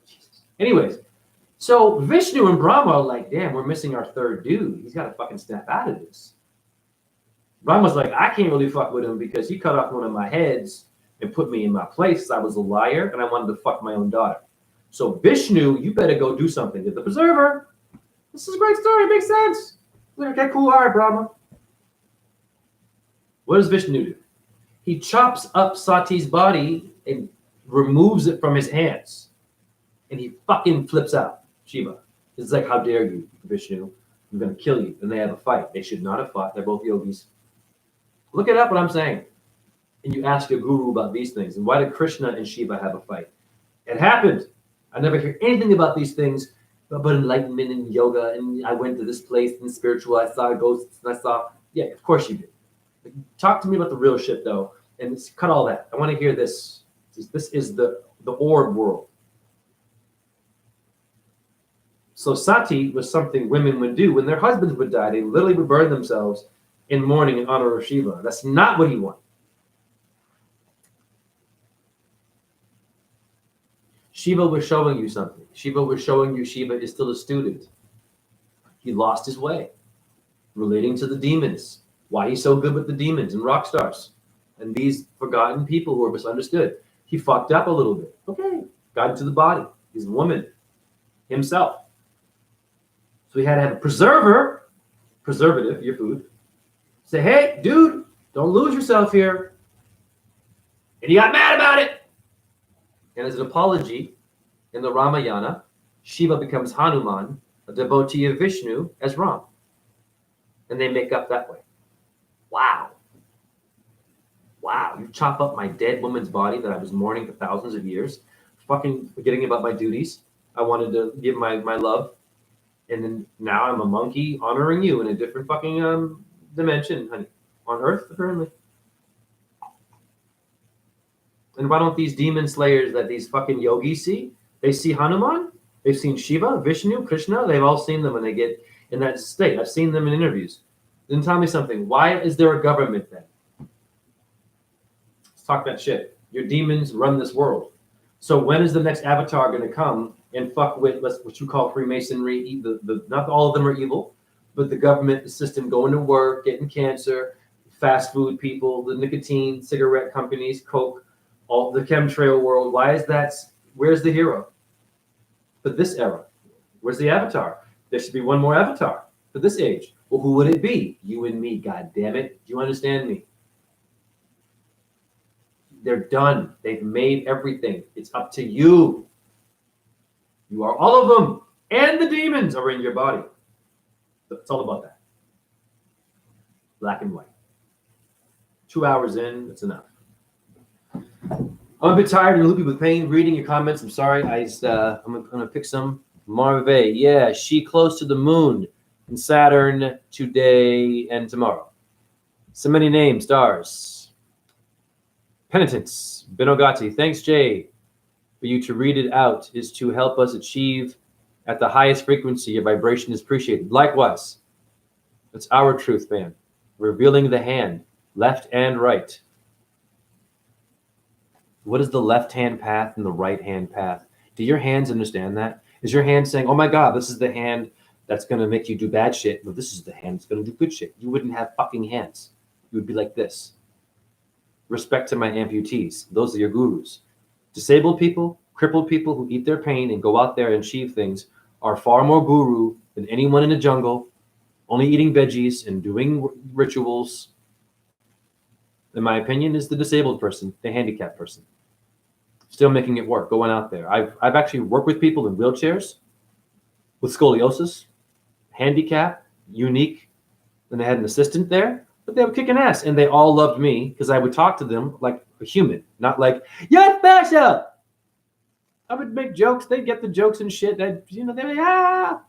Jesus. Anyways, so Vishnu and Brahma are like, damn, we're missing our third dude. He's got to fucking snap out of this. Brahma's like, I can't really fuck with him because he cut off one of my heads and put me in my place. I was a liar and I wanted to fuck my own daughter. So Vishnu, you better go do something. Get the preserver. This is a great story. It makes sense. Like, okay, cool. All right, Brahma. What does Vishnu do? He chops up Sati's body and removes it from his hands. And he fucking flips out. Shiva. It's like, how dare you, Vishnu? I'm going to kill you. And they have a fight. They should not have fought. They're both yogis. Look it up what I'm saying. And you ask your guru about these things. And why did Krishna and Shiva have a fight? It happened. I never hear anything about these things, but enlightenment and yoga. And I went to this place and spiritual. I saw ghosts and I saw, yeah, of course you did. Talk to me about the real shit though. And cut all that. I want to hear this. This is the orb world. So Sati was something women would do when their husbands would die. They literally would burn themselves in mourning in honor of Shiva. That's not what he wanted. Shiva was showing you something. Shiva was showing you Shiva is still a student. He lost his way, relating to the demons. Why he's so good with the demons and rock stars and these forgotten people who are misunderstood. He fucked up a little bit. Okay, got into the body. He's a woman himself. So he had to have a preservative, your food. Say, hey, dude, don't lose yourself here. And he got mad about it. And as an apology, in the Ramayana, Shiva becomes Hanuman, a devotee of Vishnu, as Ram. And they make up that way. Wow. Wow, you chop up my dead woman's body that I was mourning for thousands of years, fucking forgetting about my duties. I wanted to give my love. And then now I'm a monkey honoring you in a different fucking dimension, honey. On Earth, apparently. And why don't these demon slayers that these fucking yogis see? They see Hanuman, they've seen Shiva, Vishnu, Krishna, they've all seen them when they get in that state. I've seen them in interviews. Then tell me something. Why is there a government then? Let's talk that shit. Your demons run this world. So when is the next avatar going to come and fuck with what you call Freemasonry? Not all of them are evil, but the government, the system, going to work, getting cancer, fast food people, the nicotine, cigarette companies, Coke, all the chemtrail world. Why is that? Where's the hero? But this era, where's the avatar? There should be one more avatar. for this age. Well, who would it be? You and me, god damn it. Do you understand me? They're done. They've made everything. It's up to you. You are all of them. And the demons are in your body. It's all about that. Black and white. 2 hours in, it's enough. I'm a bit tired and loopy with pain reading your comments. I'm sorry. I'm gonna pick some. Marve, yeah, she close to the moon and Saturn today and tomorrow. So many names, stars. Penitence, Benogati. Thanks, Jay. For you to read it out is to help us achieve at the highest frequency. Your vibration is appreciated. Likewise, it's our truth, man. Revealing the hand, left and right. What is the left-hand path and the right-hand path? Do your hands understand that? Is your hand saying, oh my God, this is the hand that's going to make you do bad shit. Well, this is the hand that's going to do good shit. You wouldn't have fucking hands. You would be like this. Respect to my amputees. Those are your gurus. Disabled people, crippled people who eat their pain and go out there and achieve things are far more guru than anyone in the jungle, only eating veggies and doing rituals. In my opinion, is the disabled person, the handicapped person. Still making it work, going out there. I've actually worked with people in wheelchairs with scoliosis, handicap, unique, and they had an assistant there, but they were kicking ass, and they all loved me because I would talk to them like a human, not like, yes, Basha! I would make jokes, they'd get the jokes and shit, they'd be, ah!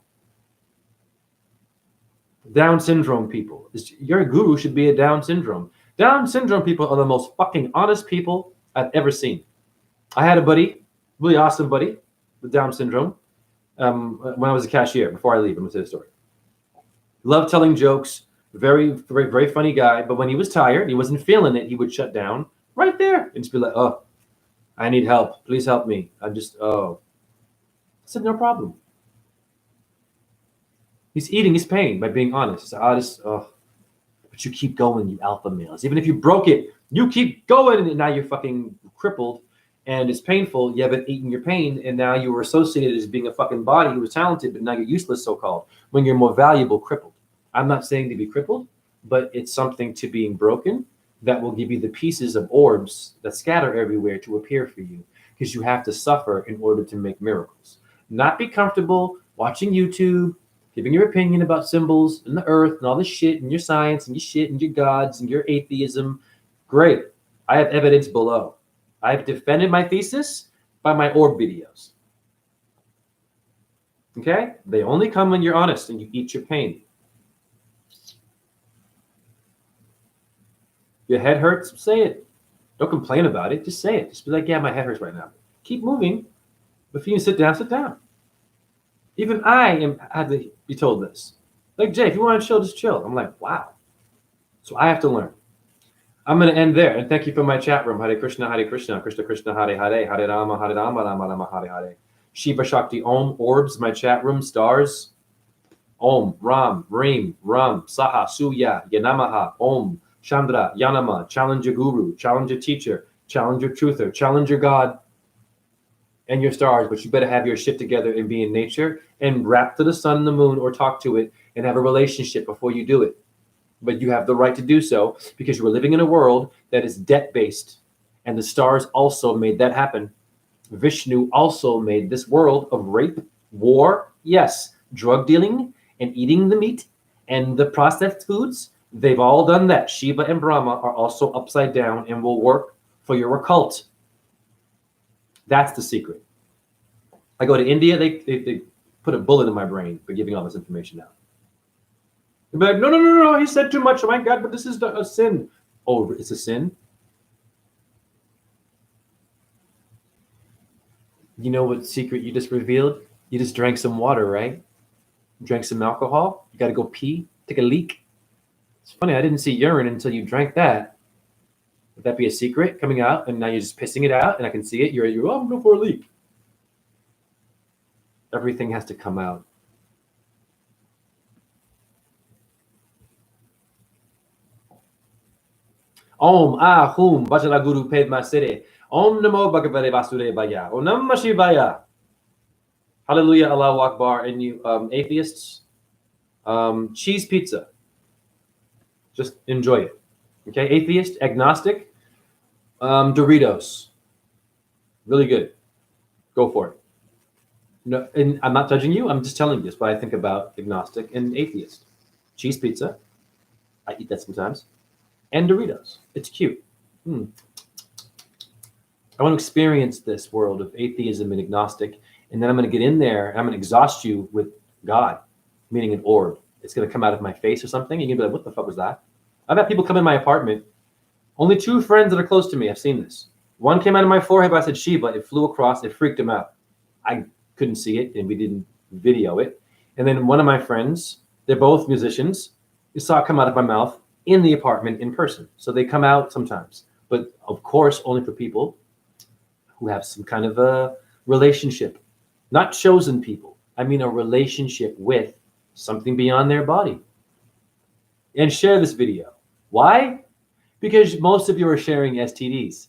Down syndrome people. Your guru should be a Down syndrome. Down syndrome people are the most fucking honest people I've ever seen. I had a buddy, really awesome buddy with Down syndrome when I was a cashier. Before I leave, I'm going to say the story. Loved telling jokes, very, very, very funny guy. But when he was tired, he wasn't feeling it, he would shut down right there and just be like, oh, I need help. Please help me. I said, no problem. He's eating his pain by being honest. But you keep going, you alpha males. Even if you broke it, you keep going, and now you're fucking crippled, and it's painful. You haven't eaten your pain, and now you were associated as being a fucking body who was talented, but now you're useless, so-called, when you're more valuable, crippled. I'm not saying to be crippled, but it's something to being broken that will give you the pieces of orbs that scatter everywhere to appear for you, because you have to suffer in order to make miracles. Not be comfortable watching YouTube, giving your opinion about symbols and the earth and all this shit and your science and your shit and your gods and your atheism. Great. I have evidence below. I've defended my thesis by my orb videos. Okay? They only come when you're honest and you eat your pain. Your head hurts? Say it. Don't complain about it. Just say it. Just be like, yeah, my head hurts right now. Keep moving. If you can sit down, sit down. Even I had to be told this. Like, Jay, if you want to chill, just chill. I'm like, wow. So I have to learn. I'm going to end there. And thank you for my chat room. Hare Krishna, Krishna Krishna, Hare Hare, Hare Rama, Rama Rama, Hare Hare. Shiva Shakti, Om, Orbs, my chat room, stars. Om, Ram, Reem, Ram, Saha, Suya, Yanamaha, Om, Chandra, Yanama, challenge your guru, challenge your teacher, challenge your truther, challenge your God and your stars, but you better have your shit together and be in nature and rap to the sun and the moon or talk to it and have a relationship before you do it. But you have the right to do so because you are living in a world that is debt-based, and the stars also made that happen. Vishnu also made this world of rape, war, yes, drug dealing and eating the meat and the processed foods. They've all done that. Shiva and Brahma are also upside down and will work for your occult. That's the secret. I go to India, they put a bullet in my brain for giving all this information out. They're like, no, he said too much. Oh my God, but this is a sin. Oh, it's a sin? You know what secret you just revealed? You just drank some water, right? You drank some alcohol. You got to go pee, take a leak. It's funny, I didn't see urine until you drank that. Would that be a secret coming out, and now you're just pissing it out, and I can see it? You're oh, I'm going for a leak. Everything has to come out. Om Ahum Vajra Guru Padma Siddhi. Om Namo Bhagavate Vasudevaya. Om Namah Shivaya. Hallelujah, Allahu Akbar. And you atheists, Cheese pizza. Just enjoy it. Okay, atheist, agnostic, Doritos. Really good. Go for it. No, and I'm not judging you. I'm just telling you this what I think about agnostic and atheist. Cheese pizza. I eat that sometimes. And Doritos. It's cute. I want to experience this world of atheism and agnostic, and then I'm going to get in there and I'm going to exhaust you with God, meaning an orb. It's going to come out of my face or something, and you're going to be like, what the fuck was that? I've had people come in my apartment. Only 2 friends that are close to me have seen this. One came out of my forehead, but I said Shiva. It flew across. It freaked him out. I couldn't see it, and we didn't video it. And then one of my friends, they're both musicians, you saw it come out of my mouth in the apartment in person. So they come out sometimes. But of course, only for people who have some kind of a relationship. Not chosen people. I mean a relationship with something beyond their body. And share this video. Why? Because most of you are sharing STDs.